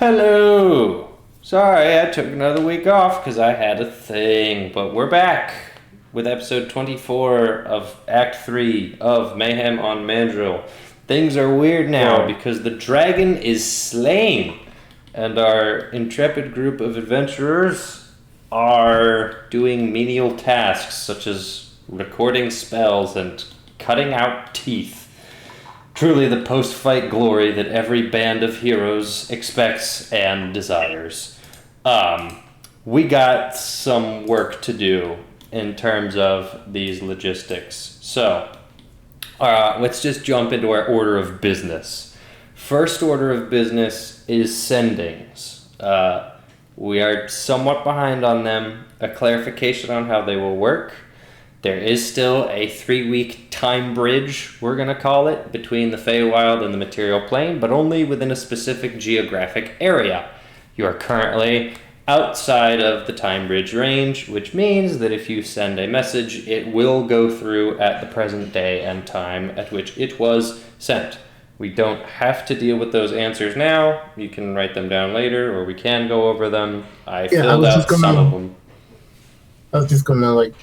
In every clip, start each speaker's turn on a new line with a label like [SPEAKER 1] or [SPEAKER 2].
[SPEAKER 1] Hello! Sorry, I took another week off because I had a thing, but we're back with episode 24 of Act 3 of Mayhem on Mandril. Things are weird now because the dragon is slain, and our intrepid group of adventurers are doing menial tasks such as recording spells and cutting out teeth. Truly the post-fight glory that every band of heroes expects and desires. We got some work to do in terms of these logistics. So, let's just jump into our order of business. First order of business is sendings. We are somewhat behind on them. A clarification on how they will work. There is still a 3-week time bridge, we're going to call it, between the Feywild and the material plane, but only within a specific geographic area. You are currently outside of the time bridge range, which means that if you send a message, it will go through at the present day and time at which it was sent. We don't have to deal with those answers now. You can write them down later, or we can go over them. I filled out some of them.
[SPEAKER 2] I was just going to,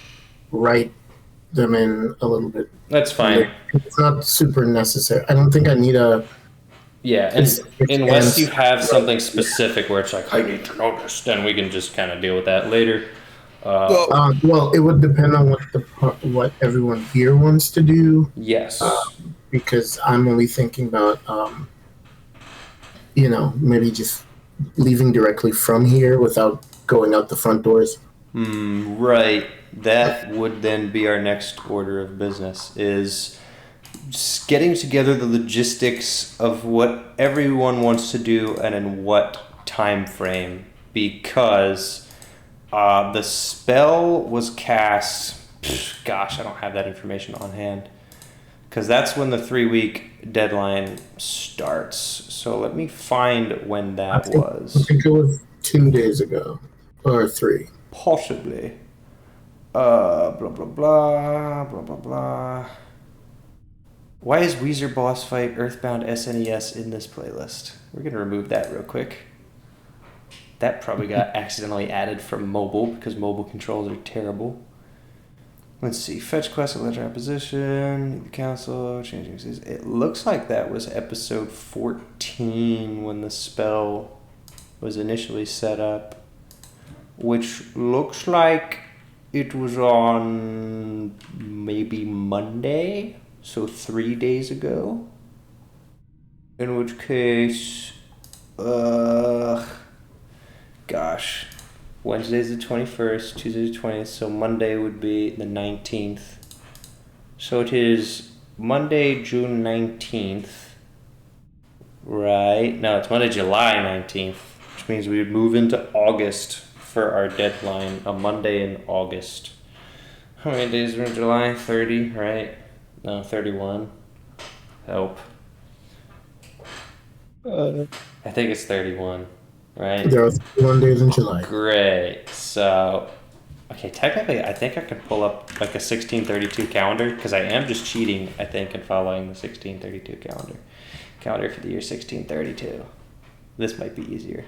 [SPEAKER 2] write them in a little bit.
[SPEAKER 1] That's fine.
[SPEAKER 2] It's not super necessary. I don't think I need a...
[SPEAKER 1] Yeah, and unless you have something specific where it's like, I need to know this, then we can just kind of deal with that later.
[SPEAKER 2] Well, it would depend on what everyone here wants to do.
[SPEAKER 1] Yes.
[SPEAKER 2] Because I'm only thinking about, maybe just leaving directly from here without going out the front doors.
[SPEAKER 1] Right. That would then be our next order of business, is just getting together the logistics of what everyone wants to do and in what time frame, because the spell was cast, I don't have that information on hand, because that's when the 3-week deadline starts. So let me find when that was.
[SPEAKER 2] I think it was 2 days ago, or 3.
[SPEAKER 1] Possibly. Blah, blah, blah, blah, blah, blah. Why is Weezer Boss Fight Earthbound SNES in this playlist? We're going to remove that real quick. That probably got accidentally added from mobile, because mobile controls are terrible. Let's see. Fetch quest, letter opposition, the council, changing. It looks like that was episode 14 when the spell was initially set up, which looks like it was on maybe Monday, so 3 days ago. In which case, Wednesday's the 21st, Tuesday's the 20th, so Monday would be the 19th. So it is Monday, June 19th, right? No, it's Monday, July 19th, which means we would move into August for our deadline, a Monday in August. How many days are in July? 30, right? No, 31. Help. I think it's 31, right?
[SPEAKER 2] There are 31 days in July.
[SPEAKER 1] Great. So, okay, technically, I think I could pull up like a 1632 calendar, because I am just cheating, I think, and following the 1632 calendar. Calendar for the year 1632. This might be easier.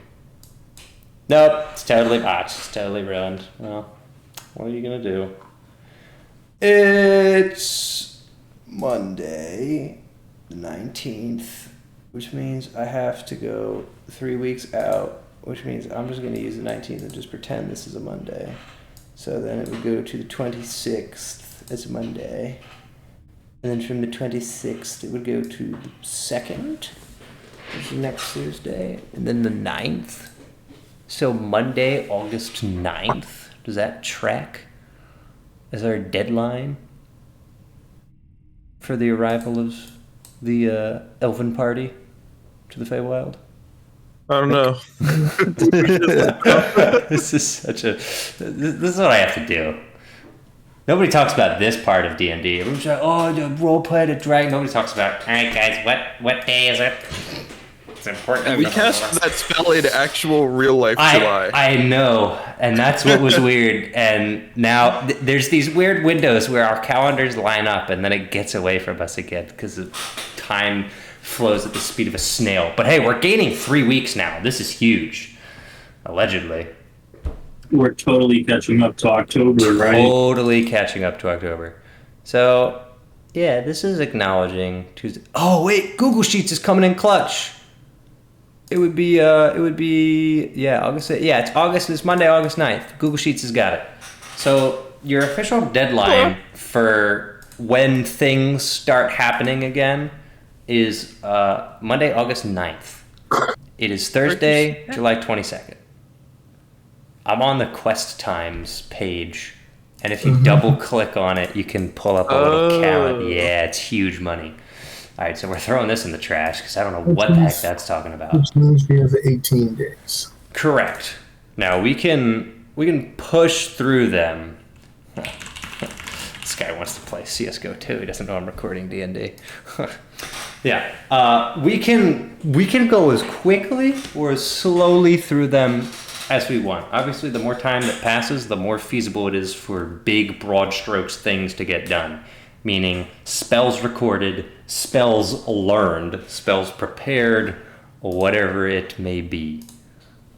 [SPEAKER 1] Nope, it's totally botched. It's totally ruined. Well, what are you going to do? It's Monday, the 19th, which means I have to go 3 weeks out, which means I'm just going to use the 19th and just pretend this is a Monday. So then it would go to the 26th as Monday. And then from the 26th, it would go to the 2nd, which is next Thursday. And then the 9th. So Monday, August 9th, does that track as our deadline for the arrival of the elven party to the Feywild?
[SPEAKER 3] I don't know.
[SPEAKER 1] This is what I have to do. Nobody talks about this part of D&D. Everyone's like, oh, the roleplay, the dragon. Nobody talks about, all right, guys, what day is it? It's important.
[SPEAKER 3] We cast that spell in actual real life July.
[SPEAKER 1] I know, and that's what was weird. And now there's these weird windows where our calendars line up, and then it gets away from us again because of time flows at the speed of a snail. But hey, we're gaining 3 weeks now. This is huge. Allegedly.
[SPEAKER 4] We're totally catching up to October, right?
[SPEAKER 1] Totally catching up to October. So, yeah, this is acknowledging Tuesday. Oh, wait, Google Sheets is coming in clutch. It would be, August. Yeah, it's Monday, August 9th. Google Sheets has got it. So, your official deadline for when things start happening again is Monday, August 9th. It is Thursday, July 22nd. I'm on the Quest Times page, and if you double click on it, you can pull up a little count. Yeah, it's huge money. All right, so we're throwing this in the trash because I don't know what the heck that's talking about.
[SPEAKER 2] Which means we have 18 days.
[SPEAKER 1] Correct. Now we can push through them. This guy wants to play CS:GO too. He doesn't know I'm recording D&D. Yeah, we can go as quickly or as slowly through them as we want. Obviously, the more time that passes, the more feasible it is for big, broad strokes things to get done. Meaning spells recorded, spells learned, spells prepared, whatever it may be.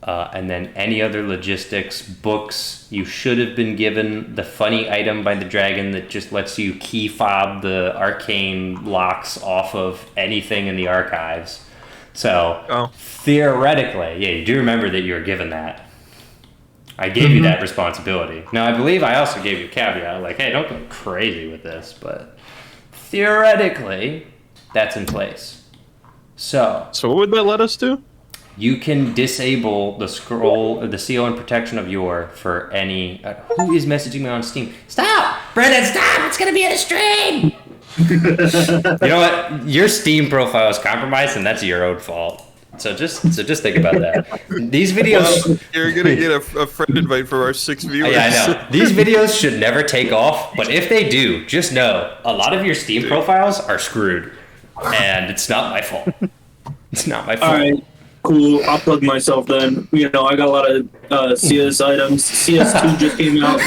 [SPEAKER 1] And then any other logistics, books. You should have been given the funny item by the dragon that just lets you key fob the arcane locks off of anything in the archives. So, theoretically, yeah, you do remember that you were given that. I gave you that responsibility. Now, I believe I also gave you a caveat, like, hey, don't go crazy with this, but theoretically, that's in place. So
[SPEAKER 3] what would that let us do?
[SPEAKER 1] You can disable the scroll, the seal and protection of Yore for any... who is messaging me on Steam? Stop! Brendan, stop! It's gonna be in a stream! You know what? Your Steam profile is compromised, and that's your own fault. So just think about that. These videos...
[SPEAKER 3] Well, you're gonna get a friend invite from our 6 viewers.
[SPEAKER 1] Yeah, I know. These videos should never take off, but if they do, just know, a lot of your Steam profiles are screwed. And it's not my fault. It's not my fault.
[SPEAKER 4] All right. Cool, I'll plug myself then. You know, I got a lot of CS items. CS2 just came out.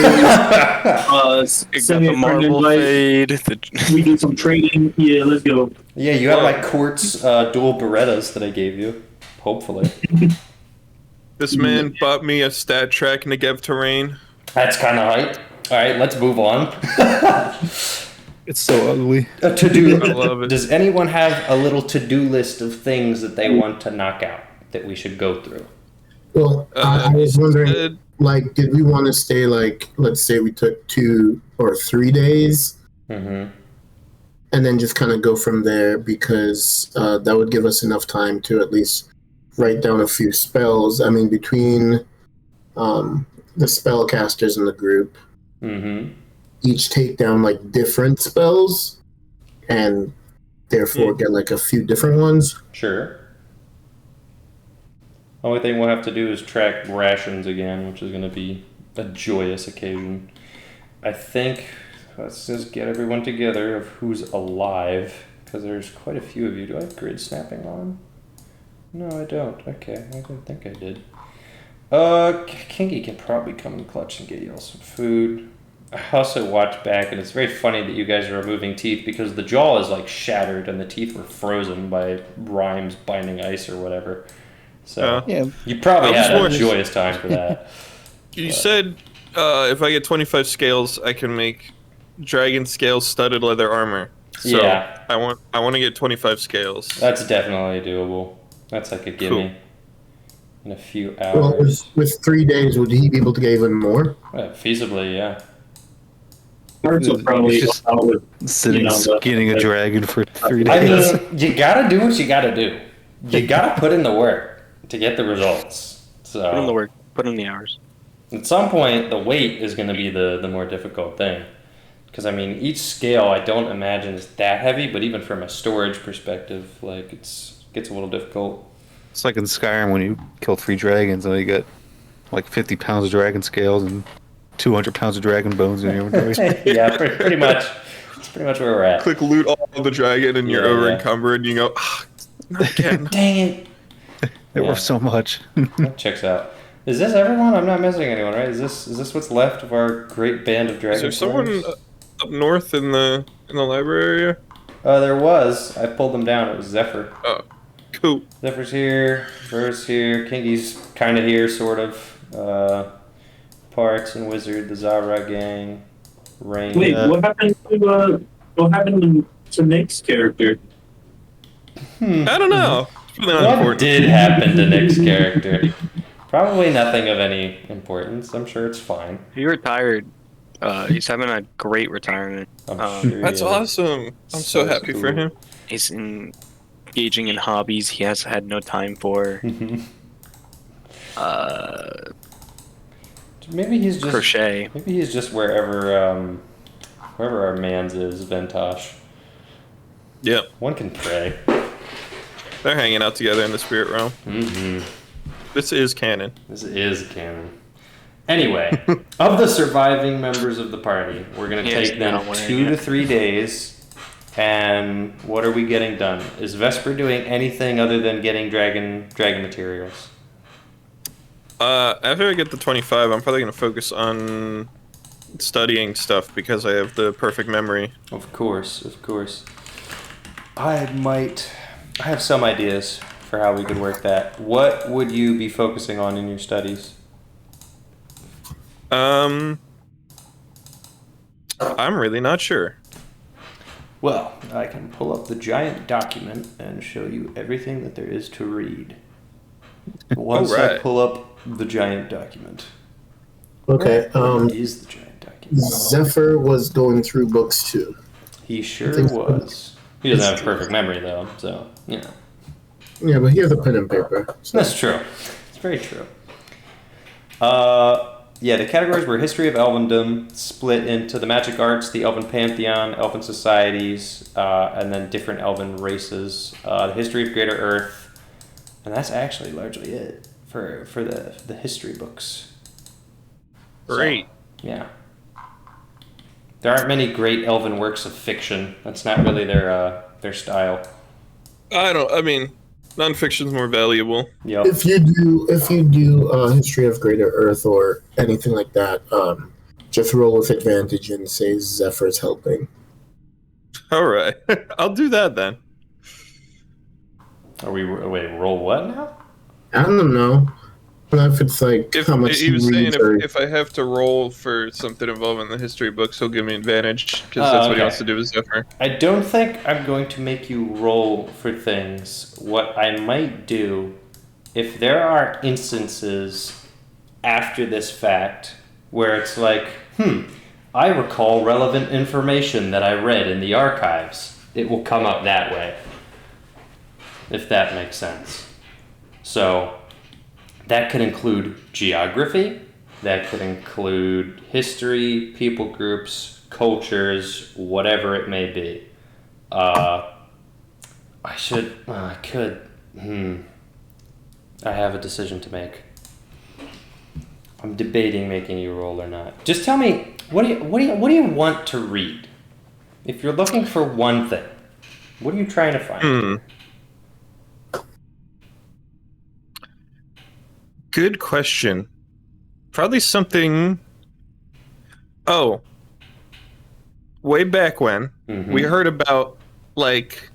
[SPEAKER 4] Send me a friend invite. We do some trading. Yeah, let's go.
[SPEAKER 1] Yeah, you have my Quartz dual Berettas that I gave you. Hopefully.
[SPEAKER 3] This man bought me a stat track Negev terrain.
[SPEAKER 1] That's kind of hype. All right, let's move on.
[SPEAKER 5] It's so ugly.
[SPEAKER 1] A to-do.
[SPEAKER 3] I love it.
[SPEAKER 1] Does anyone have a little to-do list of things that they want to knock out that we should go through?
[SPEAKER 2] Well, I was wondering, like, did we want to stay, like, let's say we took 2 or 3 days, and then just kind of go from there, because that would give us enough time to at least write down a few spells. I mean, between the spellcasters in the group, each take down, like, different spells, and therefore get, like, a few different ones.
[SPEAKER 1] Sure. Only thing we'll have to do is track rations again, which is going to be a joyous occasion. I think, let's just get everyone together of who's alive, because there's quite a few of you. Do I have grid snapping on? No, I don't. Okay, I didn't think I did. Kinky can probably come in clutch and get y'all some food. I also watched back, and it's very funny that you guys are removing teeth, because the jaw is, like, shattered, and the teeth were frozen by Rhymes binding ice or whatever. So you probably had a joyous time for that.
[SPEAKER 3] You said if I get 25 scales, I can make dragon scales studded leather armor. So
[SPEAKER 1] yeah.
[SPEAKER 3] I want to get 25 scales.
[SPEAKER 1] That's definitely doable. That's like a gimme. In a few hours.
[SPEAKER 2] Well, with 3 days, would he be able to get even more?
[SPEAKER 1] Feasibly, yeah.
[SPEAKER 4] Probably
[SPEAKER 5] just sitting skinning a dragon for 3 days.
[SPEAKER 1] I mean, you gotta do what you gotta do. You gotta put in the work to get the results. So
[SPEAKER 6] put in the work, put in the hours.
[SPEAKER 1] At some point, the weight is going to be the more difficult thing. Because, I mean, each scale I don't imagine is that heavy, but even from a storage perspective, like, gets a little difficult.
[SPEAKER 5] It's like in Skyrim when you kill 3 dragons and you get like 50 pounds of dragon scales and 200 pounds of dragon bones in your inventory.
[SPEAKER 1] Yeah, pretty much. That's pretty much where we're at.
[SPEAKER 3] Click loot all of the dragon and you're over encumbered and you go, not again.
[SPEAKER 1] Dang it.
[SPEAKER 5] They're worth so much.
[SPEAKER 1] That checks out. Is this everyone? I'm not missing anyone, right? Is this what's left of our great band of dragons?
[SPEAKER 3] Is there someone up north in the library area?
[SPEAKER 1] There was. I pulled them down. It was Zephyr.
[SPEAKER 3] Oh, cool.
[SPEAKER 1] Zephyr's here. Ver's here. Kingy's kind of here, sort of. Parts and Wizard, the Zara gang. Rain.
[SPEAKER 4] Wait, what happened to Nick's character?
[SPEAKER 3] I don't know. It's really not
[SPEAKER 1] What
[SPEAKER 3] important.
[SPEAKER 1] did happen to Nick's character? Probably nothing of any importance. I'm sure it's fine.
[SPEAKER 6] He retired. He's having a great retirement.
[SPEAKER 1] I'm sure
[SPEAKER 3] That's
[SPEAKER 1] he is.
[SPEAKER 3] awesome. I'm so happy for him.
[SPEAKER 6] He's engaging in hobbies he has had no time for.
[SPEAKER 1] Maybe he's just
[SPEAKER 6] Crochet.
[SPEAKER 1] Maybe he's just wherever our man's is, Ventosh.
[SPEAKER 3] Yep.
[SPEAKER 1] One can pray.
[SPEAKER 3] They're hanging out together in the spirit realm.
[SPEAKER 1] Mm-hmm.
[SPEAKER 3] This is canon.
[SPEAKER 1] This is canon. Anyway, of the surviving members of the party, we're going to take them 2 to 3 days. And what are we getting done? Is Vesper doing anything other than getting dragon materials?
[SPEAKER 3] After I get the 25, I'm probably going to focus on studying stuff because I have the perfect memory.
[SPEAKER 1] Of course. I have some ideas for how we could work that. What would you be focusing on in your studies?
[SPEAKER 3] I'm really not sure.
[SPEAKER 1] Well, I can pull up the giant document and show you everything that there is to read. Once I pull up the giant document.
[SPEAKER 2] Okay.
[SPEAKER 1] What is the giant document?
[SPEAKER 2] Zephyr was going through books too.
[SPEAKER 1] He sure was. He doesn't have perfect memory though, so you know.
[SPEAKER 2] Yeah, but he has a pen and paper. So.
[SPEAKER 1] That's true. It's very true. Yeah, the categories were History of Elvendom, split into the magic arts, the Elven Pantheon, Elven societies, and then different Elven races. The History of Greater Earth, and that's actually largely it for the history books.
[SPEAKER 3] Great.
[SPEAKER 1] So, yeah. There aren't many great Elven works of fiction. That's not really their style.
[SPEAKER 3] I mean, nonfiction's more valuable.
[SPEAKER 1] Yep.
[SPEAKER 2] If you do History of Greater Earth or anything like that, just roll with advantage and say Zephyr's helping.
[SPEAKER 3] All right, I'll do that then.
[SPEAKER 1] Are we roll what now?
[SPEAKER 2] I don't know. If it's like how much
[SPEAKER 3] he was saying
[SPEAKER 2] or...
[SPEAKER 3] if I have to roll for something involving the history books, he'll give me advantage because that's what he wants to do with Zephyr.
[SPEAKER 1] I don't think I'm going to make you roll for things. What I might do, if there are instances after this fact where it's like, I recall relevant information that I read in the archives, it will come up that way. If that makes sense. So that could include geography, that could include history, people groups, cultures, whatever it may be. I have a decision to make. I'm debating making you roll or not. Just tell me, what do you want to read? If you're looking for one thing, what are you trying to find?
[SPEAKER 3] Good question. Probably something... Oh. Way back when, we heard about, like,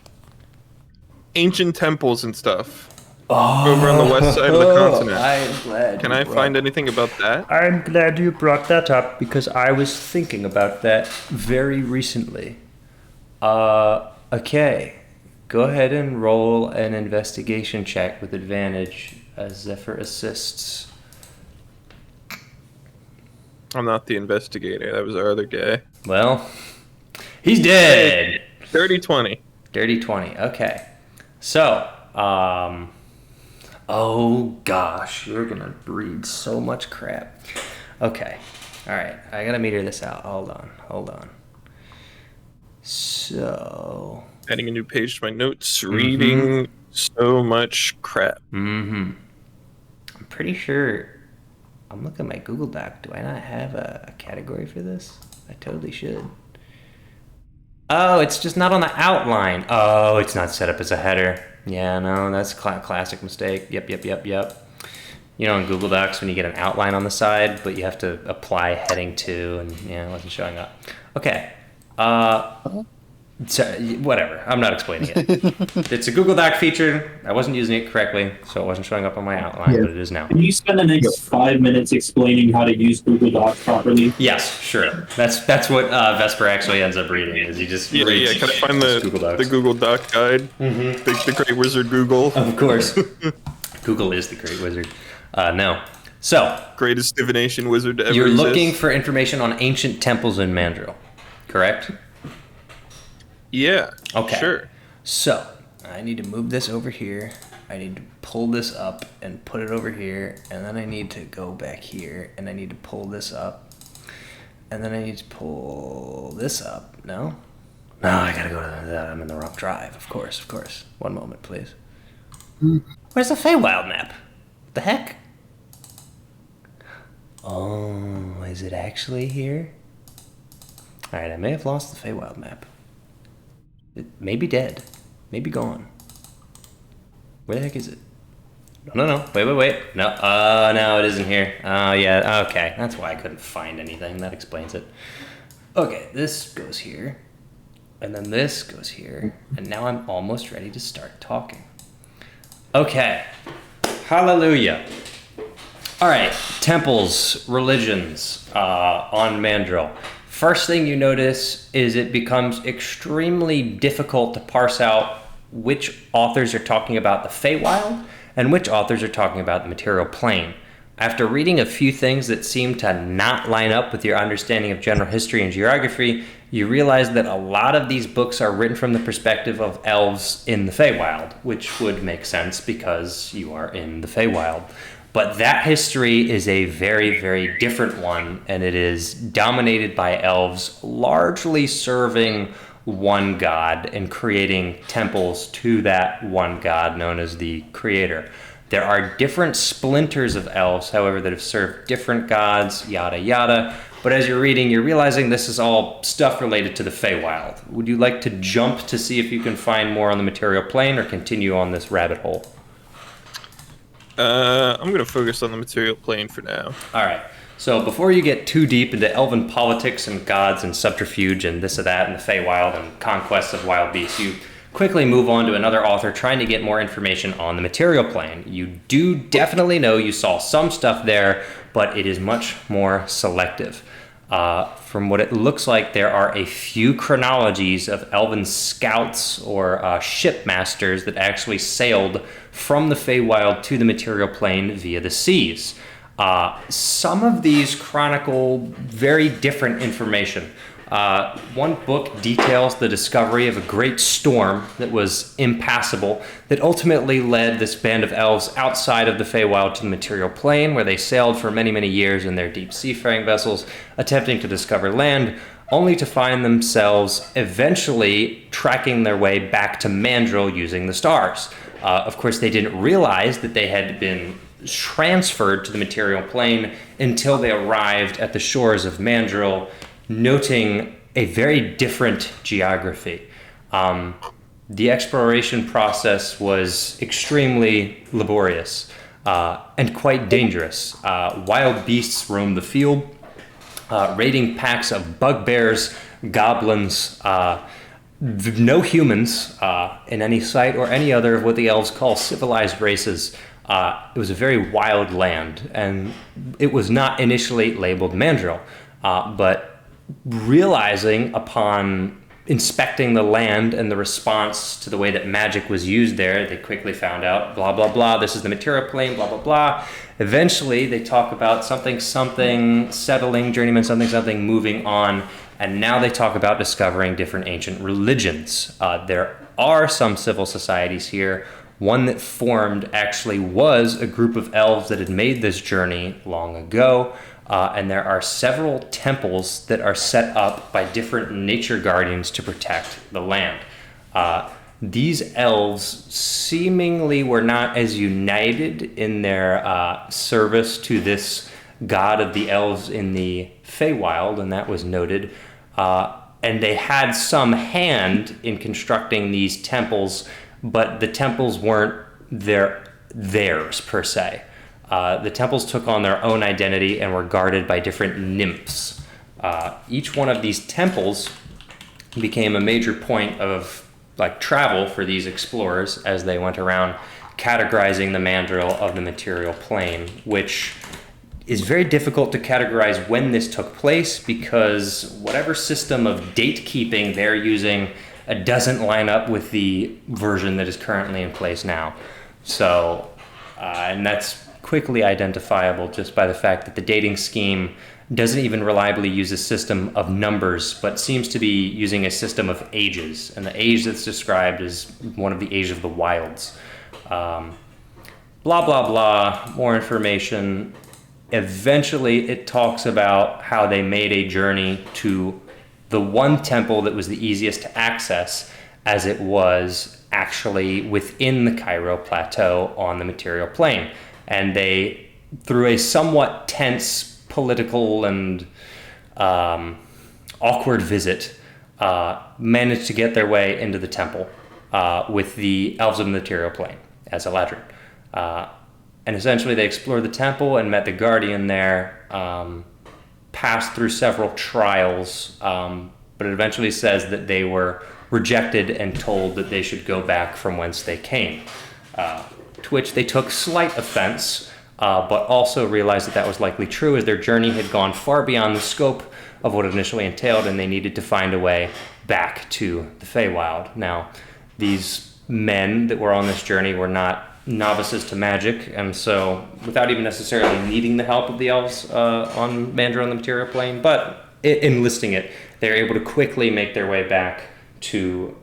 [SPEAKER 3] ancient temples and stuff over on the west side of the continent.
[SPEAKER 1] I'm glad.
[SPEAKER 3] Can I find anything about that?
[SPEAKER 1] I'm glad you brought that up because I was thinking about that very recently. Okay. Go ahead and roll an investigation check with advantage as Zephyr assists.
[SPEAKER 3] I'm not the investigator. That was our other guy.
[SPEAKER 1] Well, he's dead.
[SPEAKER 3] Dirty 20.
[SPEAKER 1] Dirty 20. Okay. So, oh gosh, you're gonna read so much crap. Okay. All right. I gotta meter this out. Hold on. So,
[SPEAKER 3] Adding a new page to my notes. Reading so much crap.
[SPEAKER 1] I'm pretty sure. I'm looking at my Google Doc. Do I not have a category for this? I totally should. Oh, it's just not on the outline. Oh, it's not set up as a header. Yeah, no, that's a classic mistake. Yep. You know, in Google Docs, when you get an outline on the side, but you have to apply heading to, and yeah, it wasn't showing up. Okay. So, whatever. I'm not explaining it. It's a Google Doc feature. I wasn't using it correctly, so it wasn't showing up on my outline, but it is now.
[SPEAKER 4] Can you spend the next 5 minutes explaining how to use Google Docs properly?
[SPEAKER 1] Yes, sure. That's what Vesper actually ends up reading. Is he just reads
[SPEAKER 3] Can I find the Google Doc guide?
[SPEAKER 1] Mm-hmm.
[SPEAKER 3] The Great Wizard Google.
[SPEAKER 1] Of course. Google is the Great Wizard. No. So,
[SPEAKER 3] greatest divination wizard to ever
[SPEAKER 1] you're
[SPEAKER 3] exist.
[SPEAKER 1] looking for information on ancient temples in Mandril, correct?
[SPEAKER 3] Yeah.
[SPEAKER 1] Okay.
[SPEAKER 3] Sure.
[SPEAKER 1] So, I need to move this over here. I need to pull this up and put it over here. And then I need to go back here. And I need to pull this up. And then I need to pull this up. No? No, I gotta go to that. I'm in the wrong drive. Of course. One moment, please. Where's the Feywild map? The heck? Oh, is it actually here? Alright, I may have lost the Feywild map. It may be dead. May be gone. Where the heck is it? No. Wait. No, it isn't here. Oh, yeah, okay. That's why I couldn't find anything. That explains it. Okay, this goes here. And then this goes here. And now I'm almost ready to start talking. Okay. Hallelujah. All right, temples, religions on Mandril. First thing you notice is it becomes extremely difficult to parse out which authors are talking about the Feywild and which authors are talking about the material plane. After reading a few things that seem to not line up with your understanding of general history and geography, you realize that a lot of these books are written from the perspective of elves in the Feywild, which would make sense because you are in the Feywild. But that history is a very, very different one, and it is dominated by elves largely serving one god and creating temples to that one god known as the Creator. There are different splinters of elves, however, that have served different gods, yada yada. But as you're reading, you're realizing this is all stuff related to the Feywild. Would you like to jump to see if you can find more on the material plane or continue on this rabbit hole?
[SPEAKER 3] I'm going to focus on the material plane for now.
[SPEAKER 1] All right. So before you get too deep into elven politics and gods and subterfuge and this or that and the Feywild and conquests of wild beasts, you quickly move on to another author trying to get more information on the material plane. You do definitely know you saw some stuff there, but it is much more selective. From what it looks like, there are a few chronologies of elven scouts or shipmasters that actually sailed from the Feywild to the material plane via the seas. Some of these chronicle very different information. One book details the discovery of a great storm that was impassable that ultimately led this band of elves outside of the Feywild to the material plane, where they sailed for many, many years in their deep seafaring vessels, attempting to discover land, only to find themselves eventually tracking their way back to Mandril using the stars. Of course, they didn't realize that they had been transferred to the material plane until they arrived at the shores of Mandril, noting a very different geography. The exploration process was extremely laborious and quite dangerous. Wild beasts roamed the field, raiding packs of bugbears, goblins, no humans in any sight or any other of what the elves call civilized races. It was a very wild land, and it was not initially labeled Mandril, but realizing upon inspecting the land and the response to the way that magic was used there, they quickly found out, blah, blah, blah, this is the material plane, blah, blah, blah. Eventually, they talk about something, settling, journeyman, something, moving on, and now they talk about discovering different ancient religions. There are some civil societies here. One that formed actually was a group of elves that had made this journey long ago. And there are several temples that are set up by different nature guardians to protect the land. These elves seemingly were not as united in their service to this god of the elves in the Feywild, and that was noted. And they had some hand in constructing these temples, but the temples weren't theirs per se. The temples took on their own identity and were guarded by different nymphs. Each one of these temples became a major point of like travel for these explorers as they went around categorizing the Mandril of the material plane, which is very difficult to categorize when this took place because whatever system of date keeping they're using doesn't line up with the version that is currently in place now. So, and that's quickly identifiable just by the fact that the dating scheme doesn't even reliably use a system of numbers, but seems to be using a system of ages. And the age that's described is one of the age of the wilds. Blah, blah, blah, more information. Eventually, it talks about how they made a journey to the one temple that was the easiest to access, as it was actually within the Cairo Plateau on the material plane. And they, through a somewhat tense political and awkward visit, managed to get their way into the temple with the elves of the material plane as Eladrin. And essentially they explored the temple and met the Guardian there, passed through several trials, but it eventually says that they were rejected and told that they should go back from whence they came. To which they took slight offense, but also realized that that was likely true as their journey had gone far beyond the scope of what it initially entailed, and they needed to find a way back to the Feywild. Now, these men that were on this journey were not novices to magic, and so without even necessarily needing the help of the elves on Mandril on the material plane, but enlisting it, they were able to quickly make their way back to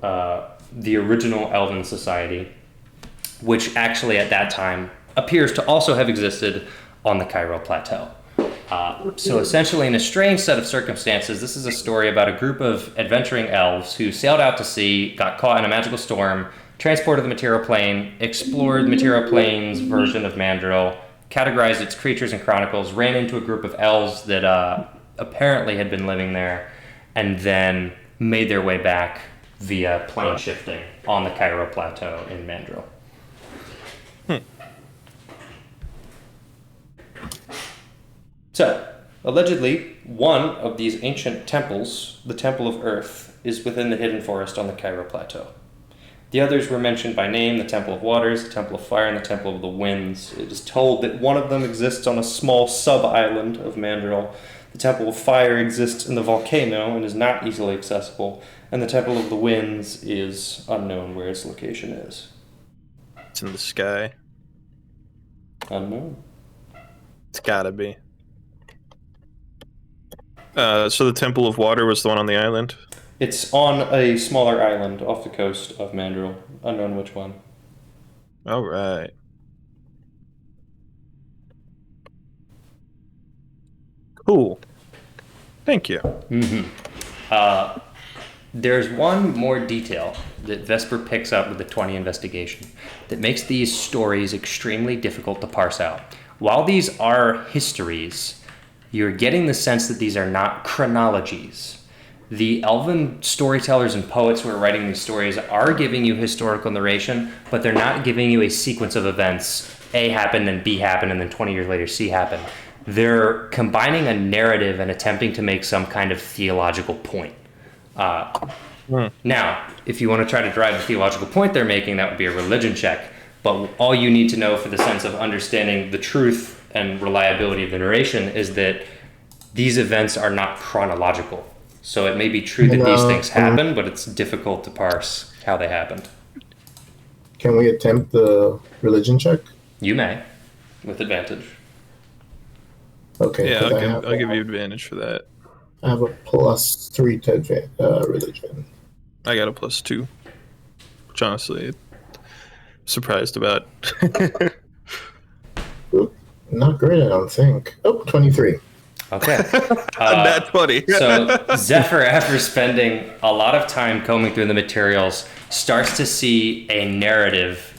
[SPEAKER 1] the original Elven Society, which actually at that time appears to also have existed on the Cairo Plateau. So essentially, in a strange set of circumstances, this is a story about a group of adventuring elves who sailed out to sea, got caught in a magical storm, transported the material plane, explored the material plane's version of Mandril, categorized its creatures and chronicles, ran into a group of elves that apparently had been living there, and then made their way back via plane shifting on the Cairo Plateau in Mandril. So, allegedly, one of these ancient temples, the Temple of Earth, is within the hidden forest on the Cairo Plateau. The others were mentioned by name, the Temple of Waters, the Temple of Fire, and the Temple of the Winds. It is told that one of them exists on a small sub-island of Mandril. The Temple of Fire exists in the volcano and is not easily accessible, and the Temple of the Winds is unknown where its location is.
[SPEAKER 3] It's in the sky.
[SPEAKER 1] Unknown.
[SPEAKER 3] It's gotta be. So the Temple of Water was the one on the island?
[SPEAKER 1] It's on a smaller island off the coast of Mandril. Unknown which one.
[SPEAKER 3] All right. Cool. Thank you.
[SPEAKER 1] Mm-hmm. There's one more detail that Vesper picks up with the 20 investigation that makes these stories extremely difficult to parse out. While these are histories, you're getting the sense that these are not chronologies. The elven storytellers and poets who are writing these stories are giving you historical narration, but they're not giving you a sequence of events. A happened, then B happened, and then 20 years later C happened. They're combining a narrative and attempting to make some kind of theological point. Now, if you want to try to drive the theological point they're making, that would be a religion check. But all you need to know for the sense of understanding the truth and reliability of the narration is that these events are not chronological. So it may be true that these things happen, but it's difficult to parse how they happened.
[SPEAKER 2] Can we attempt the religion check?
[SPEAKER 1] You may, with advantage.
[SPEAKER 2] Okay.
[SPEAKER 3] Yeah, I'll give you advantage for that.
[SPEAKER 2] I have a +3 to religion.
[SPEAKER 3] I got a +2. Which honestly, surprised about.
[SPEAKER 2] Ooh, not great, I don't think. Oh, 23.
[SPEAKER 1] Okay.
[SPEAKER 3] That's funny.
[SPEAKER 1] So Zephyr, after spending a lot of time combing through the materials, starts to see a narrative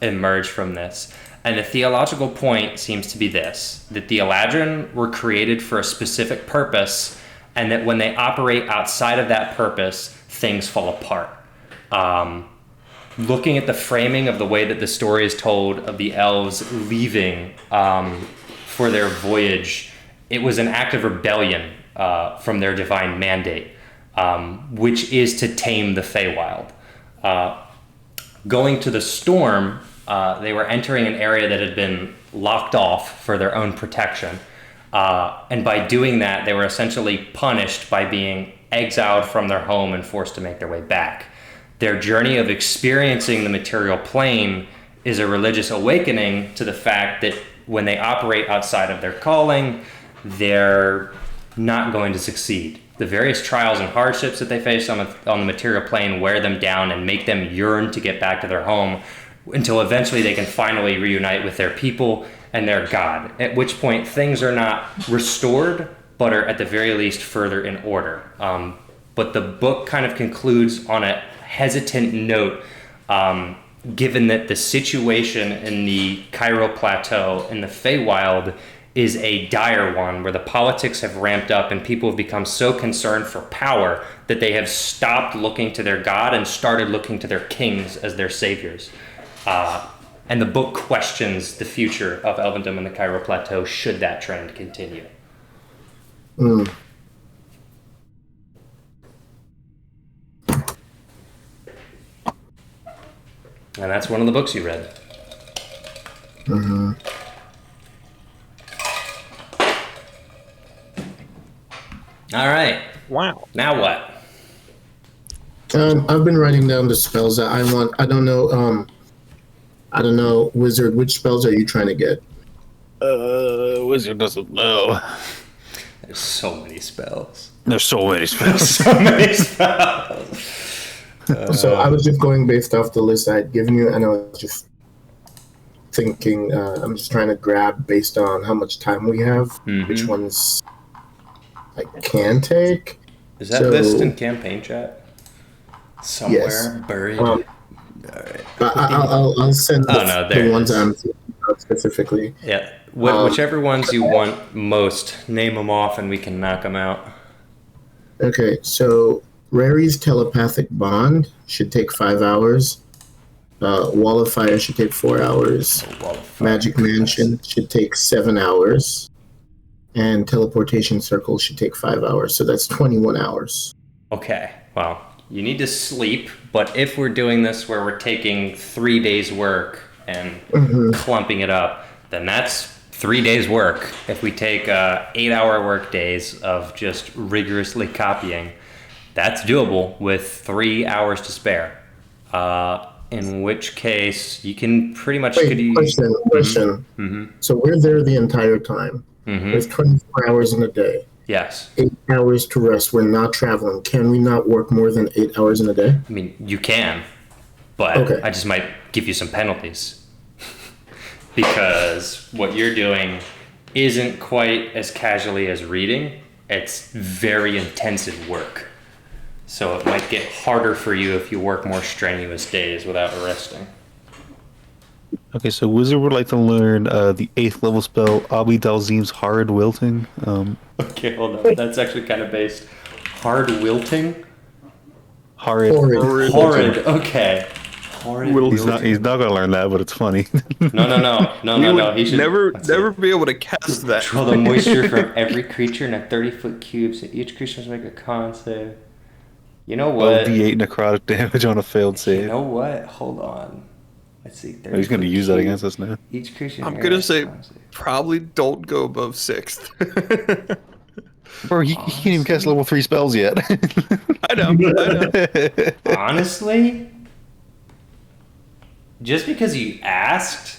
[SPEAKER 1] emerge from this. And the theological point seems to be this, that the Eladrin were created for a specific purpose, and that when they operate outside of that purpose, things fall apart. Looking at the framing of the way that the story is told of the elves leaving for their voyage, it was an act of rebellion from their divine mandate. which is to tame the Feywild. Going to the storm, they were entering an area that had been locked off for their own protection. And by doing that, they were essentially punished by being exiled from their home and forced to make their way back. Their journey of experiencing the material plane is a religious awakening to the fact that when they operate outside of their calling, they're not going to succeed. The various trials and hardships that they face on the material plane wear them down and make them yearn to get back to their home until eventually they can finally reunite with their people and their God, at which point things are not restored, but are at the very least further in order. But the book kind of concludes on a hesitant note, given that the situation in the Cairo Plateau in the Feywild is a dire one, where the politics have ramped up and people have become so concerned for power that they have stopped looking to their God and started looking to their kings as their saviors. And the book questions the future of Elvendom and the Cairo Plateau should that trend continue.
[SPEAKER 2] Mm.
[SPEAKER 1] And that's one of the books you read.
[SPEAKER 2] Mm-hmm.
[SPEAKER 1] All right.
[SPEAKER 3] Wow.
[SPEAKER 1] Now what?
[SPEAKER 2] I've been writing down the spells that I want. I don't know, Wizard, which spells are you trying to get?
[SPEAKER 5] Wizard doesn't know.
[SPEAKER 1] There's so many spells.
[SPEAKER 5] There's so many spells.
[SPEAKER 1] So many spells.
[SPEAKER 2] So I was just going based off the list I had given you, and I was just thinking, I'm just trying to grab based on how much time we have, which ones I can take.
[SPEAKER 1] Is that list in campaign chat? Somewhere
[SPEAKER 2] yes.
[SPEAKER 1] buried?
[SPEAKER 2] All right. I'll send the ones I'm thinking about specifically.
[SPEAKER 1] Yeah, whichever ones you want most, name them off and we can knock them out.
[SPEAKER 2] Okay, so Rary's Telepathic Bond should take 5 hours. Wall of Fire should take 4 hours. Magic Mansion should take 7 hours. And Teleportation Circle should take 5 hours. So that's 21 hours.
[SPEAKER 1] Okay, well, you need to sleep, but if we're doing this where we're taking 3 days work and clumping it up, then that's 3 days work. If we take 8-hour work days of just rigorously copying, that's doable with 3 hours to spare. In which case, you can pretty much...
[SPEAKER 2] Question. So we're there the entire time. There's 24 hours in a day.
[SPEAKER 1] Yes.
[SPEAKER 2] 8 hours to rest. We're not traveling. Can we not work more than 8 hours in a day?
[SPEAKER 1] I mean, you can, but I just might give you some penalties. Because what you're doing isn't quite as casually as reading. It's very intensive work. So it might get harder for you if you work more strenuous days without resting.
[SPEAKER 5] Okay, so Wizard would like to learn the 8th level spell, Abi Dalzim's Horrid Wilting.
[SPEAKER 1] Okay, hold on. That's actually kind of based. Hard wilting?
[SPEAKER 5] Horrid.
[SPEAKER 1] Okay. Horrid wilting.
[SPEAKER 5] He's not going to learn that, but it's funny.
[SPEAKER 1] No. He should
[SPEAKER 3] never be able to cast that.
[SPEAKER 1] Control the moisture from every creature in a 30-foot cube, so each creature must make a con save. You know what?
[SPEAKER 5] D8 necrotic damage on a failed save.
[SPEAKER 1] You know what? Hold on. Let's see.
[SPEAKER 5] He's going to use that against us now.
[SPEAKER 1] Each creature.
[SPEAKER 3] I'm going to say probably don't go above 6th.
[SPEAKER 5] Bro, he can't even cast level 3 spells yet.
[SPEAKER 3] I know.
[SPEAKER 1] Honestly, just because you asked,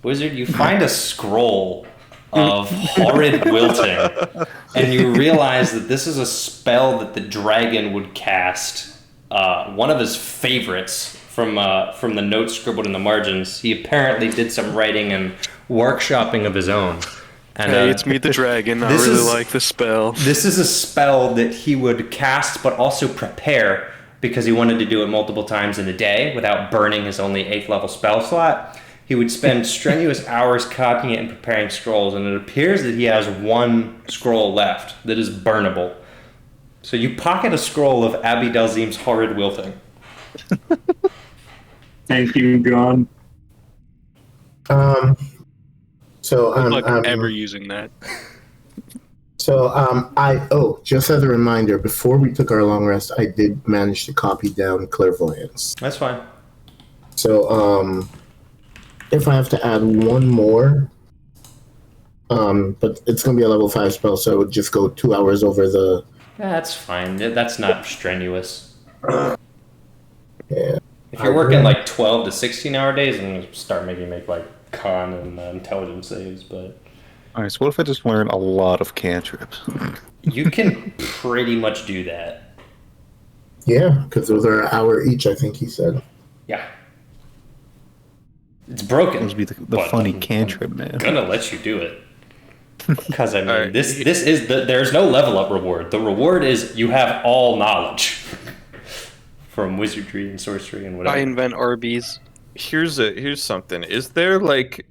[SPEAKER 1] Wizard, you find a scroll of Horrid Wilting, and you realize that this is a spell that the dragon would cast. One of his favorites from the notes scribbled in the margins. He apparently did some writing and workshopping of his own. And,
[SPEAKER 6] hey, it's me, the dragon. I really like the spell.
[SPEAKER 1] This is a spell that he would cast, but also prepare, because he wanted to do it multiple times in a day without burning his only 8th level spell slot. He would spend strenuous hours copying it and preparing scrolls, and it appears that he has one scroll left that is burnable. So you pocket a scroll of Abi Dalzim's Horrid Wilting.
[SPEAKER 4] Thank you, John.
[SPEAKER 2] So
[SPEAKER 6] I'm ever using that.
[SPEAKER 2] So just as a reminder, before we took our long rest, I did manage to copy down clairvoyance.
[SPEAKER 1] That's fine.
[SPEAKER 2] So if I have to add one more, but it's gonna be a level 5 spell, so it would just go 2 hours over the.
[SPEAKER 1] Yeah, that's fine. That's not strenuous.
[SPEAKER 2] Yeah.
[SPEAKER 1] If you're working like 12 to 16-hour days, I'm gonna start make like con and intelligence saves, but.
[SPEAKER 5] All right. So what if I just learn a lot of cantrips?
[SPEAKER 1] You can pretty much do that.
[SPEAKER 2] Yeah, because those are an hour each, I think he said.
[SPEAKER 1] Yeah. It's broken.
[SPEAKER 5] Those would be the funny cantrip, man.
[SPEAKER 1] I'm gonna let you do it. Because I mean, right. this is there's no level up reward. The reward is you have all knowledge from wizardry and sorcery and whatever.
[SPEAKER 6] I invent Arby's.
[SPEAKER 3] Here's something. Is there like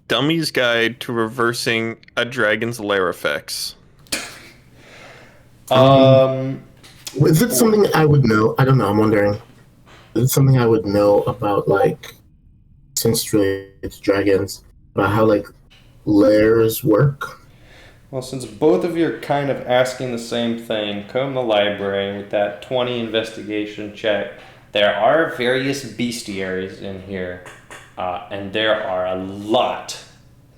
[SPEAKER 3] Dummy's Guide to Reversing a Dragon's Lair Effects?
[SPEAKER 2] Is it something I would know? I don't know. I'm wondering. Is it something I would know about, like, since it's related to dragons, about how like lairs work?
[SPEAKER 1] Well, since both of you are kind of asking the same thing, comb the library with that 20 investigation check. There are various bestiaries in here, and there are a lot,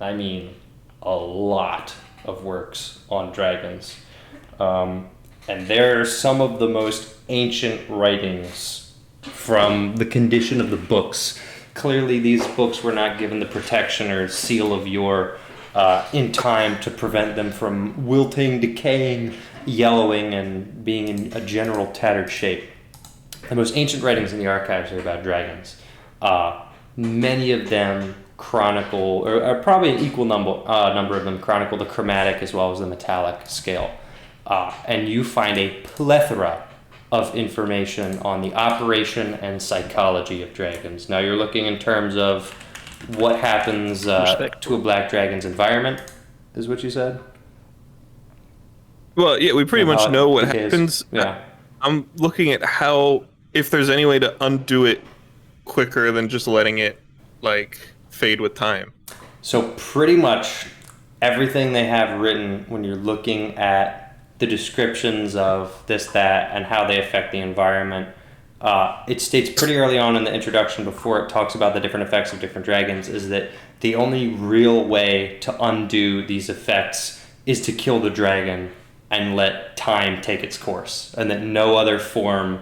[SPEAKER 1] I mean a lot of works on dragons. And there are some of the most ancient writings from the condition of the books. Clearly, these books were not given the protection or seal of yore in time to prevent them from wilting, decaying, yellowing, and being in a general tattered shape. The most ancient writings in the archives are about dragons. Many of them chronicle, or probably an equal number of them chronicle the chromatic as well as the metallic scale. And you find a plethora of information on the operation and psychology of dragons. Now you're looking in terms of what happens to a black dragon's environment, is what you said?
[SPEAKER 3] Well, yeah, we pretty much know what happens.
[SPEAKER 1] Yeah.
[SPEAKER 3] I'm looking at how, if there's any way to undo it quicker than just letting it, like, fade with time.
[SPEAKER 1] So pretty much everything they have written when you're looking at the descriptions of this, that, and how they affect the environment, it states pretty early on in the introduction, before it talks about the different effects of different dragons, is that the only real way to undo these effects is to kill the dragon and let time take its course, and that no other form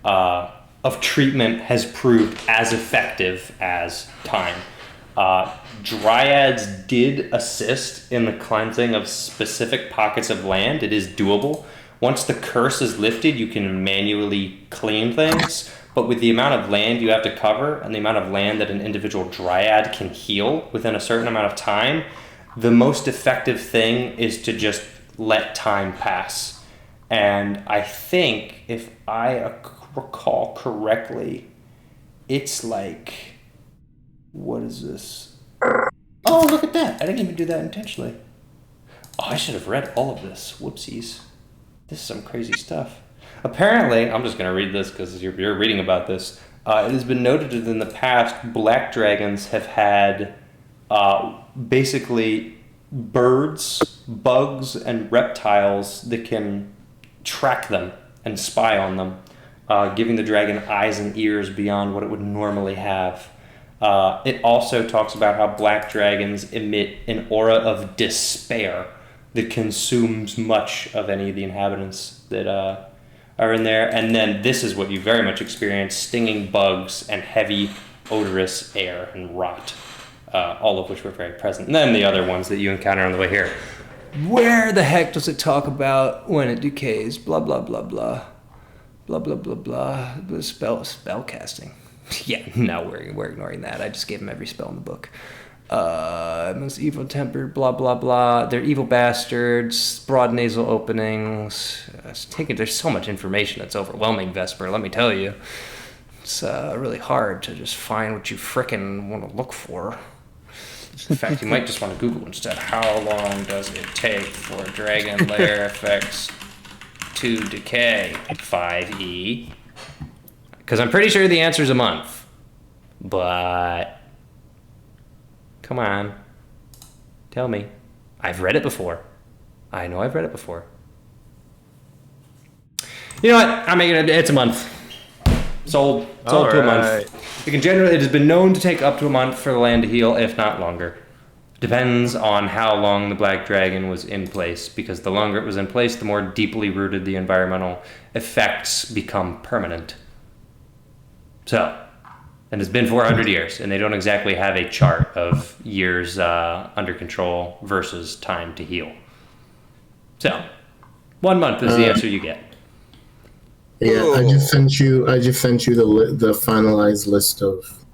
[SPEAKER 1] of treatment has proved as effective as time. Dryads did assist in the cleansing of specific pockets of land. It is doable. Once the curse is lifted, you can manually clean things, but with the amount of land you have to cover and the amount of land that an individual dryad can heal within a certain amount of time, the most effective thing is to just let time pass. And I think, if I recall correctly, it's like, what is this? Oh, look at that. I didn't even do that intentionally. Oh, I should have read all of this. Whoopsies. This is some crazy stuff. Apparently, I'm just going to read this because you're reading about this. It has been noted that in the past, black dragons have had basically birds, bugs, and reptiles that can track them and spy on them, giving the dragon eyes and ears beyond what it would normally have. It also talks about how black dragons emit an aura of despair that consumes much of any of the inhabitants that are in there. And then this is what you very much experience: stinging bugs and heavy, odorous air and rot, all of which were very present. And then the other ones that you encounter on the way here. Where the heck does it talk about when it decays? Blah, blah, blah, blah. Blah, blah, blah, blah. Spell casting. Yeah, no, we're ignoring that. I just gave him every spell in the book. Most evil-tempered, blah, blah, blah. They're evil bastards, broad nasal openings. There's so much information that's overwhelming, Vesper, let me tell you. It's really hard to just find what you frickin' want to look for. In fact, you might just want to Google instead. How long does it take for dragon lair effects to decay? 5e. Because I'm pretty sure the answer is a month. But come on. Tell me. I've read it before. I know, I've read it before. You know what? I'm making it. It's a month. Sold to a month. It has been known to take up to a month for the land to heal, if not longer. Depends on how long the Black Dragon was in place, because the longer it was in place, the more deeply rooted the environmental effects become permanent. So, and it's been 400 years, and they don't exactly have a chart of years under control versus time to heal. So, 1 month is the answer you get.
[SPEAKER 2] Yeah, I just sent you the finalized list of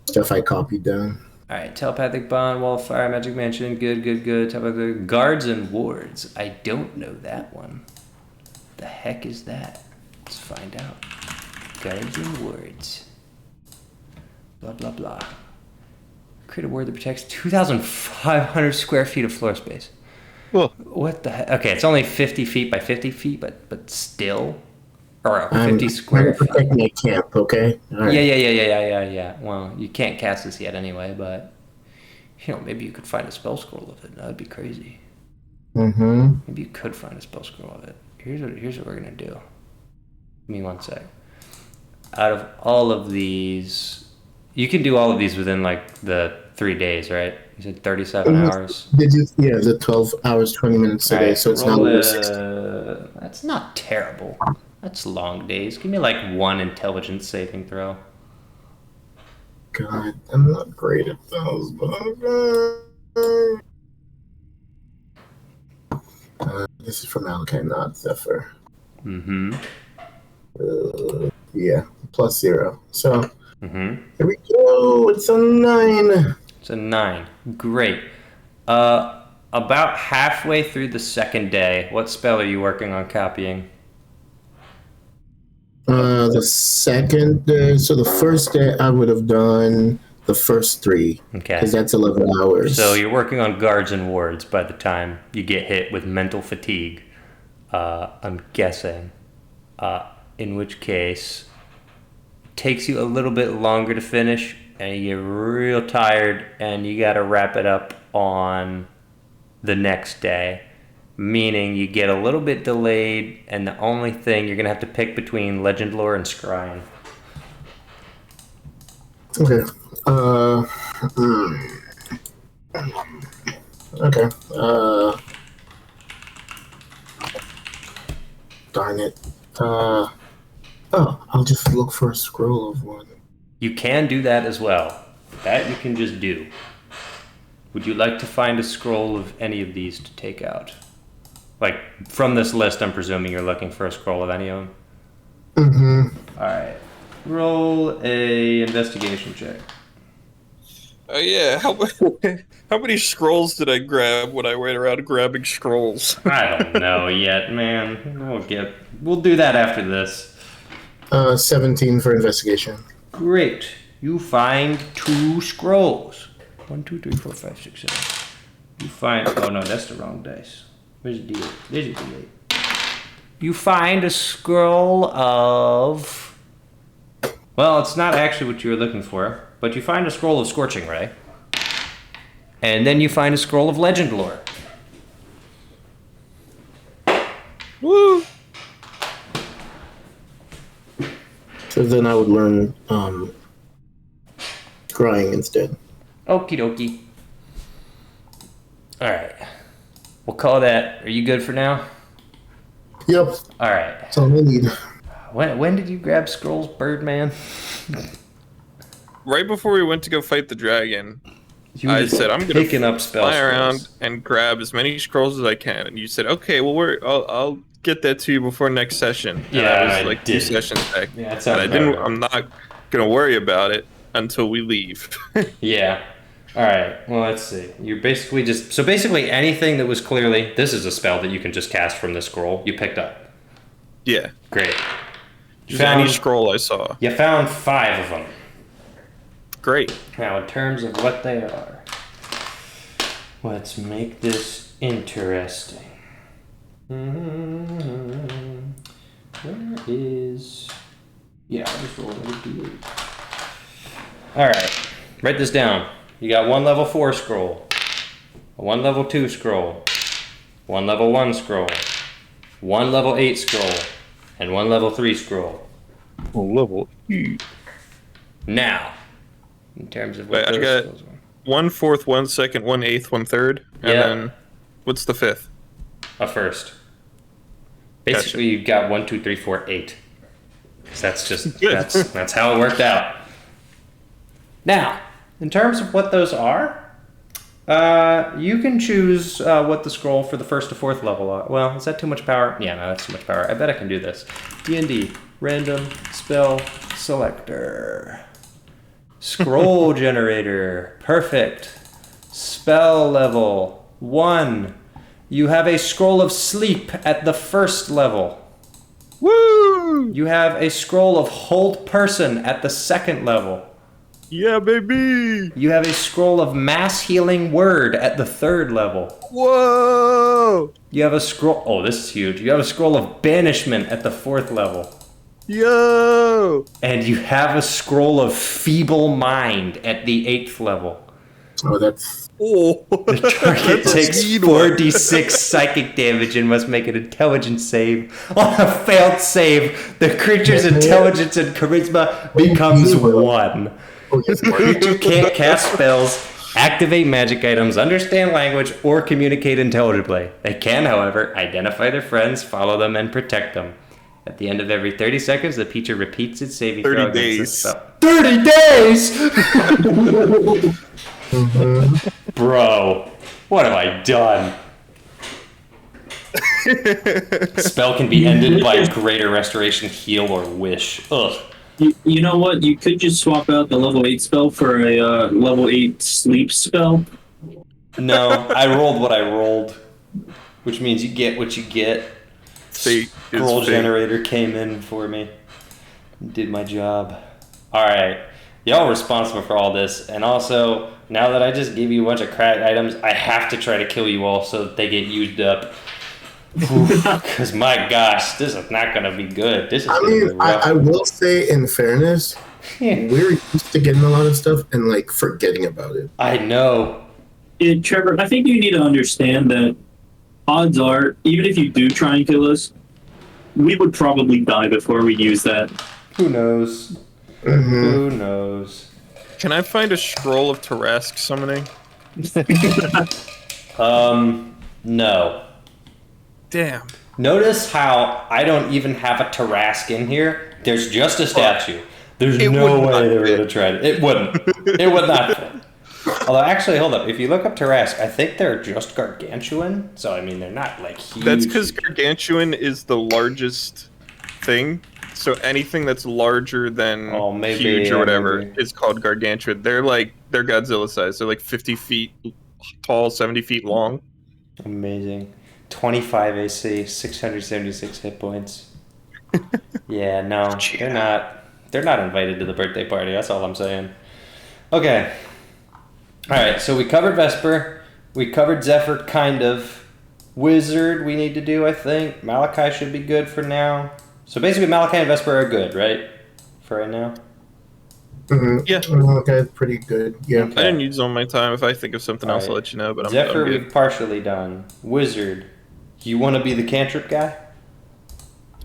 [SPEAKER 2] stuff I copied down.
[SPEAKER 1] All right, telepathic bond, wall of fire, magic mansion, good. Telepathic guards and wards. I don't know that one. The heck is that? Let's find out. Guards and wards. Blah blah blah. Create a ward that protects 2,500 square feet of floor space.
[SPEAKER 5] Well,
[SPEAKER 1] what the heck? Okay, it's only 50 feet by 50 feet, but still. Or 50 square feet.
[SPEAKER 2] Protect my camp, okay?
[SPEAKER 1] Right. Yeah. Well, you can't cast this yet anyway, but maybe you could find a spell scroll of it. That'd be crazy.
[SPEAKER 2] Mm-hmm.
[SPEAKER 1] Maybe you could find a spell scroll of it. Here's what we're gonna do. Give me 1 sec. Out of all of these, you can do all of these within like the 3 days, right? You said 37 hours.
[SPEAKER 2] The 12 hours, 20 minutes a day, so it's not over 60.
[SPEAKER 1] That's not terrible. That's long days. Give me like 1 intelligence saving throw.
[SPEAKER 2] God, I'm not great at those, but this is from Malachi, not Zephyr.
[SPEAKER 1] Mm-hmm.
[SPEAKER 2] Yeah, +0. So, Here we go. It's a 9.
[SPEAKER 1] It's a 9. Great. About halfway through the second day, what spell are you working on copying?
[SPEAKER 2] The second day, so the first day I would have done the first 3.
[SPEAKER 1] Okay.
[SPEAKER 2] Because that's 11 hours.
[SPEAKER 1] So you're working on guards and wards by the time you get hit with mental fatigue. I'm guessing. In which case, it takes you a little bit longer to finish, and you get real tired, and you got to wrap it up on the next day. Meaning you get a little bit delayed, and the only thing you're going to have to pick between Legend Lore and Scrying.
[SPEAKER 2] Okay. Okay. Darn it. I'll just look for a scroll of one.
[SPEAKER 1] You can do that as well. That you can just do. Would you like to find a scroll of any of these to take out? Like, from this list, I'm presuming you're looking for a scroll of any of them?
[SPEAKER 2] Mm-hmm.
[SPEAKER 1] Alright. Roll a investigation check.
[SPEAKER 3] Oh yeah, how many scrolls did I grab when I went around grabbing scrolls?
[SPEAKER 1] I don't know yet, man. We'll do that after this.
[SPEAKER 2] 17 for investigation.
[SPEAKER 1] Great. You find 2 scrolls. 1, 2, 3, 4, 5, 6, 7. You find... Oh no, that's the wrong dice. Where's the D8? There's a D8. You find a scroll of... Well, it's not actually what you were looking for, but you find a scroll of Scorching Ray. And then you find a scroll of Legend Lore.
[SPEAKER 3] Woo!
[SPEAKER 2] So then I would learn Scrying instead.
[SPEAKER 1] Okie dokie. Alright. We'll call that... Are you good for now?
[SPEAKER 2] Yep.
[SPEAKER 1] Alright.
[SPEAKER 2] That's all I need.
[SPEAKER 1] When did you grab scrolls, Birdman?
[SPEAKER 3] Right before we went to go fight the dragon, I said I'm gonna fly around and grab as many scrolls as I can, and you said, "Okay, well, I'll get that to you before next session." And
[SPEAKER 1] Yeah,
[SPEAKER 3] I was like 2 sessions back.
[SPEAKER 1] Yeah,
[SPEAKER 3] and I didn't. I'm not gonna worry about it until we leave.
[SPEAKER 1] Yeah. All right. Well, let's see. You're basically basically anything that was clearly this is a spell that you can just cast from this scroll. You picked up.
[SPEAKER 3] Yeah.
[SPEAKER 1] Great.
[SPEAKER 3] Just any scroll I saw.
[SPEAKER 1] You found 5 of them.
[SPEAKER 3] Great.
[SPEAKER 1] Now, in terms of what they are, let's make this interesting. Where is... Yeah, I'll just roll another D8. Alright, write this down. You got 1 level 4 scroll, a 1 level 2 scroll, 1 level 1 scroll, 1 level 8 scroll, and 1 level 3 scroll.
[SPEAKER 5] Oh, level 8.
[SPEAKER 1] Now, in terms of
[SPEAKER 3] Wait,
[SPEAKER 1] what
[SPEAKER 3] I
[SPEAKER 1] those
[SPEAKER 3] got
[SPEAKER 1] scrolls are.
[SPEAKER 3] 1 4th, 1 2nd, 1 8th, 1 3rd, and
[SPEAKER 1] Yeah.
[SPEAKER 3] then what's the 5th?
[SPEAKER 1] A first. Basically, you've got 1, 2, 3, 4, 8. 'Cause that's just that's how it worked out. Now, in terms of what those are, you can choose what the scroll for the 1st to 4th level are. Well, is that too much power? Yeah, no, that's too much power. I bet I can do this. D&D, random spell selector. Scroll generator, perfect. Spell level 1. You have a scroll of sleep at the 1st level.
[SPEAKER 3] Woo!
[SPEAKER 1] You have a scroll of hold person at the 2nd level.
[SPEAKER 3] Yeah, baby!
[SPEAKER 1] You have a scroll of mass healing word at the 3rd level.
[SPEAKER 3] Whoa!
[SPEAKER 1] You have a scroll. Oh, this is huge. You have a scroll of banishment at the 4th level.
[SPEAKER 3] Yo!
[SPEAKER 1] And you have a scroll of feeble mind at the 8th level.
[SPEAKER 2] Oh, that's...
[SPEAKER 3] Oh!
[SPEAKER 1] The target
[SPEAKER 3] That's a
[SPEAKER 1] takes
[SPEAKER 3] speed one.
[SPEAKER 1] 4d6 psychic damage and must make an intelligence save. On a failed save, the creature's intelligence and charisma becomes 1.
[SPEAKER 2] Oh, yes,
[SPEAKER 1] Creature can't cast spells, activate magic items, understand language, or communicate intelligibly. They can, however, identify their friends, follow them, and protect them. At the end of every 30 seconds, the creature repeats its saving
[SPEAKER 3] 30
[SPEAKER 1] throw against
[SPEAKER 3] days.
[SPEAKER 1] the spell. 30 days! Bro, what have I done? Spell can be ended by greater restoration, heal, or wish. Ugh.
[SPEAKER 4] You know what? You could just swap out the level 8 spell for a level 8 sleep spell.
[SPEAKER 1] No, I rolled what I rolled, which means you get what you get.
[SPEAKER 3] Fate is
[SPEAKER 1] Scroll
[SPEAKER 3] fate.
[SPEAKER 1] generator came in for me, did my job. All right, y'all responsible for all this, and also now that I just gave you a bunch of crack items, I have to try to kill you all so that they get used up. Because my gosh, this is not gonna be good. This is.
[SPEAKER 2] I
[SPEAKER 1] gonna be
[SPEAKER 2] mean,
[SPEAKER 1] rough.
[SPEAKER 2] I will say, in fairness,
[SPEAKER 1] Yeah.
[SPEAKER 2] we're used to getting a lot of stuff and, like, forgetting about it.
[SPEAKER 1] I know.
[SPEAKER 4] Trevor, I think you need to understand that odds are, even if you do try and kill us, we would probably die before we use that.
[SPEAKER 1] Who knows? Who knows?
[SPEAKER 3] Can I find a scroll of Tarask summoning?
[SPEAKER 1] No.
[SPEAKER 3] Damn.
[SPEAKER 1] Notice how I don't even have a Tarask in here. There's just a statue. There's
[SPEAKER 3] It
[SPEAKER 1] no
[SPEAKER 3] would
[SPEAKER 1] way
[SPEAKER 3] not
[SPEAKER 1] they would
[SPEAKER 3] fit.
[SPEAKER 1] have tried it. It wouldn't. It would not fit. Although, actually, hold up. If you look up Tarask, I think they're just gargantuan. So, I mean, they're not, like, huge.
[SPEAKER 3] That's because Gargantuan is the largest thing. So anything that's larger than
[SPEAKER 1] Maybe,
[SPEAKER 3] huge or
[SPEAKER 1] yeah,
[SPEAKER 3] whatever
[SPEAKER 1] maybe.
[SPEAKER 3] is called Gargantuan. They're Godzilla size. They're like 50 feet tall, 70 feet long.
[SPEAKER 1] Amazing. 25 AC, 676 hit points. Yeah, no, they're not. They're not invited to the birthday party. That's all I'm saying. Okay. All right. So we covered Vesper. We covered Zephyr, kind of. Wizard, we need to do. I think Malachi should be good for now. So basically, Malachi and Vesper are good, right? For right now.
[SPEAKER 3] Yeah.
[SPEAKER 2] Okay, pretty good. Yeah.
[SPEAKER 3] I didn't use all my time. If I think of something else, I'll let you know. But
[SPEAKER 1] Zephyr,
[SPEAKER 3] I'm good.
[SPEAKER 1] we've partially done. Wizard, you want to be the cantrip guy?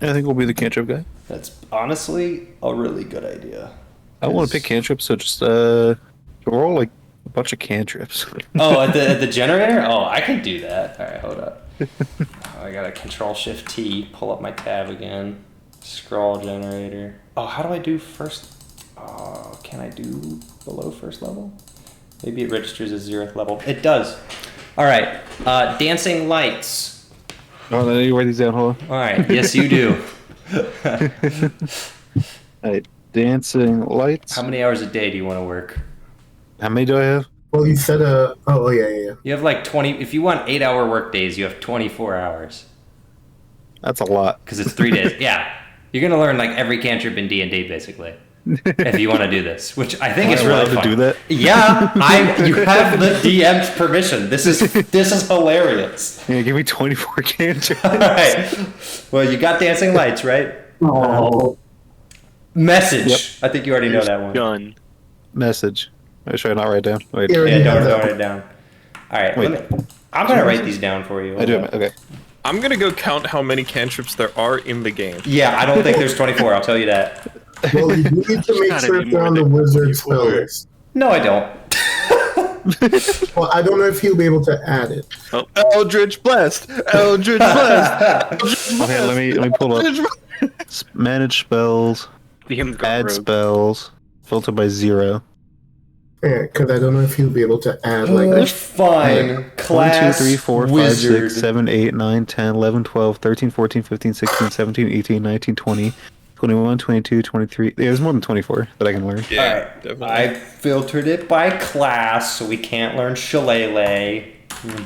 [SPEAKER 5] I think we'll be the cantrip guy.
[SPEAKER 1] That's honestly a really good idea.
[SPEAKER 5] I want to pick cantrips, so just roll like a bunch of cantrips.
[SPEAKER 1] Oh, at the generator? Oh, I can do that. All right, hold up. I gotta Control-Shift-T, pull up my tab again. Scroll generator. Oh, how do I do first? Oh, can I do below first level? Maybe it registers as 0th level. It does. All right, dancing lights.
[SPEAKER 5] Oh, no, you write these down, hold on.
[SPEAKER 1] All right, yes you do.
[SPEAKER 5] Alright, dancing lights.
[SPEAKER 1] How many hours a day do you want to work?
[SPEAKER 5] How many do I have?
[SPEAKER 2] Well, you said, yeah.
[SPEAKER 1] You have like 20, if you want 8-hour work days, you have 24 hours.
[SPEAKER 5] That's a lot.
[SPEAKER 1] Because it's 3 days. Yeah. You're going to learn like every cantrip in D&D basically. If you want to do this, which I think is really
[SPEAKER 5] allowed
[SPEAKER 1] fun.
[SPEAKER 5] to do that?
[SPEAKER 1] Yeah, you have the DM's permission. This is hilarious.
[SPEAKER 5] Yeah, give me 24 cantrips.
[SPEAKER 1] All right. Well, you got dancing lights, right?
[SPEAKER 4] Oh,
[SPEAKER 1] Message.
[SPEAKER 5] Yep.
[SPEAKER 1] I think you already know that one.
[SPEAKER 6] Done.
[SPEAKER 5] Message. I should I not write down? Wait.
[SPEAKER 2] Yeah,
[SPEAKER 1] Yeah,
[SPEAKER 2] yeah,
[SPEAKER 1] don't
[SPEAKER 2] that
[SPEAKER 1] write
[SPEAKER 2] one.
[SPEAKER 1] it down. All right.
[SPEAKER 5] Wait.
[SPEAKER 1] I'm gonna write these down for you.
[SPEAKER 5] I do. Okay.
[SPEAKER 3] I'm gonna go count how many cantrips there are in the game.
[SPEAKER 1] Yeah, I don't think there's 24. I'll tell you that.
[SPEAKER 2] Well, you need to make
[SPEAKER 6] gotta
[SPEAKER 2] sure
[SPEAKER 6] be
[SPEAKER 2] they're
[SPEAKER 6] more
[SPEAKER 2] on the
[SPEAKER 6] than
[SPEAKER 2] wizard
[SPEAKER 6] 24.
[SPEAKER 2] spell list.
[SPEAKER 1] No, I don't.
[SPEAKER 2] Well, I don't know if he'll be able to add it.
[SPEAKER 3] Eldritch Blast! Eldritch Blast!
[SPEAKER 5] Okay, let me pull up. Manage spells, add spells, filter by 0.
[SPEAKER 2] Yeah, because I don't know if he'll be able to add like.
[SPEAKER 1] Fine. Class
[SPEAKER 5] 1, 2, 3, 4, 5,
[SPEAKER 1] wizard.
[SPEAKER 5] 6, 7, 8, 9, 10, 11, 12, 13, 14, 15, 16, 17, 18, 19, 20, 21, 22, 23. Yeah, there's more than 24 that I can learn.
[SPEAKER 3] Yeah,
[SPEAKER 1] Alright,
[SPEAKER 3] definitely.
[SPEAKER 1] I filtered it by class, so we can't learn shillelagh,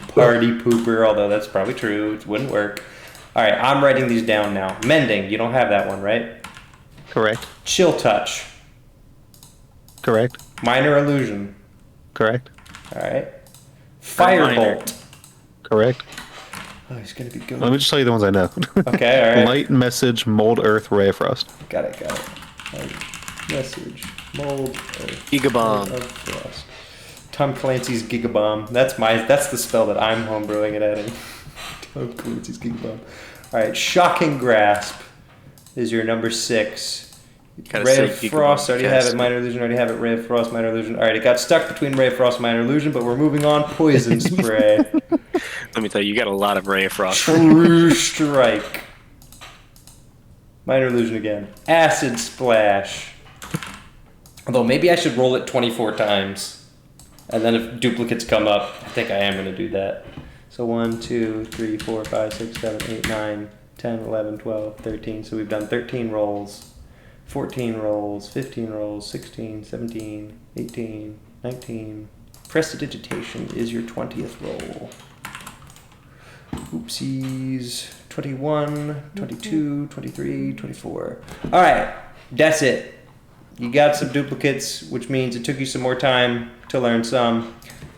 [SPEAKER 1] party pooper, although that's probably true. It wouldn't work. Alright, I'm writing these down now. Mending, you don't have that one, right?
[SPEAKER 5] Correct.
[SPEAKER 1] Chill touch.
[SPEAKER 5] Correct.
[SPEAKER 1] Minor illusion.
[SPEAKER 5] Correct.
[SPEAKER 1] Alright.
[SPEAKER 6] Minor.
[SPEAKER 1] Firebolt.
[SPEAKER 5] Correct.
[SPEAKER 1] Oh, he's gonna be good.
[SPEAKER 5] Let me just tell you the ones I know.
[SPEAKER 1] Okay, alright.
[SPEAKER 5] Light, message, mold, earth, ray of frost.
[SPEAKER 1] Got it. Light, message, mold, earth,
[SPEAKER 6] Gigabomb.
[SPEAKER 1] ray of frost. Tom Clancy's Gigabomb. That's the spell that I'm homebrewing and adding. Tom Clancy's Gigabomb. Alright, Shocking Grasp is your number 6.
[SPEAKER 6] Gotta
[SPEAKER 1] Ray
[SPEAKER 6] say
[SPEAKER 1] of
[SPEAKER 6] Gigabomb
[SPEAKER 1] Frost, already have
[SPEAKER 6] cast.
[SPEAKER 1] it. Minor Illusion, already have it. Ray of Frost, Minor Illusion. Alright, it got stuck between Ray of Frost and Minor Illusion, but we're moving on. Poison Spray.
[SPEAKER 6] Let me tell you, you got a lot of Ray of Frost.
[SPEAKER 1] True Strike. Minor Illusion again. Acid Splash. Although maybe I should roll it 24 times. And then if duplicates come up, I think I am going to do that. So 1, 2, 3, 4, 5, 6, 7, 8, 9, 10, 11, 12, 13. So we've done 13 rolls. 14 rolls, 15 rolls, 16, 17, 18, 19. Prestidigitation is your 20th roll. Oopsies. 21, 22, 23, 24. Alright, that's it. You got some duplicates, which means it took you some more time to learn some.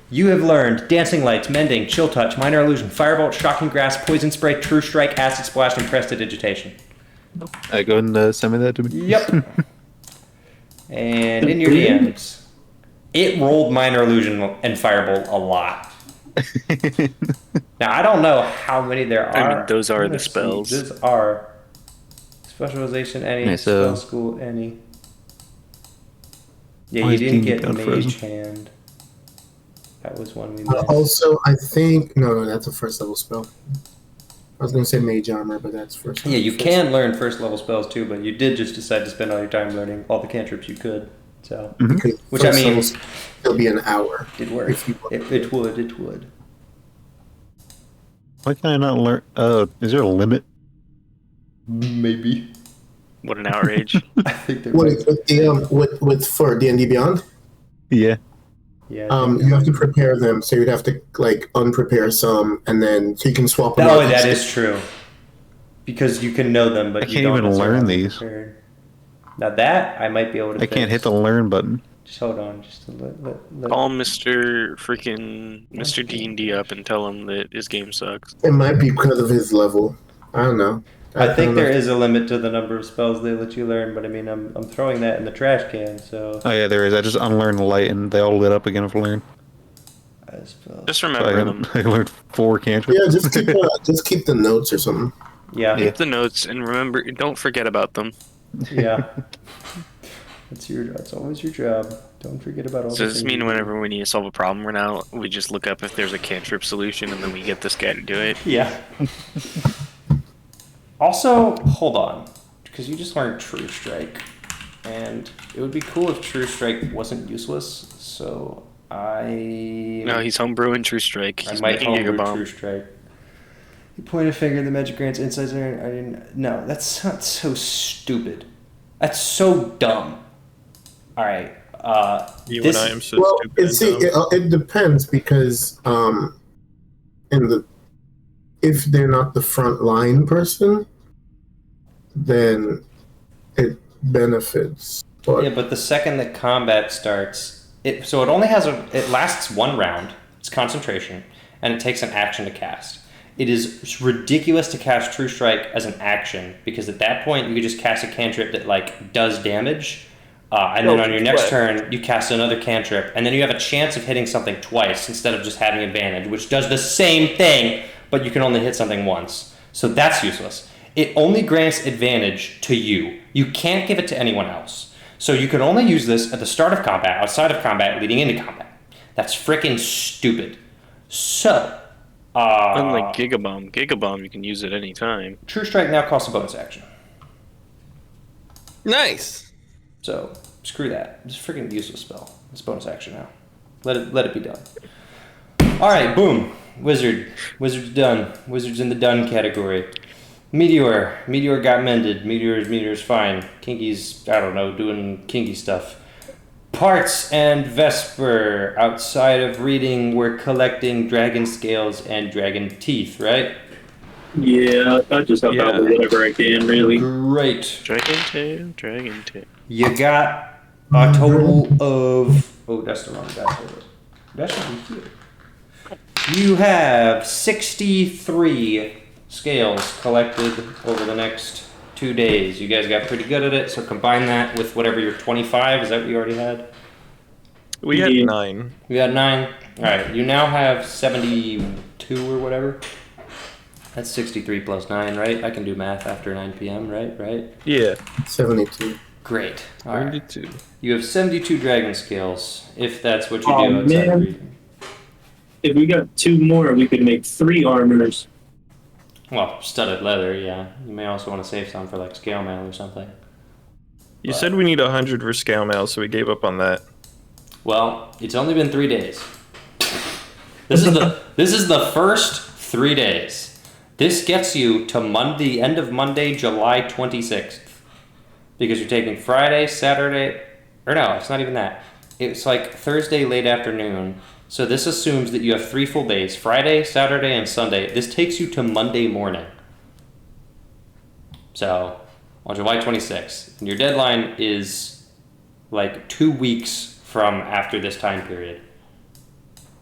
[SPEAKER 1] You have learned Dancing Lights, Mending, Chill Touch, Minor Illusion, Firebolt, Shocking Grasp, Poison Spray, True Strike, Acid Splash, and Prestidigitation.
[SPEAKER 5] Go ahead and send me that to me.
[SPEAKER 1] Yep. And in your DMs, it rolled Minor Illusion and Firebolt a lot. Now, I don't know how many there are.
[SPEAKER 6] I mean, those are the
[SPEAKER 1] Let's see.
[SPEAKER 6] spells.
[SPEAKER 1] Those are Specialization, any.
[SPEAKER 5] Yeah, so-
[SPEAKER 1] Spell School, any. Yeah,
[SPEAKER 5] Why
[SPEAKER 1] you
[SPEAKER 5] is
[SPEAKER 1] didn't
[SPEAKER 5] D&D
[SPEAKER 1] get
[SPEAKER 5] got
[SPEAKER 1] Mage
[SPEAKER 5] frozen?
[SPEAKER 1] Hand. That was one we missed.
[SPEAKER 2] Also, I think no, that's a first level spell. I was gonna say Mage Armor, but that's first.
[SPEAKER 1] Yeah, you
[SPEAKER 2] first.
[SPEAKER 1] can learn first level spells too, but you did just decide to spend all your time learning all the cantrips you could. So,
[SPEAKER 2] Because
[SPEAKER 1] which I
[SPEAKER 2] first
[SPEAKER 1] mean,
[SPEAKER 2] level it'll be an hour.
[SPEAKER 1] did work.
[SPEAKER 2] If you want.
[SPEAKER 1] It would.
[SPEAKER 5] Why can I not learn? Is there a limit?
[SPEAKER 1] Maybe.
[SPEAKER 6] What an outrage.
[SPEAKER 1] I think there
[SPEAKER 2] What
[SPEAKER 1] might be.
[SPEAKER 2] with for D&D Beyond?
[SPEAKER 5] Yeah.
[SPEAKER 1] Yeah. I think
[SPEAKER 2] You have to prepare them, so you'd have to like unprepare some, and then so you can swap them.
[SPEAKER 1] Oh,
[SPEAKER 2] out.
[SPEAKER 1] that is true. Because you can know them, but
[SPEAKER 5] I
[SPEAKER 1] you
[SPEAKER 5] can't
[SPEAKER 1] don't
[SPEAKER 5] even
[SPEAKER 1] necessarily
[SPEAKER 5] learn
[SPEAKER 1] have them
[SPEAKER 5] these.
[SPEAKER 1] prepared. Now that I might be able to.
[SPEAKER 5] I can't
[SPEAKER 1] fix.
[SPEAKER 5] hit the learn button.
[SPEAKER 1] Just hold on, just a let.
[SPEAKER 6] Call Mr. D&D up and tell him that his game sucks.
[SPEAKER 2] It might be because of his level. I don't know.
[SPEAKER 1] I think
[SPEAKER 2] don't
[SPEAKER 1] there
[SPEAKER 2] know.
[SPEAKER 1] is a limit to the number of spells they let you learn, but I mean, I'm throwing that in the trash can. So.
[SPEAKER 5] Oh yeah, there is. I just unlearned the light and they all lit up again with learn.
[SPEAKER 6] Just
[SPEAKER 5] So
[SPEAKER 6] remember them.
[SPEAKER 5] I learned 4 cantrips.
[SPEAKER 2] Yeah, just keep the notes or something.
[SPEAKER 1] Yeah.
[SPEAKER 6] Keep the notes and remember, don't forget about them.
[SPEAKER 1] Yeah. That's always your job. Don't forget about all.
[SPEAKER 6] So
[SPEAKER 1] the
[SPEAKER 6] does this
[SPEAKER 1] things
[SPEAKER 6] mean
[SPEAKER 1] you
[SPEAKER 6] whenever we need to solve a problem we just look up if there's a cantrip solution and then we get this guy to do it?
[SPEAKER 1] do. Yeah. Also, hold on, because you just learned True Strike, and it would be cool if True Strike wasn't useless. So
[SPEAKER 6] No, he's homebrewing True Strike.
[SPEAKER 1] I
[SPEAKER 6] He's
[SPEAKER 1] might
[SPEAKER 6] making
[SPEAKER 1] homebrew
[SPEAKER 6] Gigabomb.
[SPEAKER 1] True Strike. You point a finger, the magic grants insights there. I didn't. No, that's not so stupid. That's so dumb. All right.
[SPEAKER 3] You
[SPEAKER 1] This-
[SPEAKER 3] and I am so
[SPEAKER 2] Well,
[SPEAKER 3] stupid.
[SPEAKER 2] it depends because if they're not the front line person, then it benefits. But
[SPEAKER 1] Yeah, but the second that combat starts, it only has it lasts 1 round. It's concentration, and it takes an action to cast. It is ridiculous to cast True Strike as an action because at that point you could just cast a cantrip that like does damage, And then on your next turn, you cast another cantrip, and then you have a chance of hitting something twice instead of just having advantage, which does the same thing, but you can only hit something once. So that's useless. It only grants advantage to you. You can't give it to anyone else. So you can only use this at the start of combat, outside of combat, leading into combat. That's freaking stupid. So,
[SPEAKER 6] unlike Gigabomb, you can use it any time.
[SPEAKER 1] True Strike now costs a bonus action.
[SPEAKER 3] Nice.
[SPEAKER 1] So, screw that. It's a freaking useless spell. It's bonus action now. Let it be done. Alright, boom. Wizard. Wizard's done. Wizard's in the done category. Meteor. Meteor got mended. Meteor's fine. Kinky's, I don't know, doing kinky stuff. Parts and Vesper. Outside of reading, we're collecting dragon scales and dragon teeth, right?
[SPEAKER 4] Yeah, I just help out with whatever I can, really.
[SPEAKER 1] Great.
[SPEAKER 6] Dragon tail.
[SPEAKER 1] You got a total of... Oh, that's the wrong guy. That should be here. You have 63 scales collected over the next 2 days. You guys got pretty good at it, so combine that with whatever your 25. Is that what you already had?
[SPEAKER 3] We had 9.
[SPEAKER 1] We had 9? Alright, you now have 72 or whatever. That's 63 plus 9, right? I can do math after 9 p.m., right?
[SPEAKER 3] Yeah.
[SPEAKER 2] 72.
[SPEAKER 1] Great. All right.
[SPEAKER 3] 72.
[SPEAKER 1] You have 72 dragon scales, if that's what you do outside of reading.
[SPEAKER 4] If we got 2 more, we could make 3 armors.
[SPEAKER 1] Well, studded leather, yeah. You may also want to save some for like scale mail or something.
[SPEAKER 3] You said we need 100 for scale mail, so we gave up on that.
[SPEAKER 1] Well, it's only been 3 days. This is the first 3 days. This gets you to the end of Monday, July 26th. Because you're taking Friday, Saturday, or no, it's not even that. It's like Thursday late afternoon. So this assumes that you have 3 full days, Friday, Saturday, and Sunday. This takes you to Monday morning. So, on July 26th. And your deadline is like 2 weeks from after this time period.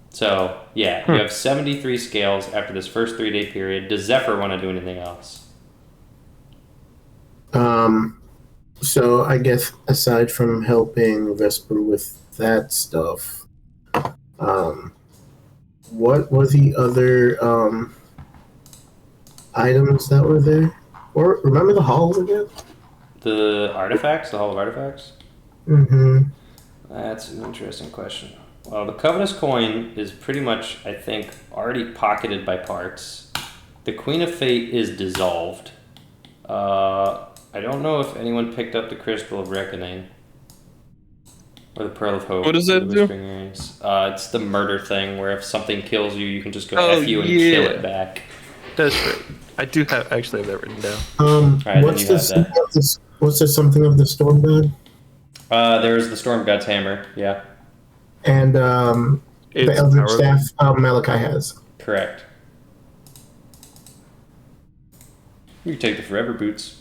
[SPEAKER 1] So, yeah, you have 73 scales after this first 3-day period. Does Zephyr want to do anything else?
[SPEAKER 2] So I guess aside from helping Vesper with that stuff, what were the other items that were there? Or remember the halls again?
[SPEAKER 1] The artifacts? The Hall of Artifacts?
[SPEAKER 2] Mm-hmm.
[SPEAKER 1] That's an interesting question. Well, the Covetous Coin is pretty much, I think, already pocketed by parts. The Queen of Fate is dissolved. I don't know if anyone picked up the Crystal of Reckoning. Or the Pearl of Hope.
[SPEAKER 3] What does that do?
[SPEAKER 1] It's the murder thing, where if something kills you, you can just go F you and kill it back.
[SPEAKER 3] That's right. I do actually have that written down.
[SPEAKER 1] Right,
[SPEAKER 2] what's the something of the Storm God?
[SPEAKER 1] There's the Storm God's Hammer, yeah.
[SPEAKER 2] And the Eldritch Staff Malachi has.
[SPEAKER 1] Correct. You can take the Forever Boots.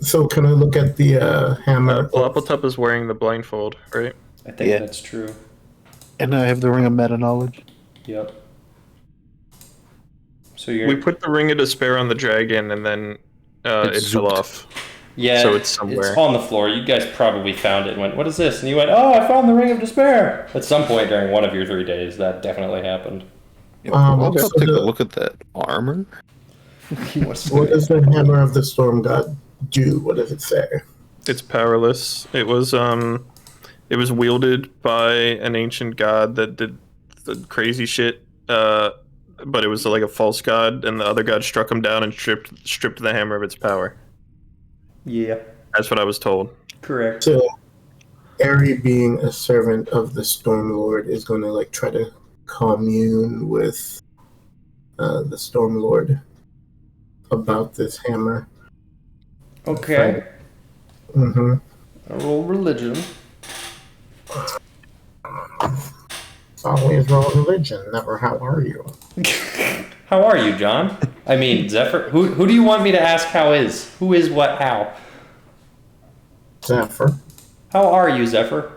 [SPEAKER 2] So can I look at the hammer?
[SPEAKER 3] Appletop is wearing the blindfold, right?
[SPEAKER 1] I think that's true.
[SPEAKER 5] And I have the Ring of Meta Knowledge.
[SPEAKER 1] Yep. So
[SPEAKER 3] we put the Ring of Despair on the dragon, and then it fell off.
[SPEAKER 1] Yeah,
[SPEAKER 3] so it's somewhere.
[SPEAKER 1] It's on the floor. You guys probably found it and went, "What is this?" And you went, "Oh, I found the Ring of Despair." At some point during one of your 3 days, that definitely happened.
[SPEAKER 5] I'll take a look at that armor.
[SPEAKER 2] What does the Hammer of the Storm God do? What does it say?
[SPEAKER 3] It's powerless. It was wielded by an ancient god that did the crazy shit. But it was like a false god, and the other god struck him down and stripped the hammer of its power.
[SPEAKER 1] Yeah.
[SPEAKER 3] That's what I was told.
[SPEAKER 1] Correct.
[SPEAKER 2] So, Eri, being a servant of the Storm Lord, is going to try to commune with the Storm Lord about this hammer.
[SPEAKER 1] Okay.
[SPEAKER 2] Mm-hmm.
[SPEAKER 1] I roll religion.
[SPEAKER 2] Always roll religion. Never how are you?
[SPEAKER 1] How are you, John? I mean, Zephyr. Who do you want me to ask how is? Who is what how?
[SPEAKER 2] Zephyr.
[SPEAKER 1] How are you, Zephyr?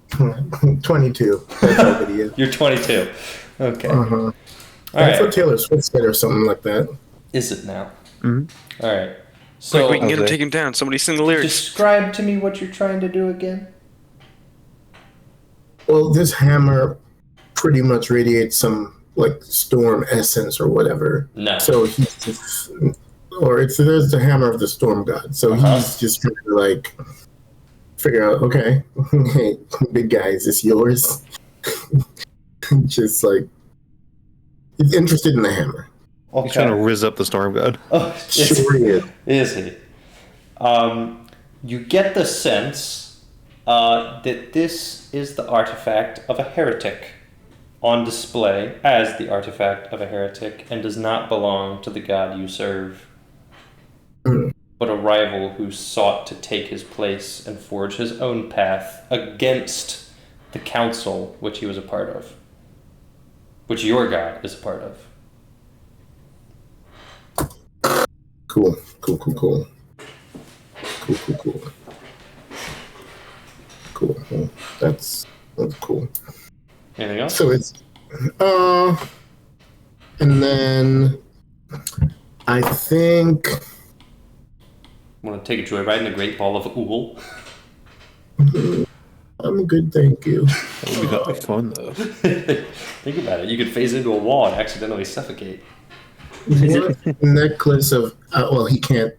[SPEAKER 2] 22. That's how good he is.
[SPEAKER 1] You're 22. Okay.
[SPEAKER 2] That's what Taylor Swift said or something like that.
[SPEAKER 1] Is it now?
[SPEAKER 5] Mm-hmm.
[SPEAKER 1] All right. So
[SPEAKER 6] we can get him, take him down. Somebody sing the lyrics.
[SPEAKER 1] describe to me what you're trying to do again.
[SPEAKER 2] Well, this hammer pretty much radiates some like storm essence or whatever.
[SPEAKER 1] No.
[SPEAKER 2] So he's just, there's the hammer of the storm god. So he's just trying to like figure out, okay, hey, big guy, is this yours? Just like he's interested in the hammer.
[SPEAKER 1] Okay.
[SPEAKER 5] He's trying to riz up the storm god.
[SPEAKER 1] Oh,
[SPEAKER 2] Sure he is.
[SPEAKER 1] is he? You get the sense that this is the artifact of a heretic on display as the artifact of a heretic and does not belong to the god you serve, but a rival who sought to take his place and forge his own path against the council which he was a part of, which your god is a part of.
[SPEAKER 2] Cool. Cool. That's cool.
[SPEAKER 1] Anything else?
[SPEAKER 2] So it's and then I think
[SPEAKER 1] Want to take a joyride in the Great Ball of Ool?
[SPEAKER 2] I'm good, thank you.
[SPEAKER 5] That would be fun though.
[SPEAKER 1] Think about it. You could phase into a wall and accidentally suffocate.
[SPEAKER 2] What necklace of well, he can't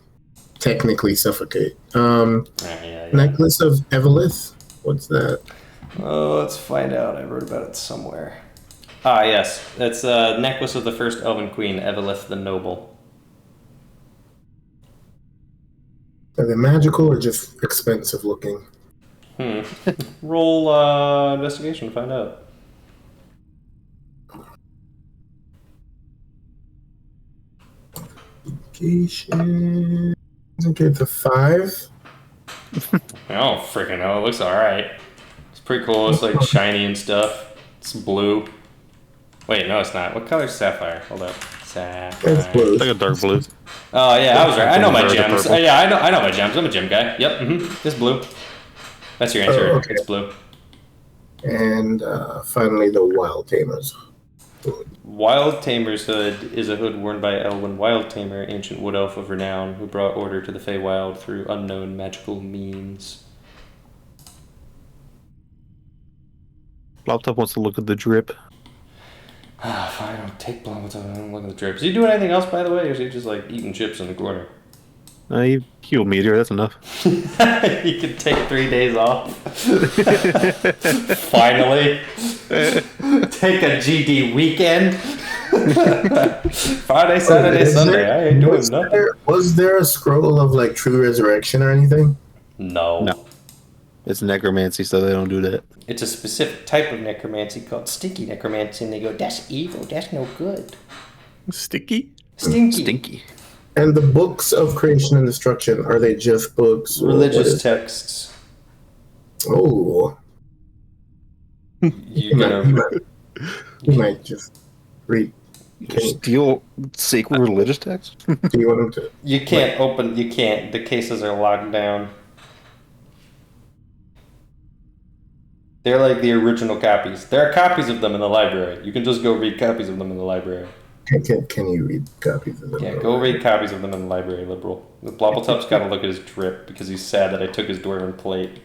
[SPEAKER 2] technically suffocate. Necklace of Evelith? What's that?
[SPEAKER 1] Oh, let's find out. I wrote about it somewhere. Ah, yes. It's a necklace of the first Elven Queen, Evelith the Noble.
[SPEAKER 2] Are they magical or just expensive looking?
[SPEAKER 1] Roll investigation to find out.
[SPEAKER 2] Investigation. Okay, it's a 5.
[SPEAKER 1] Oh, freaking hell. It looks alright. It's pretty cool. It's like shiny and stuff. It's blue. Wait, no, it's not. What color is sapphire? Hold up. Sapphire.
[SPEAKER 2] It's blue.
[SPEAKER 5] It's like a dark blue.
[SPEAKER 1] Oh, yeah, I was right. I know my
[SPEAKER 5] Purple.
[SPEAKER 1] gems. Yeah, I know my gems. I'm a gem guy. Yep, It's blue. That's your answer.
[SPEAKER 2] okay.
[SPEAKER 1] It's blue.
[SPEAKER 2] And finally, the Wild Tamers.
[SPEAKER 1] Wild Tamer's hood is a hood worn by Elwyn Wild Tamer, ancient wood elf of renown, who brought order to the Feywild through unknown magical means.
[SPEAKER 5] Laptop wants to look at the drip.
[SPEAKER 1] Fine, I'll take blood. I don't look at the drips. Is he doing anything else, by the way, or is he just like eating chips in the corner?
[SPEAKER 5] You heal meteor, that's enough.
[SPEAKER 1] He could take 3 days off. Finally. Take a GD weekend. Friday, Saturday, Sunday. I ain't doing nothing.
[SPEAKER 2] Was there a scroll of like true resurrection or anything?
[SPEAKER 1] No.
[SPEAKER 5] It's necromancy, so they don't do that.
[SPEAKER 1] It's a specific type of necromancy called stinky necromancy, and they go, that's evil, that's no good.
[SPEAKER 5] Sticky?
[SPEAKER 1] Stinky.
[SPEAKER 2] And the books of creation and destruction, are they just books?
[SPEAKER 1] Religious texts.
[SPEAKER 2] Oh.
[SPEAKER 1] You
[SPEAKER 2] might just read.
[SPEAKER 5] Steal sacred religious text?
[SPEAKER 2] Do you want him to?
[SPEAKER 1] You can't open, the cases are locked down. They're like the original copies. There are copies of them in the library. You can just go read copies of them in the library.
[SPEAKER 2] Can you read copies of them?
[SPEAKER 1] Yeah, go read copies of them in the library, liberal. The Blobbletop's got to look at his drip because he's sad that I took his dwarven plate.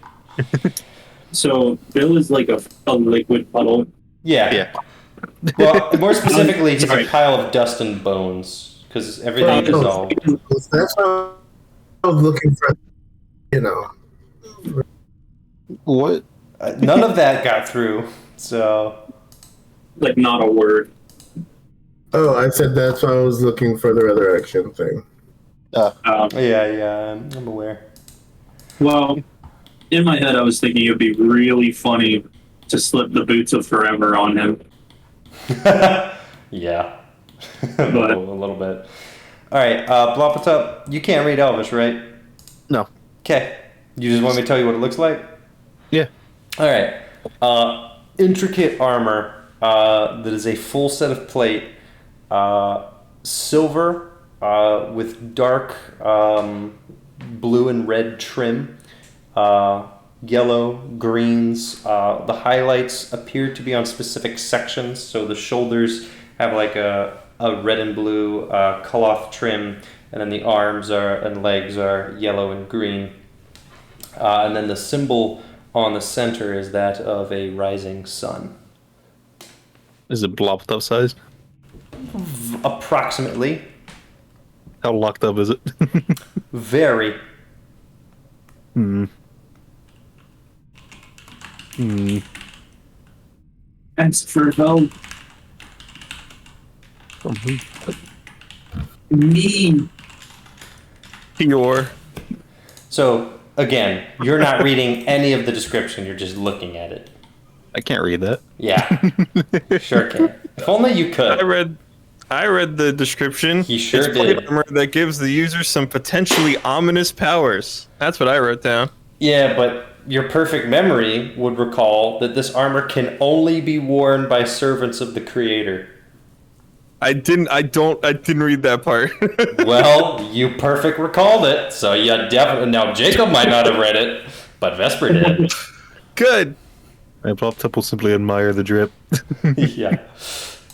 [SPEAKER 4] So Bill is like a liquid puddle.
[SPEAKER 1] Yeah. Well, more specifically, he's a pile of dust and bones because everything is all.
[SPEAKER 2] That's what I was looking for. You know.
[SPEAKER 5] What?
[SPEAKER 1] None of that got through, so.
[SPEAKER 4] Like, not a word.
[SPEAKER 2] Oh, I said that's why I was looking for the resurrection thing.
[SPEAKER 1] Yeah, I'm aware.
[SPEAKER 4] Well, in my head, I was thinking it'd be really funny to slip the boots of forever on him.
[SPEAKER 1] Yeah. a little bit. Alright, Blobbletop, you can't read Elvish, right?
[SPEAKER 5] No.
[SPEAKER 1] Okay. You just want me to tell you what it looks like?
[SPEAKER 5] Yeah.
[SPEAKER 1] Alright. Intricate armor that is a full set of plate. Silver with dark blue and red trim. Yellow, greens. The highlights appear to be on specific sections. So the shoulders have like a red and blue cloth trim and then the arms and legs are yellow and green. And then the symbol on the center is that of a rising sun.
[SPEAKER 5] Is it blopped up size?
[SPEAKER 1] Approximately.
[SPEAKER 5] How locked up is it?
[SPEAKER 1] Very.
[SPEAKER 4] Thanks for help. Me.
[SPEAKER 3] Your.
[SPEAKER 1] So, again, you're not reading any of the description, you're just looking at it.
[SPEAKER 5] I can't read that.
[SPEAKER 1] Yeah. Sure can. If only you could.
[SPEAKER 3] I read the description.
[SPEAKER 1] He sure
[SPEAKER 3] it's plate
[SPEAKER 1] did.
[SPEAKER 3] armor that gives the user some potentially ominous powers. That's what I wrote down.
[SPEAKER 1] Yeah, but your perfect memory would recall that this armor can only be worn by servants of the Creator.
[SPEAKER 3] I didn't read that part.
[SPEAKER 1] Well, you perfect recalled it, so you definitely... Now, Jacob might not have read it, but Vesper did.
[SPEAKER 3] Good.
[SPEAKER 5] I Bloptop will simply admire the drip.
[SPEAKER 1] Yeah.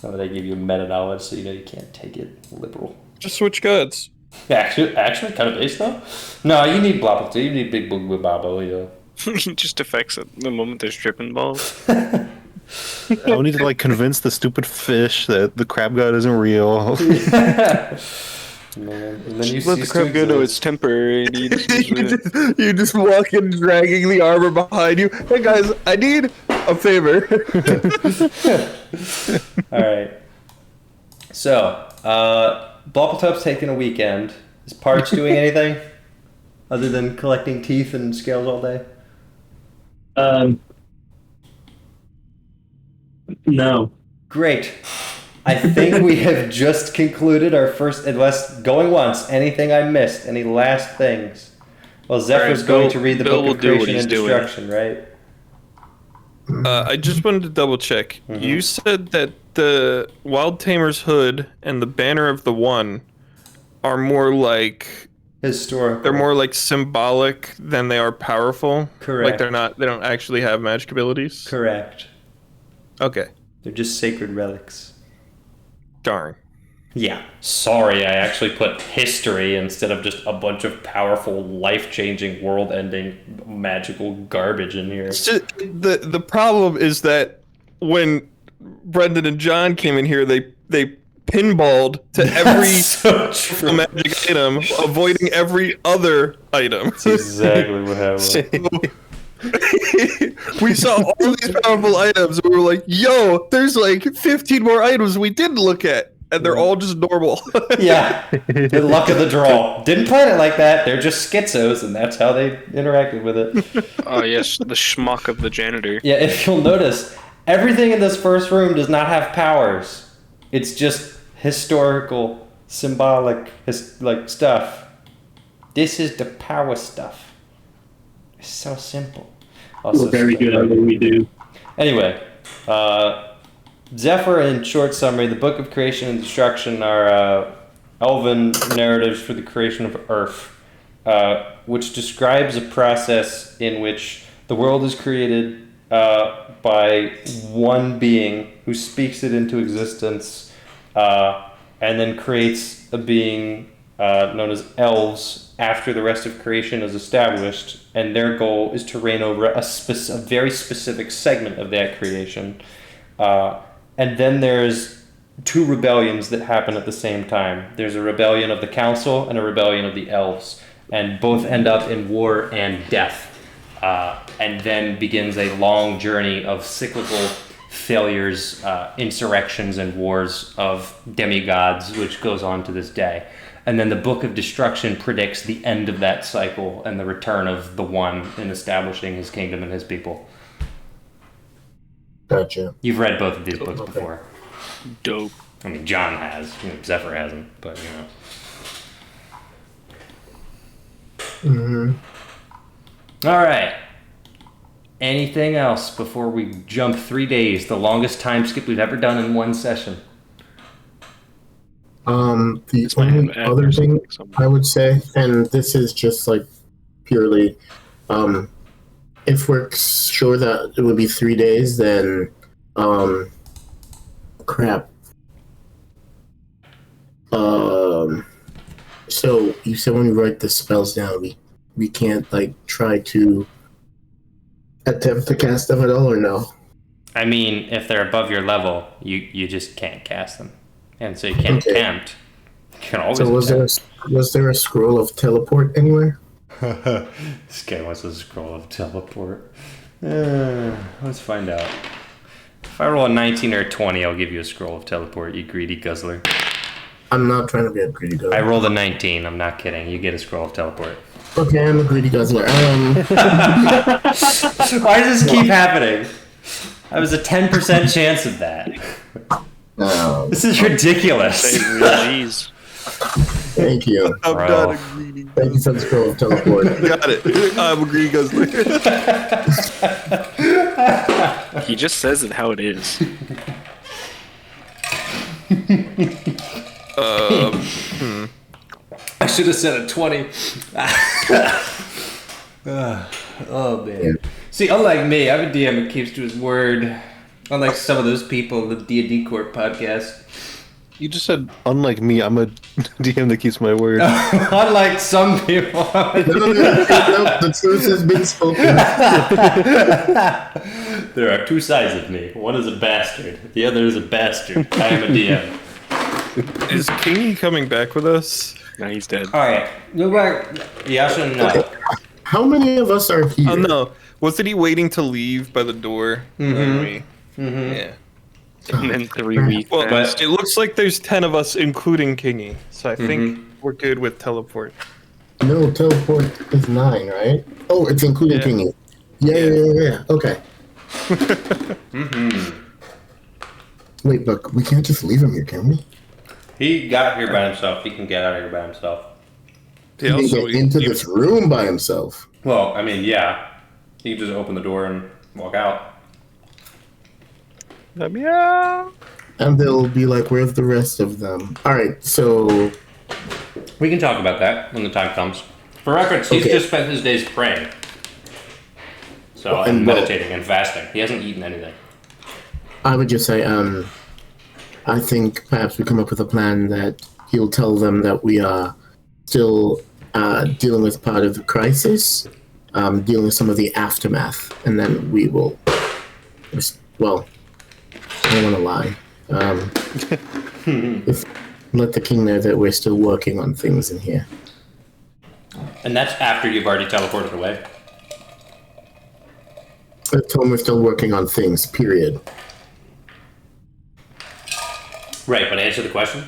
[SPEAKER 1] Oh, they give you meta knowledge, so you know you can't take it liberal.
[SPEAKER 3] Just switch goods.
[SPEAKER 1] Actually, kind of base though. No, you need Blopple too. You need Big Boog Babo, yo.
[SPEAKER 6] It just affects it the moment there's drip involved.
[SPEAKER 5] I need to like convince the stupid fish that the crab god isn't real.
[SPEAKER 1] Man, and then you
[SPEAKER 6] Let the crab go, no, it's temporary. And
[SPEAKER 3] You just walk in dragging the armor behind you. Hey guys, I need a favor.
[SPEAKER 1] All right. So, Bloppletop's taking a weekend. Is Parch doing anything other than collecting teeth and scales all day?
[SPEAKER 4] No.
[SPEAKER 1] Great. I think we have just concluded our first, unless going once, anything I missed, any last things. Well, Zephyr's
[SPEAKER 6] Alright,
[SPEAKER 1] going to read the
[SPEAKER 6] Bill
[SPEAKER 1] Book of
[SPEAKER 6] will do what
[SPEAKER 1] Creation and
[SPEAKER 6] he's doing.
[SPEAKER 1] Destruction, right?
[SPEAKER 3] I just wanted to double check.
[SPEAKER 1] Mm-hmm.
[SPEAKER 3] You said that the Wild Tamer's hood and the Banner of the One are more like
[SPEAKER 1] Historical.
[SPEAKER 3] they're more like symbolic than they are powerful.
[SPEAKER 1] Correct.
[SPEAKER 3] Like they don't actually have magic abilities.
[SPEAKER 1] Correct.
[SPEAKER 3] Okay.
[SPEAKER 1] They're just sacred relics.
[SPEAKER 3] Darn.
[SPEAKER 1] Yeah. Sorry, I actually put history instead of just a bunch of powerful, life-changing, world-ending, magical garbage in here.
[SPEAKER 3] It's just, the problem is that when Brendan and John came in here, they pinballed to every
[SPEAKER 1] so true.
[SPEAKER 3] magic item, avoiding every other item.
[SPEAKER 1] That's exactly what happened.
[SPEAKER 3] We saw all these powerful items and we were like, yo, there's like 15 more items we didn't look at, and they're all just normal.
[SPEAKER 1] Yeah, the luck of the draw. Didn't plan it like that. They're just schizos, and that's how they interacted with it.
[SPEAKER 6] Oh yes, the schmuck of the janitor.
[SPEAKER 1] Yeah, if you'll notice, everything in this first room does not have powers. It's just historical, symbolic, like stuff. This is the power stuff. It's so simple. Also
[SPEAKER 4] We're very good at what we do.
[SPEAKER 1] Anyway, Zephyr, in short summary, the Book of Creation and Destruction are elven narratives for the creation of Earth, which describes a process in which the world is created by one being who speaks it into existence, and then creates a being known as elves after the rest of creation is established, and their goal is to reign over a very specific segment of that creation. And then there's two rebellions that happen at the same time. There's a rebellion of the council and a rebellion of the elves, and both end up in war and death. And then begins a long journey of cyclical failures, insurrections, and wars of demigods, which goes on to this day. And then the Book of Destruction predicts the end of that cycle and the return of the One in establishing his kingdom and his people.
[SPEAKER 2] Gotcha.
[SPEAKER 1] You've read both of these books before.
[SPEAKER 6] Dope.
[SPEAKER 1] I mean, John has. Zephyr hasn't, but
[SPEAKER 2] Mm-hmm.
[SPEAKER 1] All right. Anything else before we jump 3 days, the longest time skip we've ever done in one session?
[SPEAKER 2] The only other thing I would say, and this is just like purely, if we're sure that it would be 3 days, then, So you said when we write the spells down, we can't like try to attempt to cast them at all, or no?
[SPEAKER 1] I mean, if they're above your level, you just can't cast them, and so you can't attempt. You can always.
[SPEAKER 2] So was there a scroll of teleport anywhere?
[SPEAKER 1] This guy wants a scroll of teleport. Let's find out. If I roll a 19 or a 20, I'll give you a scroll of teleport, you greedy guzzler.
[SPEAKER 2] I'm not trying to be a greedy guzzler.
[SPEAKER 1] I rolled a 19, I'm not kidding. You get a scroll of teleport.
[SPEAKER 2] Okay, I'm a greedy guzzler.
[SPEAKER 1] Why does this keep happening? I was a 10% chance of that. This is ridiculous.
[SPEAKER 6] Jeez.
[SPEAKER 2] Thank you.
[SPEAKER 3] I'm not a greedy.
[SPEAKER 2] Thank you for the scroll of teleport.
[SPEAKER 3] You got it. I'm a greedy guzzler.
[SPEAKER 6] He just says it how it is.
[SPEAKER 1] I should have said a 20. Oh, man.
[SPEAKER 2] Yeah.
[SPEAKER 1] See, unlike me, I'm a DM who keeps to his word. Unlike some of those people in the D&D Corp podcast.
[SPEAKER 5] You just said, unlike me, I'm a DM that keeps my word.
[SPEAKER 1] Unlike some people.
[SPEAKER 2] No, the truth has been spoken.
[SPEAKER 1] There are two sides of me. One is a bastard. The other is a bastard. I am a DM.
[SPEAKER 3] Is Kingy coming back with us?
[SPEAKER 6] No, he's dead.
[SPEAKER 1] Alright. Go back. Yes and no.
[SPEAKER 2] Okay. How many of us are here?
[SPEAKER 3] Oh no. Wasn't he waiting to leave by the door? Yeah.
[SPEAKER 6] And then 3 weeks.
[SPEAKER 3] Well,
[SPEAKER 6] passed.
[SPEAKER 3] it looks like there's 10 of us, including Kingy. So I think we're good with teleport.
[SPEAKER 2] No, teleport is 9, right? Oh, it's including Kingy. Yeah. Okay. Wait, look, we can't just leave him here, can we?
[SPEAKER 1] He got here by himself. He can get out of here by himself.
[SPEAKER 2] He can get into this room by himself.
[SPEAKER 1] Well, I mean, yeah. He can just open the door and walk out.
[SPEAKER 3] Yeah.
[SPEAKER 2] And they'll be like, where's the rest of them? Alright, so...
[SPEAKER 1] We can talk about that when the time comes. For reference, he's just spent his days praying. So, and meditating and fasting. He hasn't eaten anything.
[SPEAKER 2] I would just say, I think perhaps we come up with a plan that he'll tell them that we are still dealing with part of the crisis, dealing with some of the aftermath, and then we will... Well... I don't want to lie. Let the king know that we're still working on things in here.
[SPEAKER 1] And that's after you've already teleported away?
[SPEAKER 2] I told him we're still working on things, period.
[SPEAKER 1] Right, but answer the question?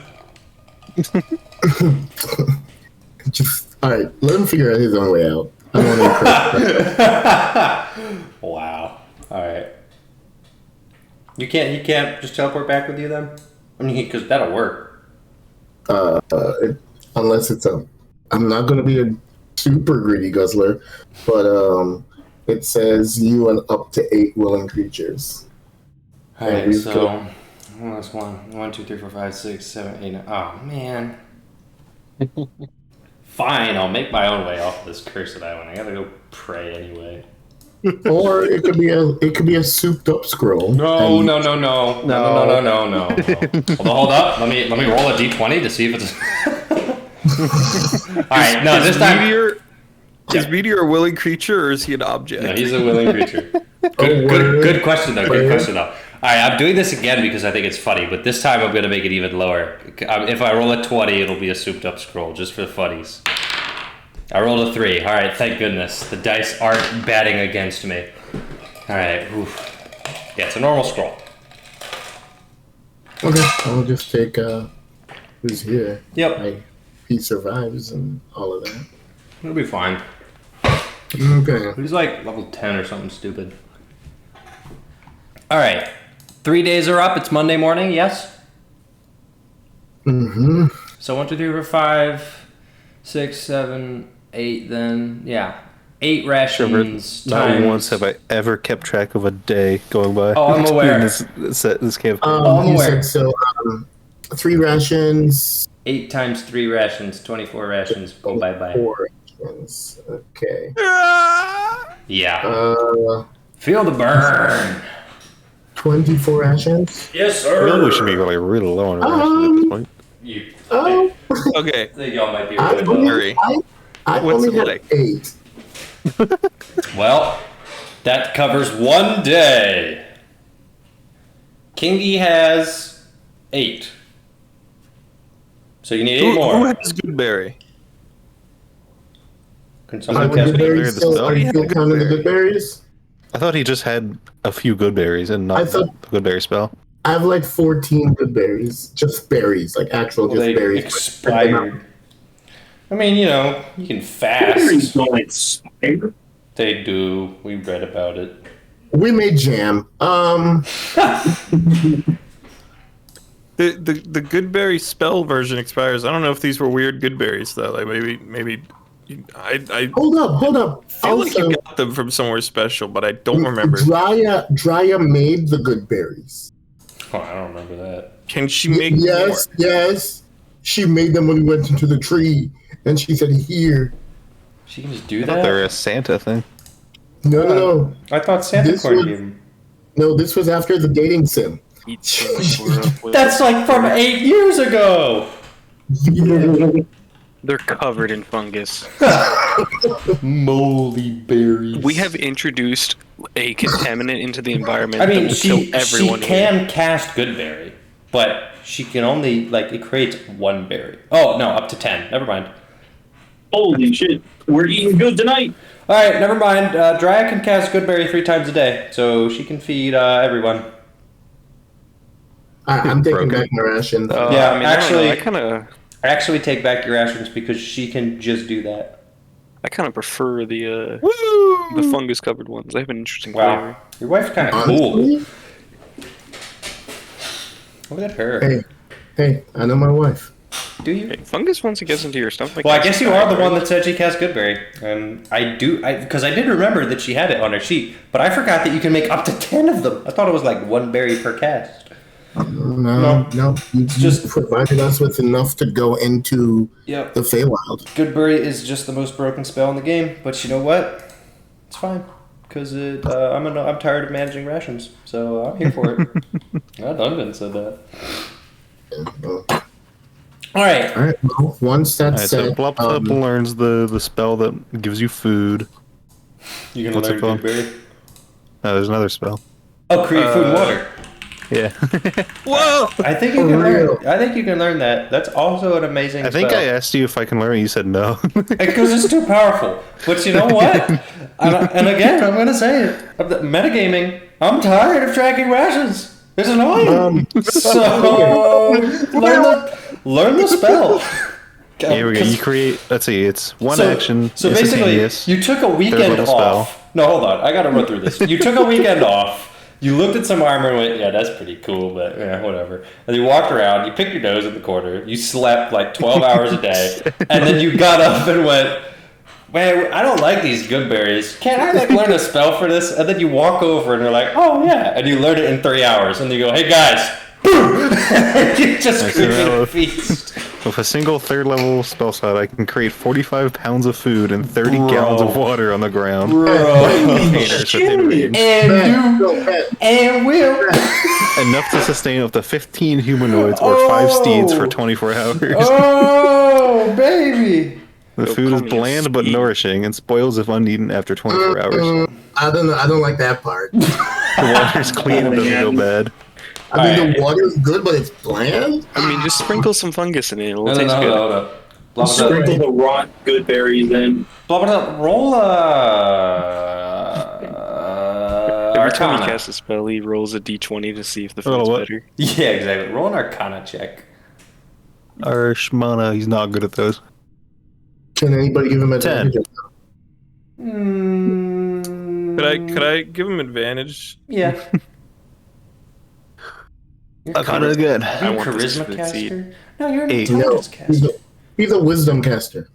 [SPEAKER 2] Just, alright, let him figure out his own way out. I don't want to
[SPEAKER 1] Wow. Alright. He can't just teleport back with you then? I mean, because that'll work.
[SPEAKER 2] Unless it's I'm not going to be a super greedy guzzler, but it says you and up to 8 willing creatures.
[SPEAKER 1] Alright, so... Well, that's 1, 2, 3, 4, 5, 6, 7, 8, 9. Oh, man. Fine, I'll make my own way off this cursed island. I gotta go pray anyway.
[SPEAKER 2] Or it could be a souped up scroll.
[SPEAKER 1] No. Hold up. Let me roll a d20 to see if it's. All right, no, this time.
[SPEAKER 3] Is Meteor a willing creature or is he an object?
[SPEAKER 1] No, he's a willing creature. Good question though. Good question though. All right, I'm doing this again because I think it's funny, but this time I'm gonna make it even lower. If I roll a 20, it'll be a souped up scroll just for the funnies. I rolled a 3. All right, thank goodness. The dice aren't batting against me. All right. Oof. Yeah, it's a normal scroll.
[SPEAKER 2] Okay, I'll just take who's here.
[SPEAKER 1] Yep.
[SPEAKER 2] Like, he survives and all of that.
[SPEAKER 1] It'll be fine.
[SPEAKER 2] Okay.
[SPEAKER 1] He's like level 10 or something stupid. All right. 3 days are up. It's Monday morning, yes?
[SPEAKER 2] Mm-hmm.
[SPEAKER 1] So 1, 2, 3, 4, 5, 6, 7, 8 then. Yeah. 8 rations
[SPEAKER 5] Not
[SPEAKER 1] times...
[SPEAKER 5] once have I ever kept track of a day going by.
[SPEAKER 1] Oh, I'm aware.
[SPEAKER 5] This campaign.
[SPEAKER 1] I'm
[SPEAKER 2] You
[SPEAKER 1] aware.
[SPEAKER 2] said so 3 rations.
[SPEAKER 1] 8 times 3 rations, 24 rations. Go bye-bye.
[SPEAKER 2] 4 rations. Okay.
[SPEAKER 1] Yeah. Feel the burn.
[SPEAKER 2] 24 rations?
[SPEAKER 1] Yes,
[SPEAKER 5] I feel
[SPEAKER 1] sir.
[SPEAKER 5] we should be really low on rations at this point.
[SPEAKER 1] You.
[SPEAKER 2] Oh.
[SPEAKER 3] Okay.
[SPEAKER 1] I think y'all might be
[SPEAKER 2] I
[SPEAKER 1] right.
[SPEAKER 3] What's
[SPEAKER 2] only
[SPEAKER 3] it
[SPEAKER 2] had
[SPEAKER 3] like?
[SPEAKER 2] 8.
[SPEAKER 1] Well, that covers one day. Kingy has 8. So you need 8
[SPEAKER 3] Who
[SPEAKER 1] more.
[SPEAKER 3] has Goodberry?
[SPEAKER 1] Can
[SPEAKER 2] Are
[SPEAKER 1] someone
[SPEAKER 2] the
[SPEAKER 1] guess?
[SPEAKER 2] good berries
[SPEAKER 5] the
[SPEAKER 2] still?
[SPEAKER 5] spell?
[SPEAKER 2] Are you
[SPEAKER 5] Yeah,
[SPEAKER 2] still counting the good berries?
[SPEAKER 5] I thought he just had a few good berries and not
[SPEAKER 2] I thought-
[SPEAKER 5] the good berry spell.
[SPEAKER 2] I have like 14 good berries, just berries, like actual
[SPEAKER 1] Well,
[SPEAKER 2] just
[SPEAKER 1] they
[SPEAKER 2] berries.
[SPEAKER 1] expired. I mean, you know, you can
[SPEAKER 4] Berries
[SPEAKER 1] fast.
[SPEAKER 4] don't expire.
[SPEAKER 1] They do. We read about it.
[SPEAKER 2] We made jam.
[SPEAKER 3] The Goodberry spell version expires. I don't know if these were weird Goodberries though. Like maybe I
[SPEAKER 2] Hold up.
[SPEAKER 3] feel like
[SPEAKER 2] Also,
[SPEAKER 3] you got them from somewhere special, but I don't remember.
[SPEAKER 2] Drya made the good berries.
[SPEAKER 1] Oh, I don't remember that.
[SPEAKER 3] Can she make
[SPEAKER 2] Yes,
[SPEAKER 3] more?
[SPEAKER 2] yes. She made them when we went into the tree, and she said, "Here."
[SPEAKER 1] She can just do
[SPEAKER 5] I thought they were
[SPEAKER 1] that?
[SPEAKER 5] a Santa thing.
[SPEAKER 2] No.
[SPEAKER 1] I thought Santa
[SPEAKER 2] This
[SPEAKER 1] Claus
[SPEAKER 2] was-
[SPEAKER 1] gave them.
[SPEAKER 2] No, this was after the dating sim.
[SPEAKER 6] Eat so much more up with
[SPEAKER 1] That's like from 8 years ago!
[SPEAKER 6] They're covered in fungus.
[SPEAKER 1] Moldy berries.
[SPEAKER 6] We have introduced a contaminant into the environment
[SPEAKER 1] I mean,
[SPEAKER 6] that will kill
[SPEAKER 1] she
[SPEAKER 6] everyone.
[SPEAKER 1] can cast Goodberry, but she can only, like, it creates 1 berry. Oh, no, up to 10. Never mind.
[SPEAKER 4] Holy shit. We're eating good tonight.
[SPEAKER 1] Alright, never mind. Drya can cast Goodberry 3 times a day, so she can feed everyone.
[SPEAKER 2] I'm taking
[SPEAKER 5] Broken.
[SPEAKER 2] back my rations.
[SPEAKER 1] Yeah,
[SPEAKER 6] I mean,
[SPEAKER 1] actually-
[SPEAKER 6] I kind of
[SPEAKER 1] Actually, take back your rations because she can just do that.
[SPEAKER 6] prefer the fungus covered ones. They have an interesting
[SPEAKER 1] Wow.
[SPEAKER 6] flavor.
[SPEAKER 1] Your wife's kind of cool.
[SPEAKER 2] Honestly,
[SPEAKER 1] Look at her.
[SPEAKER 2] hey, I know my wife.
[SPEAKER 1] Do you?
[SPEAKER 6] Hey, fungus once it gets into your stomach.
[SPEAKER 1] Well, I guess you are the one
[SPEAKER 6] that.
[SPEAKER 1] that said she cast Goodberry. And because I did remember that she had it on her sheet, but I forgot that you can make up to 10 of them. I thought it was like 1 berry per cast.
[SPEAKER 2] No. You just provided us with enough to go into
[SPEAKER 1] Yep.
[SPEAKER 2] the Feywild.
[SPEAKER 1] Goodberry is just the most broken spell in the game, but you know what? It's fine. Because I'm tired of managing rations, so I'm here for it. Duncan said that. Alright.
[SPEAKER 2] All right. Well, once that's
[SPEAKER 5] Alright, so
[SPEAKER 2] set,
[SPEAKER 5] Blub learns the spell that gives you food.
[SPEAKER 1] You gonna
[SPEAKER 5] What's
[SPEAKER 1] learn
[SPEAKER 5] it called?
[SPEAKER 1] Goodberry?
[SPEAKER 5] There's another spell.
[SPEAKER 1] Oh, create food and water.
[SPEAKER 5] Yeah.
[SPEAKER 3] Whoa!
[SPEAKER 1] I think you can learn that. That's also an amazing
[SPEAKER 5] I think
[SPEAKER 1] spell.
[SPEAKER 5] I asked you if I can learn it. You said no.
[SPEAKER 1] Because it's too powerful. But you know what? and again, I'm going to say it. Metagaming. I'm tired of tracking rations. It's annoying. So learn the spell.
[SPEAKER 5] Here we go. You create. Let's see. It's one
[SPEAKER 1] So-
[SPEAKER 5] action.
[SPEAKER 1] So basically,
[SPEAKER 5] instantaneous.
[SPEAKER 1] you took a weekend
[SPEAKER 5] level
[SPEAKER 1] off.
[SPEAKER 5] spell.
[SPEAKER 1] No, hold on. I got to run through this. You took a weekend off. You looked at some armor and went, yeah, that's pretty cool, but yeah, whatever. And you walked around, you picked your nose in the corner, you slept like 12 hours a day, and then you got up and went, man, I don't like these good berries. Can't I like learn a spell for this? And then you walk over and you're like, oh yeah, and you learn it in 3 hours, and you go, hey guys, boom! You just created a feast.
[SPEAKER 5] With a single third level spell slot, I can create 45 pounds of food and 30 gallons of water on the ground. Containers within range.
[SPEAKER 1] And will.
[SPEAKER 5] Enough to sustain up to 15 humanoids or 5 steeds for 24 hours.
[SPEAKER 1] Oh, baby.
[SPEAKER 5] The food is bland but nourishing and spoils if uneaten after 24 hours.
[SPEAKER 2] I don't know. I don't like that part.
[SPEAKER 5] The water's clean and doesn't go bad.
[SPEAKER 2] I mean, the water is good, but it's bland.
[SPEAKER 6] I mean, just sprinkle some fungus in it. It'll
[SPEAKER 1] No,
[SPEAKER 6] taste good.
[SPEAKER 1] hold up. Blah, blah,
[SPEAKER 4] Sprinkle the rot good berries in.
[SPEAKER 1] blah, blah. Roll
[SPEAKER 6] Every time
[SPEAKER 1] Arcana.
[SPEAKER 6] he casts a spell, he rolls a d20 to see if the
[SPEAKER 5] Oh,
[SPEAKER 6] food's
[SPEAKER 5] what?
[SPEAKER 6] better.
[SPEAKER 1] Yeah, exactly. Roll an Arcana check.
[SPEAKER 5] Our Shmana, he's not good at those.
[SPEAKER 2] Can anybody give him a
[SPEAKER 5] 10.
[SPEAKER 3] Could I give him advantage?
[SPEAKER 1] Yeah. You're
[SPEAKER 5] Arcana again.
[SPEAKER 1] Are you a
[SPEAKER 6] I want this
[SPEAKER 1] charisma
[SPEAKER 6] to
[SPEAKER 1] caster?
[SPEAKER 6] succeed.
[SPEAKER 1] No, you're an
[SPEAKER 5] 8.
[SPEAKER 2] No,
[SPEAKER 1] intelligence caster.
[SPEAKER 2] he's a wisdom caster.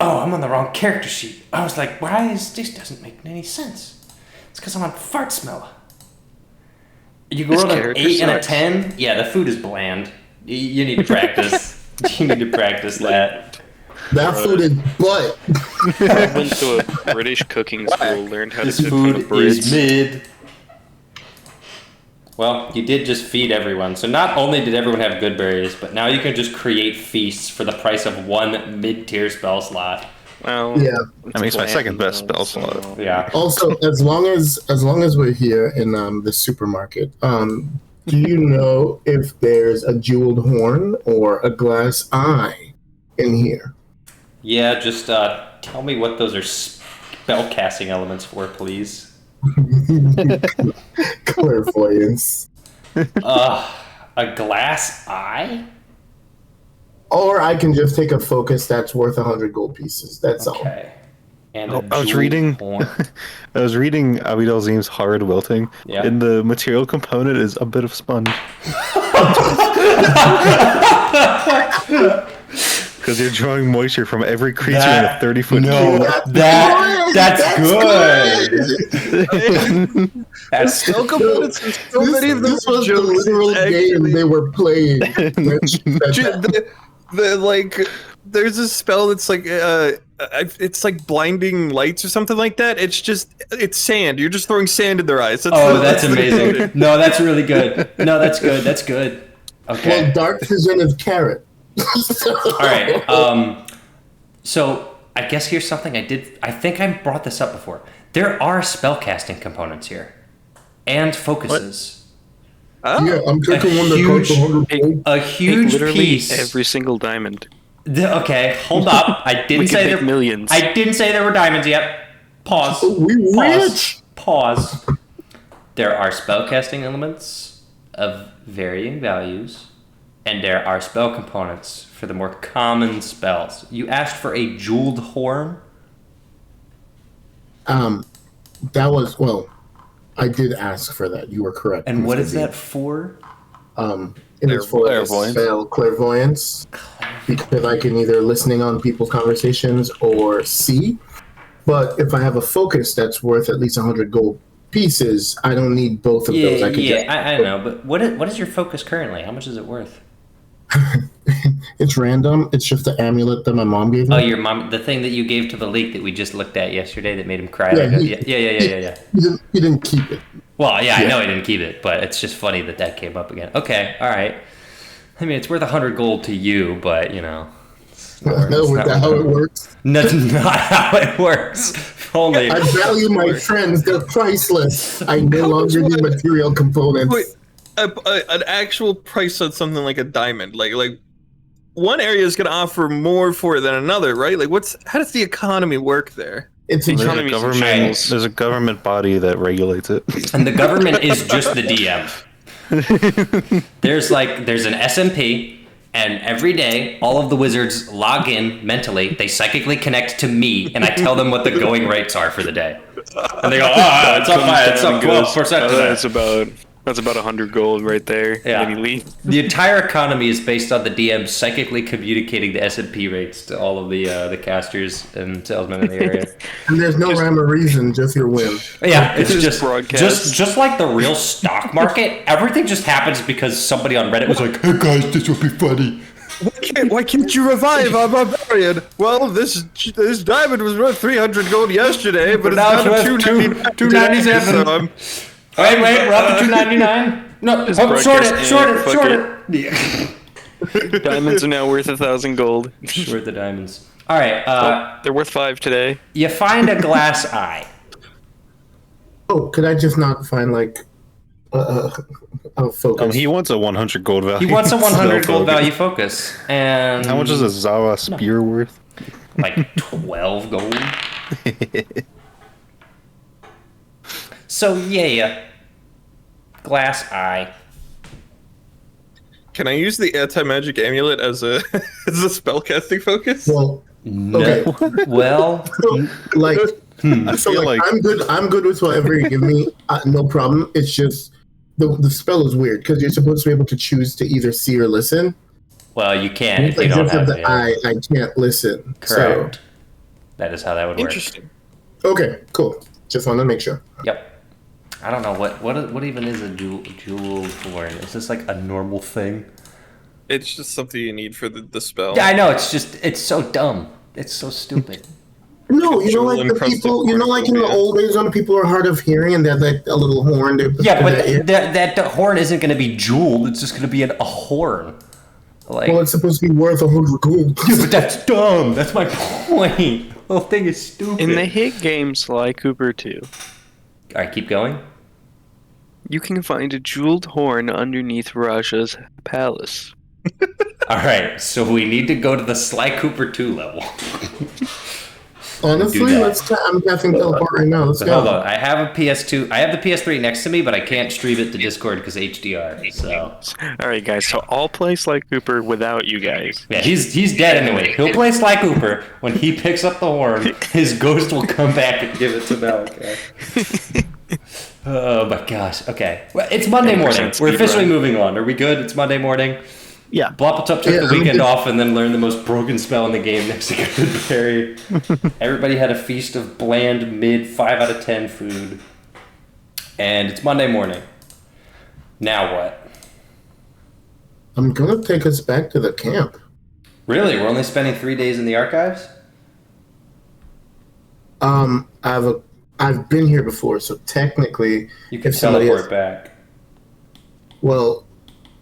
[SPEAKER 1] Oh, I'm on the wrong character sheet. I was like, why is this doesn't make any sense? It's because I'm on fart smell. You
[SPEAKER 6] This
[SPEAKER 1] roll an
[SPEAKER 6] character
[SPEAKER 1] 8 and a
[SPEAKER 6] sucks.
[SPEAKER 1] 10? Yeah, the food is bland. You need to practice. You need to practice that.
[SPEAKER 2] That food is butt.
[SPEAKER 6] I went to a British cooking school, learned how to
[SPEAKER 1] This
[SPEAKER 6] cook from the
[SPEAKER 1] food is
[SPEAKER 6] Brits.
[SPEAKER 1] mid. Well, you did just feed everyone. So not only did everyone have good berries, but now you can just create feasts for the price of one mid-tier spell slot.
[SPEAKER 6] Well,
[SPEAKER 2] Yeah.
[SPEAKER 5] I mean, it's my second best spell slot.
[SPEAKER 1] Yeah.
[SPEAKER 2] Also, as long as we're here in the supermarket, do you know if there's a jeweled horn or a glass eye in here?
[SPEAKER 1] Yeah, just tell me what those are spell casting elements for, please.
[SPEAKER 2] Clairvoyance.
[SPEAKER 1] A glass eye?
[SPEAKER 2] Or I can just take a focus that's worth 100 gold pieces. That's all.
[SPEAKER 1] Okay. And
[SPEAKER 5] I was reading.
[SPEAKER 1] horn.
[SPEAKER 5] I was reading Abidal Zim's Hard Wilting,
[SPEAKER 1] Yeah.
[SPEAKER 5] and the material component is a bit of sponge. Because you're drawing moisture from every creature in a 30-foot cube.
[SPEAKER 1] That's good. That's
[SPEAKER 3] Spell components and so many of
[SPEAKER 2] This
[SPEAKER 3] them
[SPEAKER 2] was the
[SPEAKER 3] jokes.
[SPEAKER 2] literal game they were playing.
[SPEAKER 3] There's a spell that's like it's like blinding lights or something like that. It's sand. You're just throwing sand in their eyes.
[SPEAKER 1] that's amazing. No, that's really good. No, that's good. That's good. Okay.
[SPEAKER 2] Well, dark vision is carrot.
[SPEAKER 1] All right. So I guess here's something I think I brought this up before. There are spellcasting components here, and focuses.
[SPEAKER 2] Yeah, I'm taking one that costs 100 gold.
[SPEAKER 1] A huge
[SPEAKER 6] literally
[SPEAKER 1] piece.
[SPEAKER 6] every single diamond.
[SPEAKER 1] Okay, hold up. I didn't
[SPEAKER 6] We
[SPEAKER 1] say
[SPEAKER 6] could
[SPEAKER 1] there.
[SPEAKER 6] make millions.
[SPEAKER 1] I didn't say there were diamonds yet. Pause.
[SPEAKER 2] We
[SPEAKER 1] Pause.
[SPEAKER 2] rich.
[SPEAKER 1] Pause. There are spellcasting elements of varying values, and there are spell components for the more common spells. You asked for a jeweled horn.
[SPEAKER 2] That was I did ask for that. You were correct.
[SPEAKER 1] And what is
[SPEAKER 2] Mr. D.
[SPEAKER 1] that for?
[SPEAKER 2] It is for a
[SPEAKER 5] Clairvoyance.
[SPEAKER 2] spell clairvoyance, because I can either listening on people's conversations or see. But if I have a focus that's worth at least 100 gold pieces, I don't need both of those. I could
[SPEAKER 1] I know. But what is your focus currently? How much is it worth?
[SPEAKER 2] It's random. It's just the amulet that my mom gave me.
[SPEAKER 1] Oh, your mom, the thing that you gave to the leak that we just looked at yesterday that made him cry.
[SPEAKER 2] Yeah,
[SPEAKER 1] Yeah.
[SPEAKER 2] He didn't keep it.
[SPEAKER 1] Well, yeah, I know he didn't keep it, but it's just funny that came up again. Okay, all right. I mean, it's worth 100 gold to you, but you know.
[SPEAKER 2] Is that how it works?
[SPEAKER 1] That's not how it works. Only.
[SPEAKER 2] I value my friends. They're priceless. I no longer need material components.
[SPEAKER 3] Wait, an actual price on something like a diamond, like one area is going to offer more for it than another, right? Like, how does the economy work there?
[SPEAKER 2] It's a
[SPEAKER 5] There's a
[SPEAKER 6] Economy's in
[SPEAKER 5] government.
[SPEAKER 6] shambles.
[SPEAKER 5] There's a government body that regulates it.
[SPEAKER 1] And the government is just the DM. There's an SMP, and every day all of the wizards log in mentally. They psychically connect to me, and I tell them what the going rates are for the day. And they go, it's up 12% today.
[SPEAKER 6] That's about 100 gold right there.
[SPEAKER 1] Yeah.
[SPEAKER 6] Then you leave.
[SPEAKER 1] The entire economy is based on the DM psychically communicating the SMP rates to all of the casters and salesmen in the area.
[SPEAKER 2] And there's no rhyme or reason, just your whim.
[SPEAKER 1] Yeah, it's
[SPEAKER 6] Just broadcast.
[SPEAKER 1] just like the real stock market. Everything just happens because somebody on Reddit was like, "Hey guys, this would be funny."
[SPEAKER 3] Why can't you revive our barbarian? Well, this diamond was worth 300 gold yesterday, but
[SPEAKER 1] now
[SPEAKER 3] it's
[SPEAKER 1] it's
[SPEAKER 3] down to
[SPEAKER 1] worth
[SPEAKER 3] 297.
[SPEAKER 1] 297. Wait, we're up to 299. No, short it.
[SPEAKER 6] Diamonds are now worth 1,000 gold.
[SPEAKER 1] Worth the diamonds. All right,
[SPEAKER 6] They're worth 5 today.
[SPEAKER 1] you find a glass eye.
[SPEAKER 2] Oh, could I just not find a focus?
[SPEAKER 5] He wants a 100 gold value.
[SPEAKER 1] He wants a 100
[SPEAKER 5] Spell
[SPEAKER 1] gold
[SPEAKER 5] focus.
[SPEAKER 1] value focus, and
[SPEAKER 5] How much is a Zawa spear worth?
[SPEAKER 1] like 12 gold. So yeah, glass eye.
[SPEAKER 3] Can I use the anti-magic amulet as a spellcasting focus?
[SPEAKER 2] Well,
[SPEAKER 1] No.
[SPEAKER 2] okay.
[SPEAKER 1] Well,
[SPEAKER 2] like,
[SPEAKER 5] I
[SPEAKER 2] so
[SPEAKER 5] feel like
[SPEAKER 2] I'm good. I'm good with whatever you give me. No problem. It's just the spell is weird because you're supposed to be able to choose to either see or listen.
[SPEAKER 1] you can't if
[SPEAKER 2] If I
[SPEAKER 1] you don't
[SPEAKER 2] just have
[SPEAKER 1] have
[SPEAKER 2] the eye, I can't listen.
[SPEAKER 1] Correct. That is how that would work.
[SPEAKER 6] Interesting.
[SPEAKER 2] So, okay, cool. Just want to make sure.
[SPEAKER 1] Yep. I don't know what even is a jewel horn. Is this like a normal thing?
[SPEAKER 3] It's just something you need for the spell.
[SPEAKER 1] Yeah, I know. It's so dumb. It's so stupid.
[SPEAKER 2] No, you know, like the people, you know, like in the old days when people are hard of hearing and they have like a little horn.
[SPEAKER 1] Yeah, but that horn isn't going to be jeweled. It's just going to be a horn. Like,
[SPEAKER 2] well, it's supposed to be worth 100 gold.
[SPEAKER 1] Yeah, but that's dumb. That's my point. The whole thing is stupid.
[SPEAKER 6] In the hit game Sly Cooper 2,
[SPEAKER 1] all right, keep going.
[SPEAKER 6] you can find a jeweled horn underneath Raja's palace.
[SPEAKER 1] All right, so we need to go to the Sly Cooper 2 level.
[SPEAKER 2] Honestly, I'm casting teleport right now. Let's go.
[SPEAKER 1] Hold on, I have a PS2. I have the PS3 next to me, but I can't stream it to Discord because HDR. So,
[SPEAKER 6] all right, guys. So I'll play Sly Cooper without you guys.
[SPEAKER 1] Yeah, he's dead anyway. He'll play Sly Cooper when he picks up the horn. His ghost will come back and give it to Malachi. Oh my gosh. Okay, well, it's Monday morning. We're officially moving on. Are we good? It's Monday morning.
[SPEAKER 5] Yeah.
[SPEAKER 1] Blopatup took the weekend off and then learned the most broken spell in the game next to Goodberry. Everybody had a feast of bland, mid, 5 out of 10 food. And it's Monday morning. Now what?
[SPEAKER 2] I'm going to take us back to the camp.
[SPEAKER 1] Really? We're only spending 3 days in the archives?
[SPEAKER 2] I've been here before, so technically...
[SPEAKER 1] You can teleport back.
[SPEAKER 2] Well...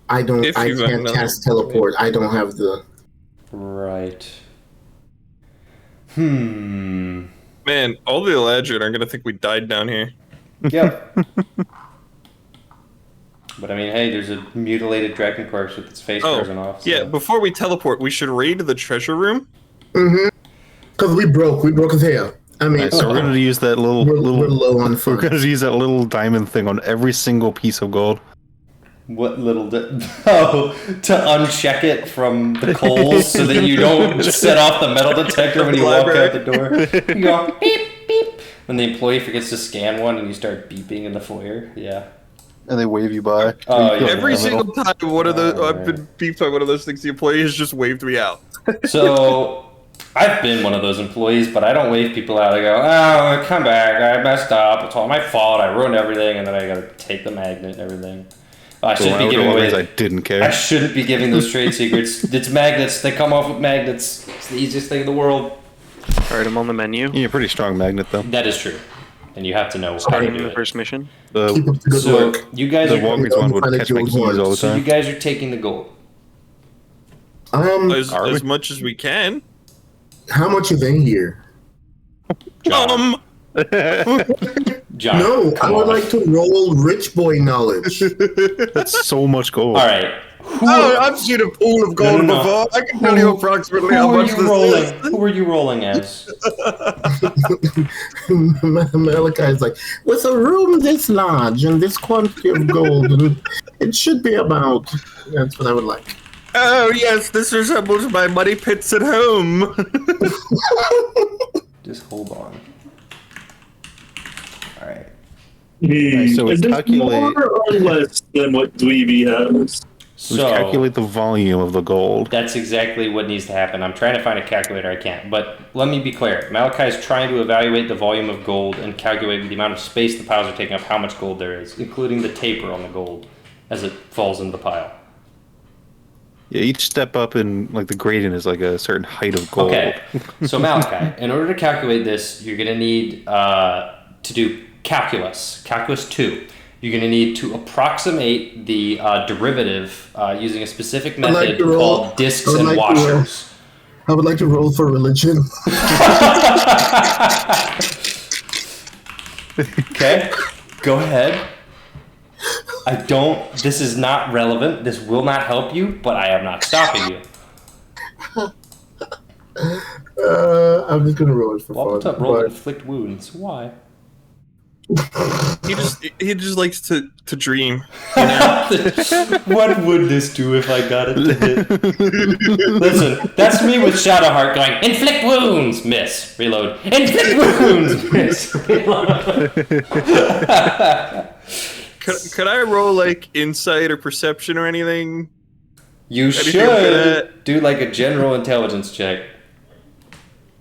[SPEAKER 2] I can't cast teleport. I don't have the...
[SPEAKER 1] Right.
[SPEAKER 3] Man, all the Eladrin are going to think we died down here.
[SPEAKER 1] Yep. But I mean, hey, there's a mutilated dragon corpse with its face frozen off. So.
[SPEAKER 3] Yeah, before we teleport, we should raid the treasure room.
[SPEAKER 2] Mm-hmm. Because we broke as hell. I mean...
[SPEAKER 5] Right, so we're going to use that little...
[SPEAKER 2] We're low on funds.
[SPEAKER 5] We're going to use that little diamond thing on every single piece of gold.
[SPEAKER 1] What little... to uncheck it from the coals so that you don't set off the metal detector when you walk out the door. You go beep, beep. When the employee forgets to scan one and you start beeping in the foyer. Yeah.
[SPEAKER 5] And they wave you by.
[SPEAKER 1] Oh, yeah.
[SPEAKER 3] Every single time I've been beeped by one of those things, the employee has just waved me out.
[SPEAKER 1] So... I've been one of those employees, but I don't wave people out. I go, oh, come back. I messed up. It's all my fault. I ruined everything. And then I got to take the magnet and everything. I shouldn't be giving away.
[SPEAKER 5] I didn't care.
[SPEAKER 1] I shouldn't be giving those trade secrets. It's magnets. They come off with magnets. It's the easiest thing in the world.
[SPEAKER 6] Alright, I'm on the menu.
[SPEAKER 5] You're a pretty strong magnet, though.
[SPEAKER 1] That is true, and you have to know how to
[SPEAKER 6] Starting
[SPEAKER 1] do
[SPEAKER 6] the
[SPEAKER 1] it.
[SPEAKER 6] first mission.
[SPEAKER 2] Keep up the good
[SPEAKER 1] So
[SPEAKER 2] work.
[SPEAKER 1] you guys
[SPEAKER 5] The
[SPEAKER 1] are
[SPEAKER 5] Walgreens one would catch my keys all the
[SPEAKER 1] so you
[SPEAKER 5] time.
[SPEAKER 1] guys are taking the gold.
[SPEAKER 3] As much as we can.
[SPEAKER 2] How much are they here?
[SPEAKER 1] John,
[SPEAKER 2] No, I would like to roll rich boy knowledge.
[SPEAKER 5] That's so much gold.
[SPEAKER 1] All right.
[SPEAKER 3] I've seen a pool of gold before. I can tell you approximately how much this is.
[SPEAKER 1] Who are you rolling as?
[SPEAKER 2] Malachi's like, with a room this large and this quantity of gold, and it should be about... That's what I would like.
[SPEAKER 3] Oh, yes, this resembles my money pits at home.
[SPEAKER 1] Just hold on. All right.
[SPEAKER 5] So
[SPEAKER 4] Is
[SPEAKER 5] it's
[SPEAKER 4] this more or less than what Dweeby has?
[SPEAKER 5] So calculate the volume of the gold.
[SPEAKER 1] That's exactly what needs to happen. I'm trying to find a calculator. I can't. But let me be clear. Malachi is trying to evaluate the volume of gold and calculate the amount of space the piles are taking up, how much gold there is, including the taper on the gold as it falls into the pile.
[SPEAKER 5] Yeah, each step up in like the gradient is like a certain height of gold.
[SPEAKER 1] Okay, so Malachi, in order to calculate this, you're going to need to do calculus 2. You're going to need to approximate the derivative using a specific method called disks and washers.
[SPEAKER 2] I would like to roll for religion.
[SPEAKER 1] Okay, go ahead. This is not relevant. This will not help you, but I am not stopping you.
[SPEAKER 2] I'm just going to roll it for fun.
[SPEAKER 1] Roll inflict wounds. Why?
[SPEAKER 3] He just likes to dream.
[SPEAKER 1] You know? What would this do if I got it to hit? Listen, that's me with Shadowheart going, inflict wounds, miss, reload. Inflict wounds, miss, reload.
[SPEAKER 3] Could I roll like insight or perception or anything?
[SPEAKER 1] You should do like a general intelligence check.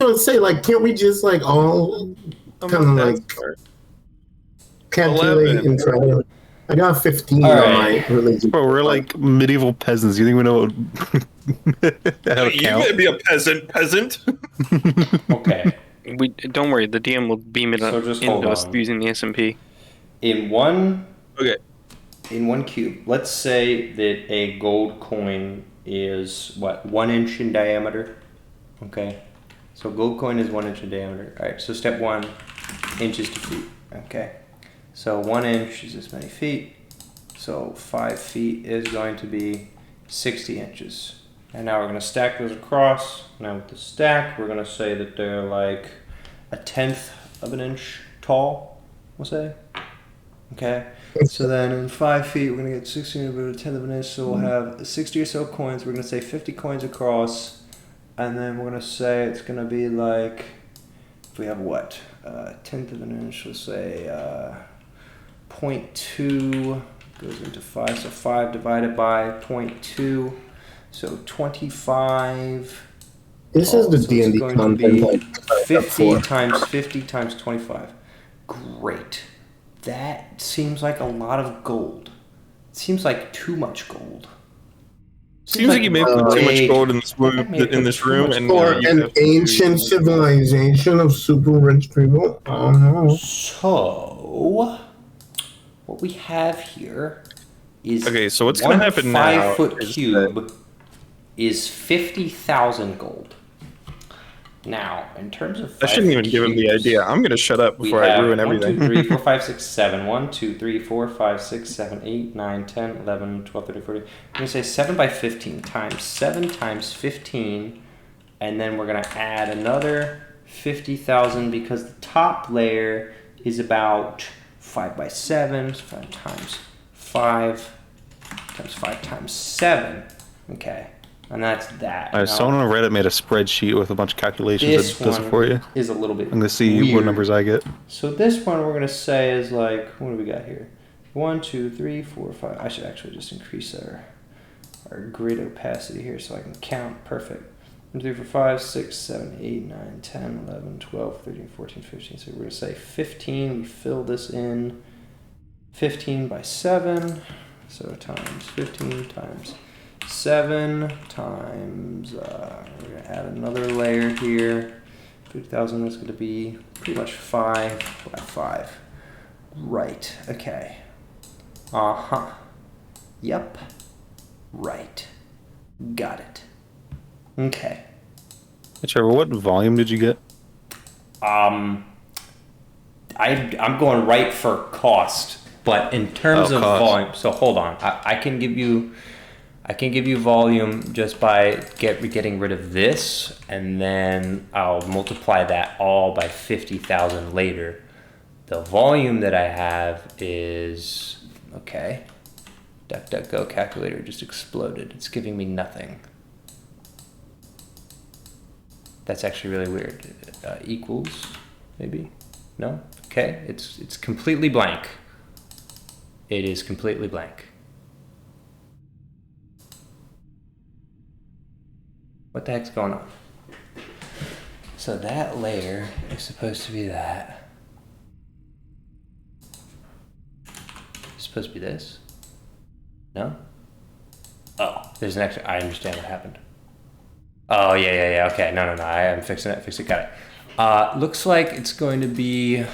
[SPEAKER 2] I would say, like, can't we just like all kind of like calculate and try to... I got 15 on my religion.
[SPEAKER 5] Bro, we're like medieval peasants. You think we know how to
[SPEAKER 3] You
[SPEAKER 5] count?
[SPEAKER 3] may be a peasant.
[SPEAKER 1] Okay.
[SPEAKER 6] We don't worry. The DM will beam it
[SPEAKER 1] So
[SPEAKER 6] up
[SPEAKER 1] just hold
[SPEAKER 6] into us
[SPEAKER 1] on.
[SPEAKER 6] using the SMP.
[SPEAKER 1] In one
[SPEAKER 3] Okay.
[SPEAKER 1] cube, let's say that a gold coin is what, 1 inch in diameter. Okay, so gold coin is 1 inch in diameter. All right. So step 1, inches to feet. Okay, so 1 inch is this many feet. So 5 feet is going to be 60 inches. And now we're going to stack those across. Now with the stack, we're going to say that they're like 1/10 of an inch tall, we'll say. Okay. So then in 5 feet, we're going to get 60 over 1/10 of an inch. So we'll have 60 or so coins. We're going to say 50 coins across. And then we're going to say it's going to be like, if we have what? 1/10 of an inch, let's say 0.2 goes into 5. So 5 divided by 0.2. So 25.
[SPEAKER 2] This is the D&D content. Like
[SPEAKER 1] 50 times 50 times 25. Great. That seems like a lot of gold. It seems like too much gold.
[SPEAKER 3] Seems like you may put too much gold in this room, and
[SPEAKER 2] for an ancient civilization of super rich people.
[SPEAKER 1] So, what we have here is
[SPEAKER 3] okay. So what's going to happen now?
[SPEAKER 1] 5-foot cube is 50,000 gold. Now, in terms of
[SPEAKER 3] I shouldn't even give him the idea. I'm going to shut up before I ruin everything.
[SPEAKER 1] 1, 2, 3, 4, 5, 6, 7. 1, 2, 3, 4, 5, 6, 7, 8, 9, 10, 11, 12, 13, 14. I'm going to say 7 by 15 times 7 times 15. And then we're going to add another 50,000 because the top layer is about 5 by 7. So 5 times 5 times 5 times 7. Okay. And that's that.
[SPEAKER 5] Someone on Reddit made a spreadsheet with a bunch of calculations that does it for you.
[SPEAKER 1] Is a little bit
[SPEAKER 5] I'm going to see
[SPEAKER 1] weird.
[SPEAKER 5] what numbers I get.
[SPEAKER 1] So this one we're going to say is like, what do we got here? 1, 2, 3, 4, 5. I should actually just increase our grid opacity here so I can count. Perfect. 1, 2, 3, 4, 5, 6, 7, 8, 9, 10, 11, 12, 13, 14, 15. So we're going to say 15. We fill this in 15 by 7. So times 15 times 7 times, we're going to add another layer here. 50,000 is going to be pretty much 5 by 5. Right. Okay. Uh-huh. Yep. Right. Got it. Okay.
[SPEAKER 5] Trevor, what volume did you get?
[SPEAKER 1] I'm going right for cost, but in terms of
[SPEAKER 5] cost.
[SPEAKER 1] volume, so hold on. I can give you volume just by getting rid of this, and then I'll multiply that all by 50,000 later. The volume that I have is, okay, DuckDuckGo calculator just exploded. It's giving me nothing. That's actually really weird. Equals, maybe? No? Okay, it's completely blank. It is completely blank. What the heck's going on? So that layer is supposed to be that. It's supposed to be this? No? Oh, there's an extra. I understand what happened. Oh, yeah. Okay, no. I am fixing it. Got it. Looks like it's going to be,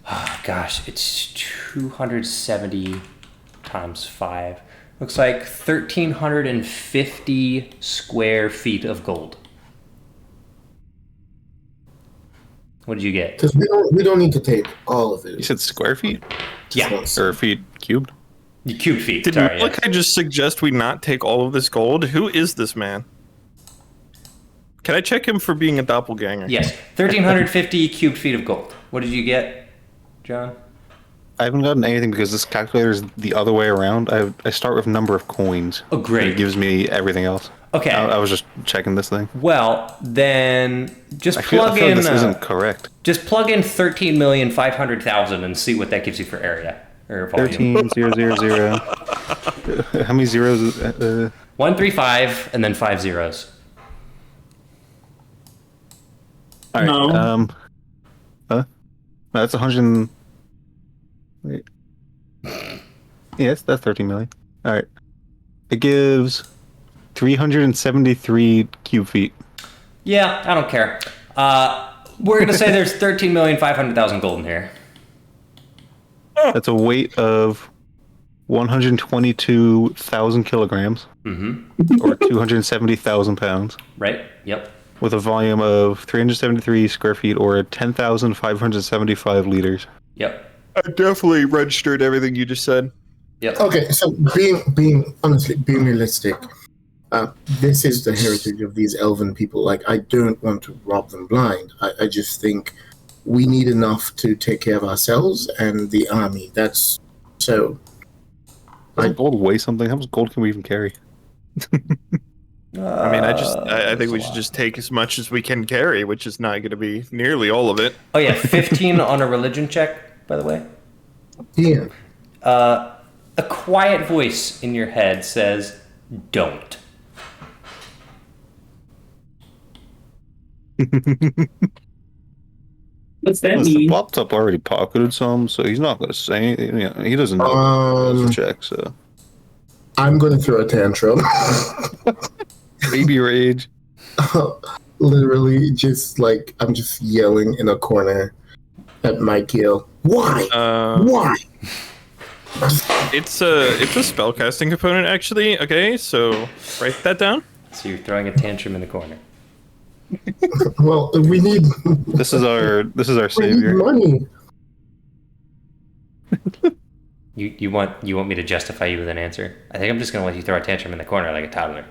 [SPEAKER 1] it's 270 times 5. Looks like 1,350 square feet of gold. What did you get?
[SPEAKER 2] Because we don't need to take all of it.
[SPEAKER 5] You said square feet?
[SPEAKER 1] Yeah.
[SPEAKER 5] Or feet cubed?
[SPEAKER 1] Cube feet.
[SPEAKER 3] Did
[SPEAKER 1] Sorry,
[SPEAKER 3] I just suggest we not take all of this gold? Who is this man? Can I check him for being a doppelganger?
[SPEAKER 1] Yes, 1,350 cube feet of gold. What did you get, John?
[SPEAKER 5] I haven't gotten anything because this calculator is the other way around. I start with number of coins.
[SPEAKER 1] Oh, great.
[SPEAKER 5] It gives me everything else.
[SPEAKER 1] Okay.
[SPEAKER 5] I was just checking this thing.
[SPEAKER 1] Well, then just
[SPEAKER 5] I feel
[SPEAKER 1] plug
[SPEAKER 5] like
[SPEAKER 1] in.
[SPEAKER 5] this isn't correct.
[SPEAKER 1] Just plug in 13,500,000 and see what that gives you for area or volume.
[SPEAKER 5] 13,000. How many zeros?
[SPEAKER 1] 135 and then 5 zeros.
[SPEAKER 5] All right.
[SPEAKER 4] No.
[SPEAKER 5] No, that's 100. Wait. Yes, that's 13 million. All right. It gives 373 cube feet.
[SPEAKER 1] Yeah, I don't care. We're going to say there's 13,500,000 gold in here.
[SPEAKER 5] That's a weight of 122,000 kilograms. Or 270,000 pounds.
[SPEAKER 1] Right, yep.
[SPEAKER 5] With a volume of 373 square feet or 10,575 liters.
[SPEAKER 1] Yep.
[SPEAKER 3] I definitely registered everything you just said.
[SPEAKER 1] Yep.
[SPEAKER 2] Okay, so being realistic, this is the heritage of these elven people. Like, I don't want to rob them blind. I just think we need enough to take care of ourselves and the army. That's so.
[SPEAKER 5] Does gold weigh something? How much gold can we even carry?
[SPEAKER 3] I mean, I think we should just take as much as we can carry, which is not going to be nearly all of it.
[SPEAKER 1] Oh yeah, 15 on a religion check, by the way.
[SPEAKER 2] Yeah.
[SPEAKER 1] A quiet voice in your head says, "Don't."
[SPEAKER 4] What's that
[SPEAKER 5] Listen,
[SPEAKER 4] mean?
[SPEAKER 5] Laptop already pocketed some, so he's not going to say anything. You know, he doesn't know the check, so.
[SPEAKER 2] I'm going to throw a tantrum.
[SPEAKER 5] Baby rage.
[SPEAKER 2] Literally, just like, I'm just yelling in a corner at Michael. Why? Why?
[SPEAKER 3] It's a spellcasting component, actually. Okay, so write that down.
[SPEAKER 1] So you're throwing a tantrum in the corner.
[SPEAKER 2] Well, we need.
[SPEAKER 5] This is our
[SPEAKER 2] We need
[SPEAKER 5] savior.
[SPEAKER 2] money.
[SPEAKER 1] You want me to justify you with an answer? I think I'm just gonna let you throw a tantrum in the corner like a toddler.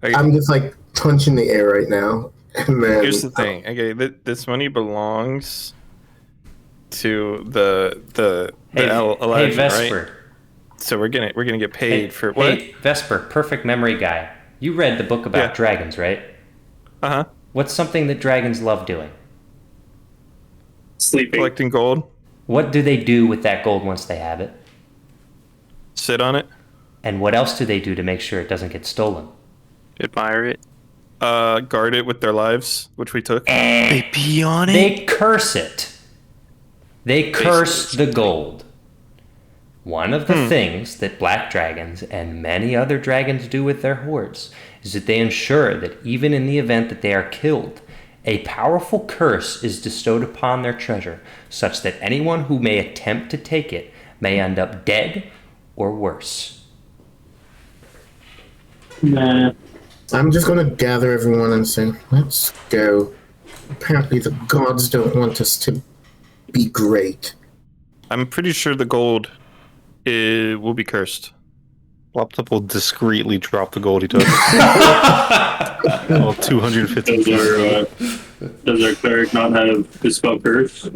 [SPEAKER 2] I'm just like punching the air right now. And then,
[SPEAKER 3] Here's the thing. Okay, this money belongs to the
[SPEAKER 1] Hey
[SPEAKER 3] Elijah,
[SPEAKER 1] Vesper.
[SPEAKER 3] right? So we're gonna get paid for what?
[SPEAKER 1] Hey Vesper, perfect memory guy. You read the book about dragons, right?
[SPEAKER 3] Uh-huh.
[SPEAKER 1] What's something that dragons love doing?
[SPEAKER 4] Sleeping.
[SPEAKER 3] Collecting gold.
[SPEAKER 1] What do they do with that gold once they have it?
[SPEAKER 3] Sit on it.
[SPEAKER 1] And what else do they do to make sure it doesn't get stolen?
[SPEAKER 6] Admire it.
[SPEAKER 3] Guard it with their lives, which we took.
[SPEAKER 6] They pee on it.
[SPEAKER 1] They curse it. They curse the gold. One of the things that black dragons and many other dragons do with their hoards is that they ensure that even in the event that they are killed, a powerful curse is bestowed upon their treasure, such that anyone who may attempt to take it may end up dead or worse.
[SPEAKER 4] Nah.
[SPEAKER 2] I'm just going to gather everyone and say, let's go. Apparently the gods don't want us to be great.
[SPEAKER 3] I'm pretty sure the gold will be cursed.
[SPEAKER 5] Laptop will discreetly drop the gold he took. All 250.
[SPEAKER 4] Does our cleric not have Dispel Curse?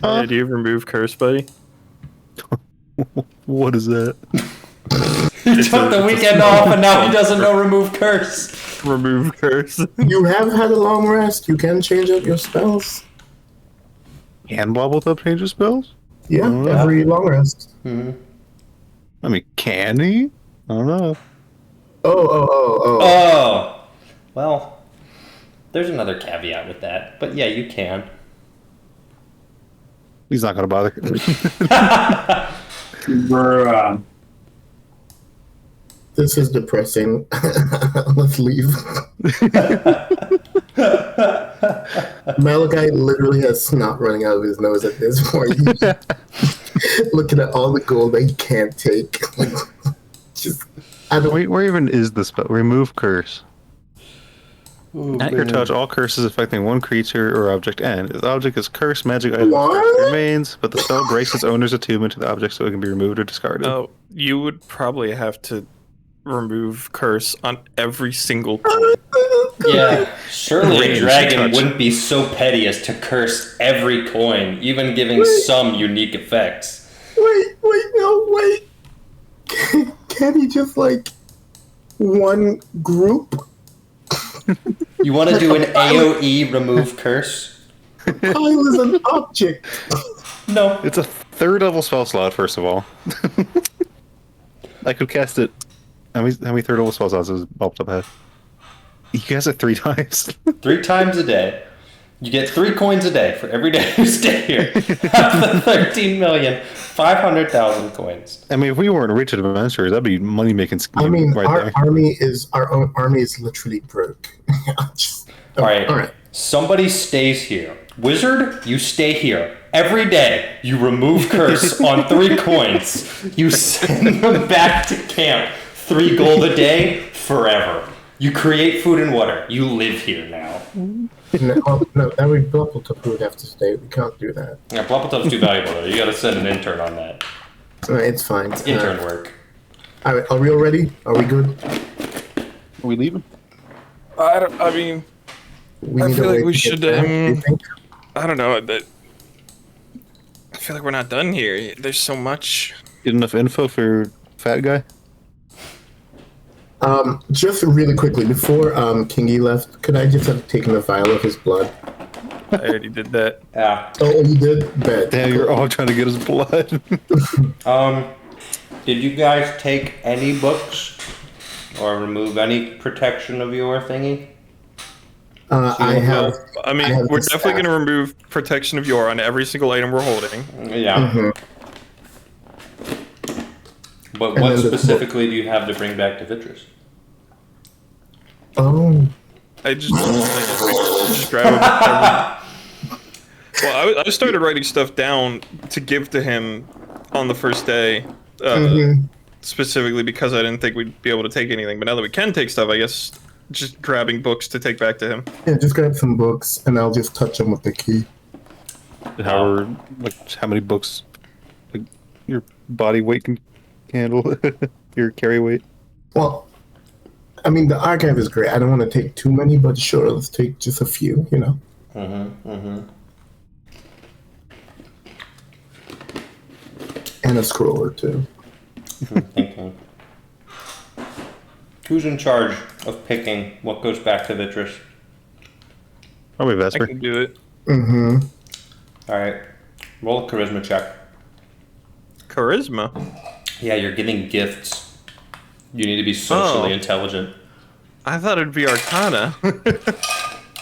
[SPEAKER 3] Do you remove curse, buddy?
[SPEAKER 5] What is that?
[SPEAKER 1] He took the weekend off and now he doesn't know remove curse.
[SPEAKER 3] Remove curse.
[SPEAKER 2] You have had a long rest. You can change up your spells.
[SPEAKER 5] Can Wobblethub change his spells?
[SPEAKER 2] Yeah, every long rest.
[SPEAKER 1] Mm-hmm.
[SPEAKER 5] I mean, can he? I don't know.
[SPEAKER 1] Oh, well, there's another caveat with that, but yeah, you can.
[SPEAKER 5] He's not going to bother.
[SPEAKER 4] Bruh.
[SPEAKER 2] This is depressing. Let's leave. Malachi literally has snot running out of his nose at this point. Looking at all the gold that he can't take. Just, I don't.
[SPEAKER 5] Wait, where even is the spell? Remove curse.
[SPEAKER 1] Ooh,
[SPEAKER 5] At your touch, all curses affecting one creature or object end. If the object is cursed, magic item
[SPEAKER 2] What?
[SPEAKER 5] remains, but the spell breaks its owner's attunement to the object so it can be removed or discarded.
[SPEAKER 3] Oh, you would probably have to remove curse on every single coin.
[SPEAKER 1] Yeah, surely a
[SPEAKER 3] Range
[SPEAKER 1] dragon
[SPEAKER 3] touch.
[SPEAKER 1] wouldn't be so petty as to curse every coin, even giving some unique effects.
[SPEAKER 2] Wait, Can he just like one group?
[SPEAKER 1] You want to do an AoE remove curse?
[SPEAKER 2] Pile is an object.
[SPEAKER 1] No.
[SPEAKER 5] It's a third level spell slot, first of all. I could cast it. How many third level spell slots does Laptop have? You cast it 3 times.
[SPEAKER 1] 3 times a day. You get 3 coins a day for every day you stay here. That's the 13,500,000 coins.
[SPEAKER 5] I mean, if we weren't rich adventurers, that'd be money making scheme.
[SPEAKER 2] I mean,
[SPEAKER 5] right
[SPEAKER 2] our
[SPEAKER 5] there.
[SPEAKER 2] army is literally broke.
[SPEAKER 1] All right. Somebody stays here. Wizard, you stay here. Every day, you remove curse on 3 coins. You send them back to camp. 3 gold a day, forever. You create food and water. You live here now.
[SPEAKER 2] No, that would Bluppletop would have to stay. We can't do that.
[SPEAKER 1] Yeah, Bluppletop's too valuable, though. You gotta send an intern on that.
[SPEAKER 2] It's fine.
[SPEAKER 1] Intern work.
[SPEAKER 2] All right, are we all ready? Are we good?
[SPEAKER 5] Are we leaving?
[SPEAKER 3] I feel like we should. I don't know. I feel like we're not done here. There's so much.
[SPEAKER 5] Get enough info for fat guy?
[SPEAKER 2] Just really quickly, before Kingy left, could I just have taken a vial of his blood?
[SPEAKER 3] I already did that.
[SPEAKER 1] Yeah.
[SPEAKER 2] Oh, you did? Bet.
[SPEAKER 5] Damn, you're all trying to get his blood.
[SPEAKER 1] Did you guys take any books? Or remove any protection of your thingy?
[SPEAKER 2] I have.
[SPEAKER 3] We're definitely going to remove protection of your on every single item we're holding.
[SPEAKER 1] Yeah.
[SPEAKER 2] Mm-hmm.
[SPEAKER 1] But what specifically do you have to bring back to Vitris?
[SPEAKER 2] Oh.
[SPEAKER 3] I just grab them. Well, I started writing stuff down to give to him on the first day, specifically because I didn't think we'd be able to take anything. But now that we can take stuff, I guess just grabbing books to take back to him.
[SPEAKER 2] Yeah, just grab some books, and I'll just touch them with the key.
[SPEAKER 5] How many books your body weight can handle? Your carry weight?
[SPEAKER 2] Well, I mean, the archive is great. I don't want to take too many, but sure, let's take just a few, you know. And a scroll or two.
[SPEAKER 1] Thinking. Who's in charge of picking what goes back to Vitris?
[SPEAKER 5] Probably
[SPEAKER 3] I
[SPEAKER 5] Vesper.
[SPEAKER 3] can do it.
[SPEAKER 1] Alright. Roll a charisma check.
[SPEAKER 3] Charisma?
[SPEAKER 1] Yeah, you're getting gifts. You need to be socially intelligent.
[SPEAKER 3] I thought it'd be Arcana.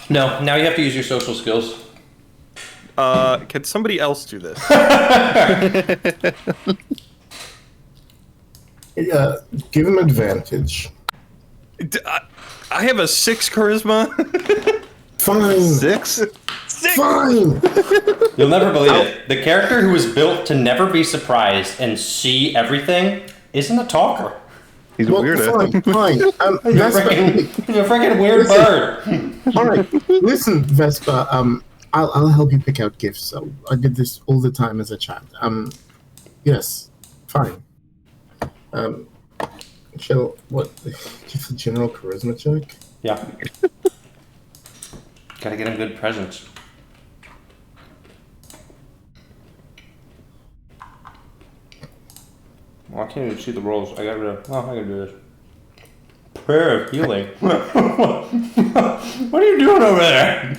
[SPEAKER 1] No, now you have to use your social skills.
[SPEAKER 3] Can somebody else do this?
[SPEAKER 2] Yeah, give him advantage.
[SPEAKER 3] I have a 6 charisma.
[SPEAKER 2] Fine.
[SPEAKER 5] 6?
[SPEAKER 2] Fine.
[SPEAKER 1] You'll never believe it. The character who was built to never be surprised and see everything isn't a talker.
[SPEAKER 5] He's a weirdo.
[SPEAKER 2] Fine.
[SPEAKER 1] You're a freaking weird bird.
[SPEAKER 2] All right. Listen, Vespa. I'll help you pick out gifts. So I did this all the time as a child. Yes. Fine. Just a general charisma check?
[SPEAKER 1] Yeah. Gotta get him good presents. Well, I can't even see the rolls. I gotta do this. Prayer of healing. What are you doing over there?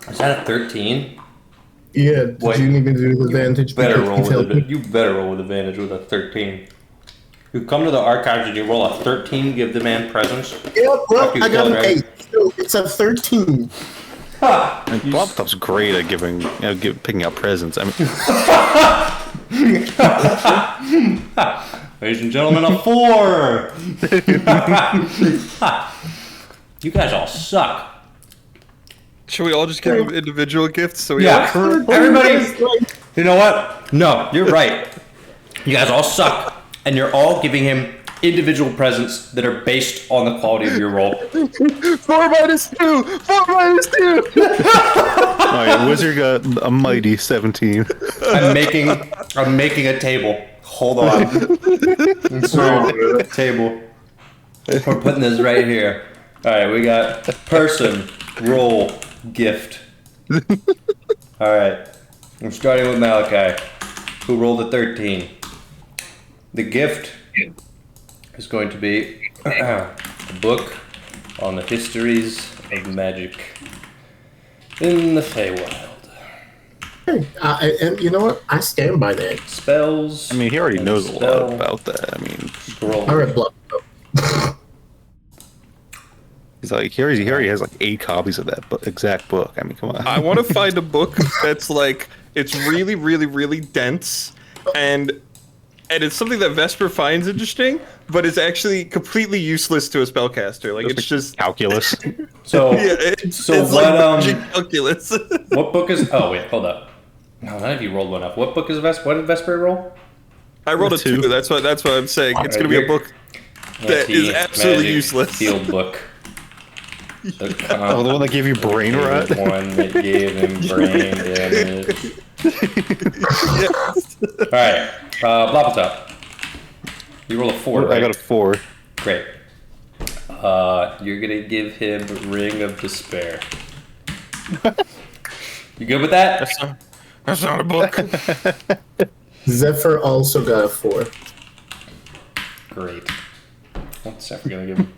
[SPEAKER 1] Is that a 13?
[SPEAKER 2] Yeah, did you need me to do with advantage?
[SPEAKER 1] You better roll with advantage with a 13. You come to the archives and you roll a 13, give the man presents.
[SPEAKER 2] Yeah, well, I got an 8. So it's a 13.
[SPEAKER 5] Blobtop's great at picking out presents. I mean,
[SPEAKER 1] ladies and gentlemen, a 4. You guys all suck.
[SPEAKER 3] Should we all just give him individual gifts? So
[SPEAKER 1] everybody. You know what? No, you're right. You guys all suck, and you're all giving him individual presents that are based on the quality of your roll.
[SPEAKER 3] 4 minus 2. 4 minus 2.
[SPEAKER 5] Alright, Wizard got a mighty 17.
[SPEAKER 1] I'm making a table. Hold on. Table. We're putting this right here. Alright, we got person, roll, gift. Alright. I'm starting with Malachi, who rolled a 13. The gift is going to be a book on the histories of magic in the Feywild.
[SPEAKER 2] Hey, and you know what? I stand by that.
[SPEAKER 1] Spells.
[SPEAKER 5] I mean, he already knows a lot about that. I mean,
[SPEAKER 2] all right, block.
[SPEAKER 5] He's like, he already has like 8 copies of that exact book. I mean, come on.
[SPEAKER 3] I want to find a book that's like, it's really, really, really dense, and it's something that Vesper finds interesting, but it's actually completely useless to a spellcaster. Like, it's just
[SPEAKER 5] calculus.
[SPEAKER 1] So,
[SPEAKER 3] yeah, it's
[SPEAKER 1] what
[SPEAKER 3] like calculus.
[SPEAKER 1] What book is? Oh wait, hold up. No, none of you rolled one up. What book is Vesper? What did Vesper roll?
[SPEAKER 3] I rolled a 2. That's what I'm saying. It's gonna be a book that is absolutely useless.
[SPEAKER 1] Field book.
[SPEAKER 5] The one that gave you brain rot?
[SPEAKER 1] One that gave him brain damage. Alright, Blobbltop. You roll a 4, right?
[SPEAKER 5] I got a 4.
[SPEAKER 1] Great. You're gonna give him Ring of Despair. You good with that?
[SPEAKER 3] That's not a book.
[SPEAKER 2] Zephyr also got a 4.
[SPEAKER 1] Great. What's Zephyr gonna give him?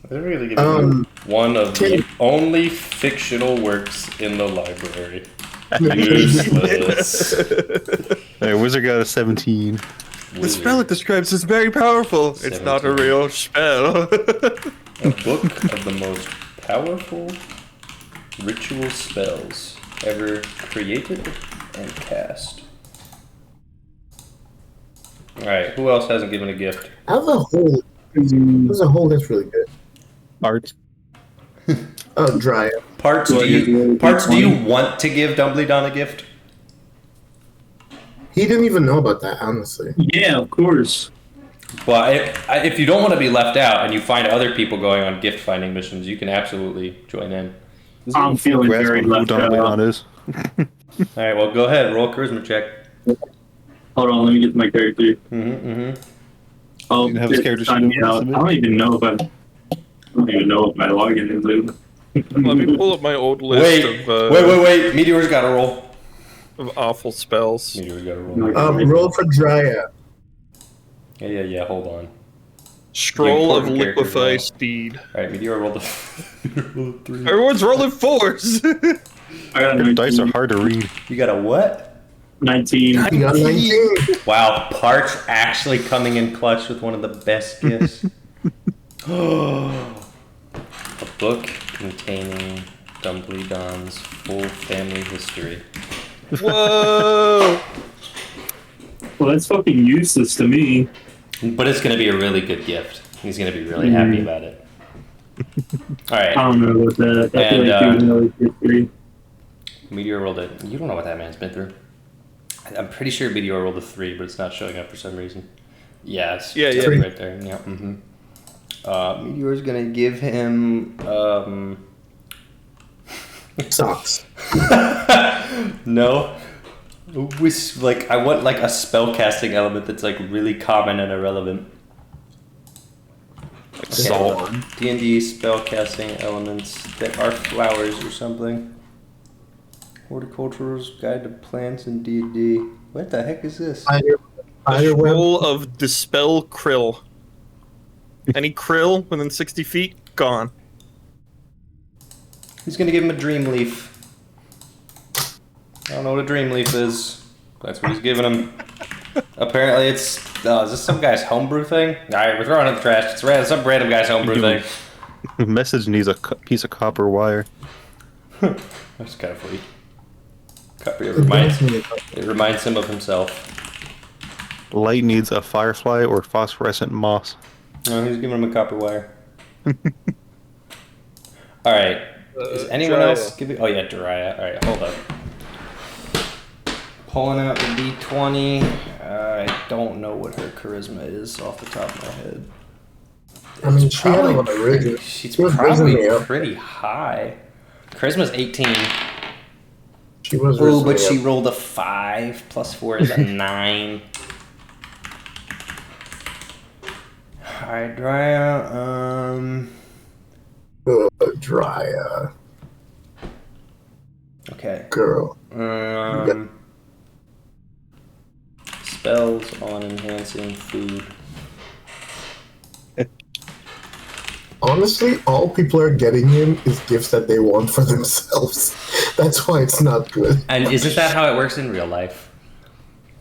[SPEAKER 1] They're really giving one of the only fictional works in the library. Useless.
[SPEAKER 5] Hey, Wizard got a 17.
[SPEAKER 3] The spell it describes is very powerful.
[SPEAKER 1] 17.
[SPEAKER 3] It's not a real spell.
[SPEAKER 1] A book of the most powerful ritual spells ever created and cast. Alright, who else hasn't given a gift?
[SPEAKER 2] As a whole, that's really good.
[SPEAKER 5] Art.
[SPEAKER 2] Oh, Dry.
[SPEAKER 1] Parts, do you want to give Dumbledore a gift?
[SPEAKER 2] He didn't even know about that, honestly.
[SPEAKER 4] Yeah, of course.
[SPEAKER 1] Well, if you don't want to be left out and you find other people going on gift finding missions, you can absolutely join in.
[SPEAKER 4] I'm feeling very left out.
[SPEAKER 5] Is.
[SPEAKER 1] Alright, well, go ahead. Roll a charisma check.
[SPEAKER 4] Hold on, let me get my character. Oh,
[SPEAKER 5] you can have his character
[SPEAKER 4] sign me out. I don't even know what my login is.
[SPEAKER 3] Let me pull up my old list of
[SPEAKER 1] Wait. Meteor's got a roll.
[SPEAKER 3] Of awful spells.
[SPEAKER 1] Meteor's got a roll.
[SPEAKER 2] Roll for Dryad.
[SPEAKER 1] Yeah, hold on.
[SPEAKER 3] Scroll of Liquefy Steed.
[SPEAKER 1] Alright, Meteor rolled a 3.
[SPEAKER 3] Everyone's rolling 4s!
[SPEAKER 4] I got
[SPEAKER 5] Your dice are hard to read.
[SPEAKER 1] You got a what?
[SPEAKER 4] 19.
[SPEAKER 2] You got 19.
[SPEAKER 1] Wow, Parts actually coming in clutch with one of the best gifts. A book containing Dumbledore's full family history.
[SPEAKER 3] Whoa!
[SPEAKER 4] Well, that's fucking useless to me.
[SPEAKER 1] But it's going to be a really good gift. He's going to be really happy about it. Alright.
[SPEAKER 4] I don't know about that. I feel like you know history.
[SPEAKER 1] Meteor rolled it. You don't know what that man's been through. I'm pretty sure Meteor rolled a 3, but it's not showing up for some reason. Yeah, it's right there. Yeah. Meteor's gonna give him
[SPEAKER 2] Socks.
[SPEAKER 1] No. I want like a spellcasting element that's like really common and irrelevant.
[SPEAKER 5] Salt.
[SPEAKER 1] D&D spellcasting elements that are flowers or something. Horticultural's Guide to Plants and D&D. What the heck is this?
[SPEAKER 3] Scroll of Dispel Krill. Any krill within 60 feet? Gone.
[SPEAKER 1] He's gonna give him a dream leaf. I don't know what a dream leaf is. That's what he's giving him. Apparently it's... is this some guy's homebrew thing? Alright, we're throwing it in the trash. It's some random guy's homebrew thing.
[SPEAKER 5] The message needs a piece of copper wire.
[SPEAKER 1] That's kind of funny. It reminds him of himself.
[SPEAKER 5] Light needs a firefly or phosphorescent moss.
[SPEAKER 1] No, he's giving him a copper wire. Alright. Is anyone else giving... Oh yeah, Dariah. Alright, hold up. Pulling out the D20. I don't know what her charisma is off the top of my head. She's probably pretty high. Charisma's 18.
[SPEAKER 2] She was.
[SPEAKER 1] Oh, but she rolled a 5 plus 4 is a 9. Alright, Dryia.
[SPEAKER 2] Dryia.
[SPEAKER 1] Okay.
[SPEAKER 2] Girl.
[SPEAKER 1] Spells on enhancing food.
[SPEAKER 2] Honestly, all people are getting him is gifts that they want for themselves. That's why it's not good.
[SPEAKER 1] And isn't that how it works in real life?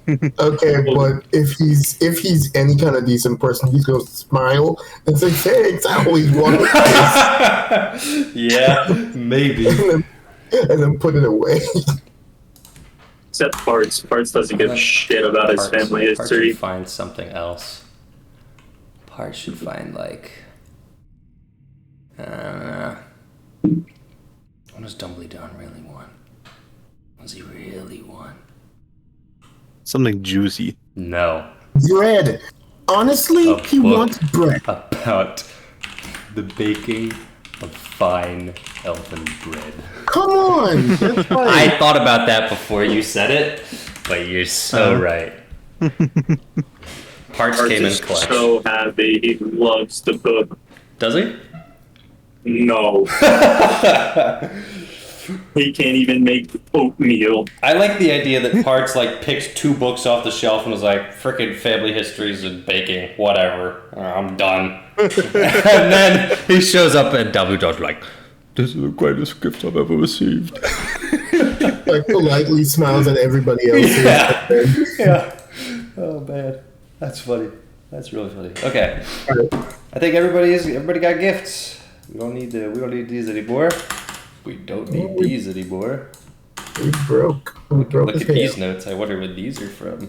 [SPEAKER 2] Okay, but if he's any kind of decent person, he's going to smile and say, "Thanks, I always wanted this."
[SPEAKER 1] Yeah, maybe.
[SPEAKER 2] and then put it away.
[SPEAKER 4] Except Parts. Parts doesn't give a shit about his family
[SPEAKER 1] Parts
[SPEAKER 4] history.
[SPEAKER 1] should find something else. Parts should find, like... what does Dumbledore really want? What does he really want?
[SPEAKER 5] Something juicy.
[SPEAKER 1] No.
[SPEAKER 2] Bread. Honestly,
[SPEAKER 1] A
[SPEAKER 2] he
[SPEAKER 1] book
[SPEAKER 2] wants bread.
[SPEAKER 1] about the baking of fine elven bread.
[SPEAKER 2] Come on. That's fine.
[SPEAKER 1] I thought about that before you said it, but you're so right. Parts came in
[SPEAKER 4] is
[SPEAKER 1] clutch.
[SPEAKER 4] so happy. He loves the book.
[SPEAKER 1] Does he?
[SPEAKER 4] No. He can't even make oatmeal.
[SPEAKER 1] I like the idea that Parts like picked 2 books off the shelf and was like, frickin' family histories and baking, whatever. I'm done. And then he shows up and Dumbledore's like, this is the greatest gift I've ever received.
[SPEAKER 2] Like politely smiles at everybody else.
[SPEAKER 1] Yeah. Oh man, that's funny. That's really funny. Okay, I think everybody got gifts. We don't need these anymore. We don't need these anymore.
[SPEAKER 2] We broke.
[SPEAKER 1] Look at these notes. I wonder where these are from.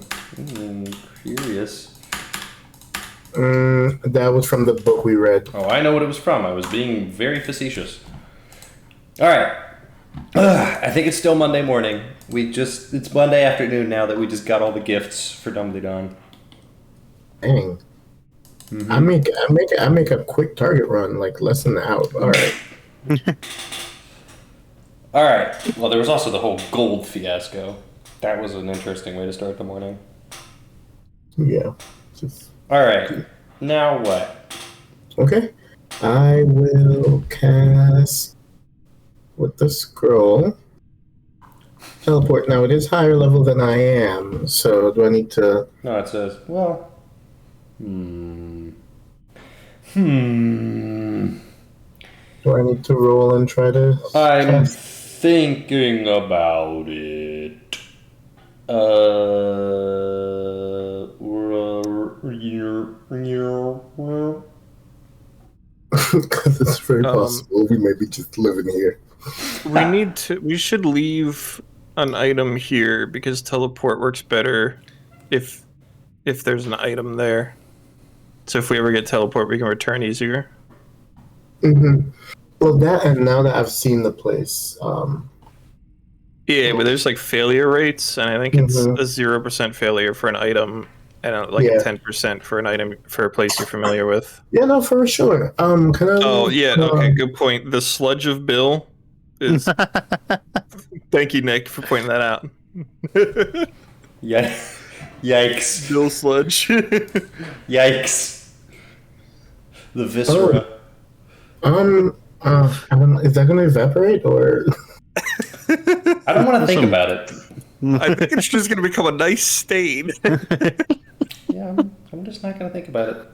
[SPEAKER 1] Curious.
[SPEAKER 2] That was from the book we read.
[SPEAKER 1] Oh, I know what it was from. I was being very facetious. All right. I think it's still Monday morning. It's Monday afternoon now that we just got all the gifts for Dumbledore.
[SPEAKER 2] Dang. Mm-hmm. I make a quick target run, like less than an hour. All right.
[SPEAKER 1] All right. Well, there was also the whole gold fiasco. That was an interesting way to start the morning.
[SPEAKER 2] Yeah.
[SPEAKER 1] All right. Now what?
[SPEAKER 2] Okay. I will cast with the scroll. Teleport. Now it is higher level than I am, so do I need to?
[SPEAKER 1] No, it says, well...
[SPEAKER 2] Do I need to roll and try to?
[SPEAKER 1] I'm thinking about it.
[SPEAKER 2] Because it's very possible we may be just living here.
[SPEAKER 3] We should leave an item here because teleport works better if there's an item there. So if we ever get teleport, we can return easier.
[SPEAKER 2] Mm-hmm. Well, that and now that I've seen the place.
[SPEAKER 3] Yeah, but there's like failure rates, and I think it's a 0% failure for an item, and a 10% for an item for a place you're familiar with.
[SPEAKER 2] Yeah, no, for sure. Can I?
[SPEAKER 3] Oh yeah, okay, good point. The sludge of Bill is. Thank you, Nick, for pointing that out.
[SPEAKER 1] Yeah. Yikes.
[SPEAKER 3] Bill sludge.
[SPEAKER 1] Yikes. The viscera.
[SPEAKER 2] I don't know, is that going to evaporate or?
[SPEAKER 1] I don't want to think about it.
[SPEAKER 3] I think it's just going to become a nice stain.
[SPEAKER 1] Yeah, I'm just not going to think about it.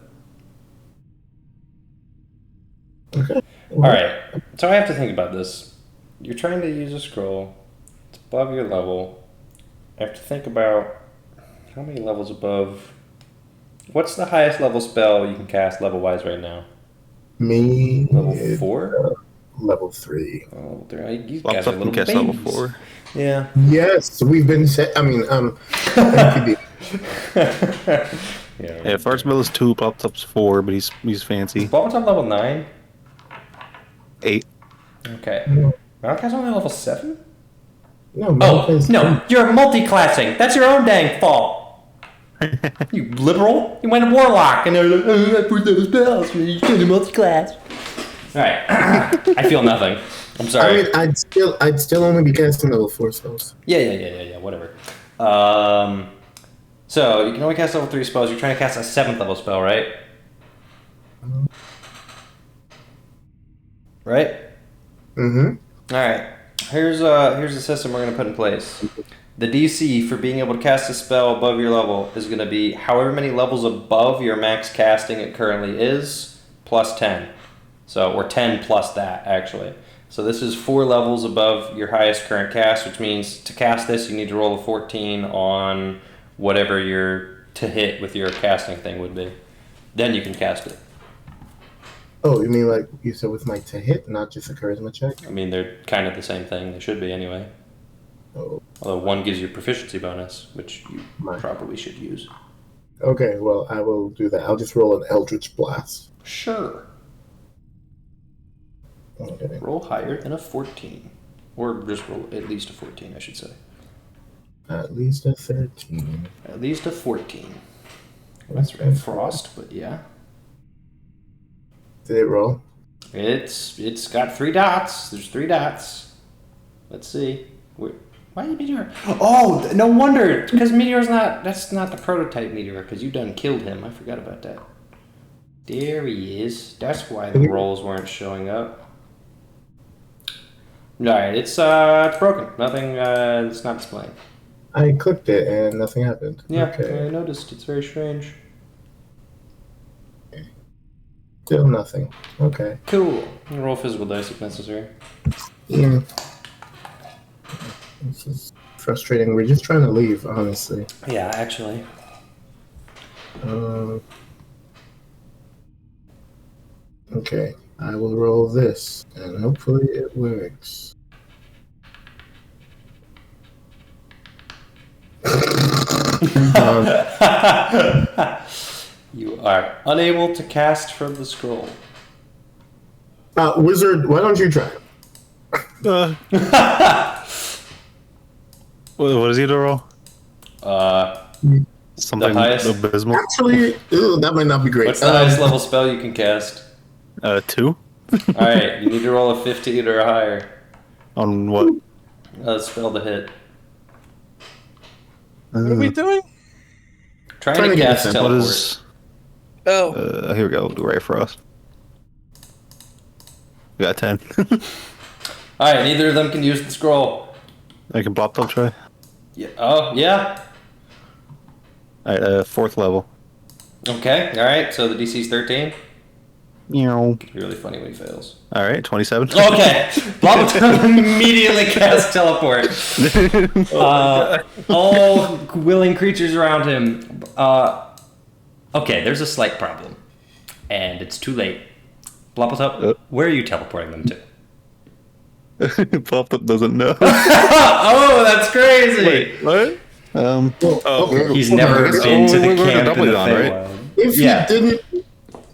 [SPEAKER 2] Okay.
[SPEAKER 1] All right. So I have to think about this. You're trying to use a scroll. It's above your level. I have to think about how many levels above. What's the highest level spell you can cast level-wise right now?
[SPEAKER 2] Me.
[SPEAKER 1] Level 4?
[SPEAKER 2] Level 3.
[SPEAKER 1] Oh, level 3. You guys are little
[SPEAKER 5] guess
[SPEAKER 1] babies.
[SPEAKER 5] level 4.
[SPEAKER 1] Yeah.
[SPEAKER 2] Yes, we've been MPD.
[SPEAKER 5] Yeah, first spell is 2, Pop-Top's 4, but he's fancy.
[SPEAKER 1] Is Bulbasaur level 9?
[SPEAKER 5] 8.
[SPEAKER 1] Okay. Malachi's only level 7?
[SPEAKER 2] No,
[SPEAKER 1] No, you're multi-classing. That's your own dang fault. You liberal. You went to Warlock, and they're like, I put those spells, you can't do multi-class. Alright. I feel nothing. I'm sorry.
[SPEAKER 2] I mean, I'd still only be casting level 4 spells.
[SPEAKER 1] Yeah, whatever. So, you can only cast level 3 spells. You're trying to cast a 7th level spell, right? Right?
[SPEAKER 2] Mm-hmm.
[SPEAKER 1] Alright. Here's the system we're going to put in place. The DC for being able to cast a spell above your level is going to be however many levels above your max casting it currently is, plus 10. So, or 10 plus that, actually. So this is 4 levels above your highest current cast, which means to cast this, you need to roll a 14 on whatever your to hit with your casting thing would be. Then you can cast it.
[SPEAKER 2] Oh, you mean like you said with my to hit, not just a charisma check?
[SPEAKER 1] I mean, they're kind of the same thing. They should be anyway.
[SPEAKER 2] Oh.
[SPEAKER 1] Although one gives you proficiency bonus, which you probably should use.
[SPEAKER 2] Okay, well, I will do that. I'll just roll an Eldritch Blast.
[SPEAKER 1] Sure.
[SPEAKER 2] Okay.
[SPEAKER 1] Roll higher than a 14. Or just roll at least a 14, I should say.
[SPEAKER 2] At least a 13.
[SPEAKER 1] At least a 14. That's right, frost, but yeah.
[SPEAKER 2] Did it roll?
[SPEAKER 1] It's got 3 dots. There's 3 dots. Let's see. Why are you Meteor? Oh, no wonder. Because Meteor's that's not the prototype Meteor, because you done killed him. I forgot about that. There he is. That's why the rolls weren't showing up. Alright, it's broken. Nothing, it's not displaying.
[SPEAKER 2] I clicked it and nothing happened.
[SPEAKER 1] Yeah,
[SPEAKER 2] okay.
[SPEAKER 1] I noticed. It's very strange.
[SPEAKER 2] Still nothing. Okay.
[SPEAKER 1] Cool. Roll physical dice if necessary.
[SPEAKER 2] Yeah. This is frustrating. We're just trying to leave, honestly.
[SPEAKER 1] Yeah, actually.
[SPEAKER 2] Okay. I will roll this, and hopefully it works.
[SPEAKER 1] You are unable to cast from the scroll.
[SPEAKER 2] Wizard, why don't you try?
[SPEAKER 5] What is he to roll? Something abysmal.
[SPEAKER 2] Actually, that might not be great.
[SPEAKER 1] What's the highest level spell you can cast?
[SPEAKER 5] 2.
[SPEAKER 1] Alright, you need to roll a 15 or higher.
[SPEAKER 5] On what?
[SPEAKER 1] Spell to hit.
[SPEAKER 3] What are we doing?
[SPEAKER 1] Trying to cast teleport.
[SPEAKER 5] What is... Oh. Here we go. Ray Frost. We got 10.
[SPEAKER 1] Alright, neither of them can use the scroll.
[SPEAKER 5] I can plop top try.
[SPEAKER 1] Yeah. Oh, yeah.
[SPEAKER 5] Alright, 4th level.
[SPEAKER 1] Okay, alright, so the DC's 13.
[SPEAKER 5] Meow.
[SPEAKER 1] Really funny when he fails.
[SPEAKER 5] Alright, 27.
[SPEAKER 1] Okay. Blobberton immediately casts teleport. All willing creatures around him. Okay, there's a slight problem. And it's too late. Blobberton, where are you teleporting them to?
[SPEAKER 5] Plop doesn't know.
[SPEAKER 1] Oh, that's crazy!
[SPEAKER 5] Wait, what?
[SPEAKER 1] He's never been to the camp in the Feywild.
[SPEAKER 2] Right?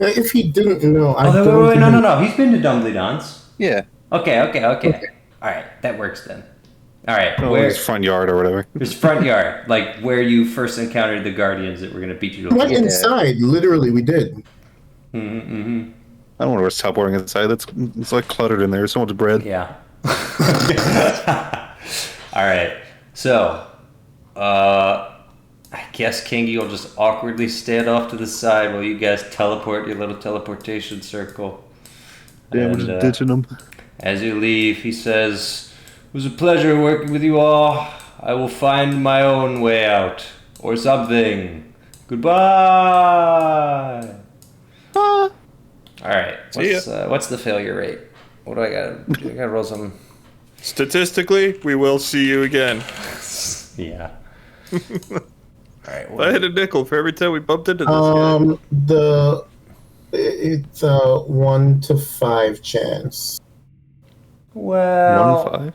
[SPEAKER 2] If he didn't know,
[SPEAKER 1] No. He's been to Dumbledon's.
[SPEAKER 5] Yeah.
[SPEAKER 1] Okay. Alright, that works then. Alright,
[SPEAKER 5] where's front yard or whatever?
[SPEAKER 1] His front yard, like where you first encountered the Guardians that were going to beat you to
[SPEAKER 2] went inside, literally, we did.
[SPEAKER 1] Mm-hmm.
[SPEAKER 5] I don't know what's teleporting inside. It's like cluttered in there. So much bread.
[SPEAKER 1] Yeah. Alright, so, I guess Kingy will just awkwardly stand off to the side while you guys teleport your little teleportation circle.
[SPEAKER 5] Yeah, we're just ditching them.
[SPEAKER 1] As you leave, he says, "It was a pleasure working with you all. I will find my own way out. Or something. Goodbye." Alright, what's the failure rate? What do I gotta roll some...
[SPEAKER 3] Statistically, we will see you again.
[SPEAKER 1] Yeah. Alright,
[SPEAKER 3] I hit a nickel for every time we bumped into this guy.
[SPEAKER 2] It's a 1 to 5 chance.
[SPEAKER 1] Well...
[SPEAKER 5] 1 to 5?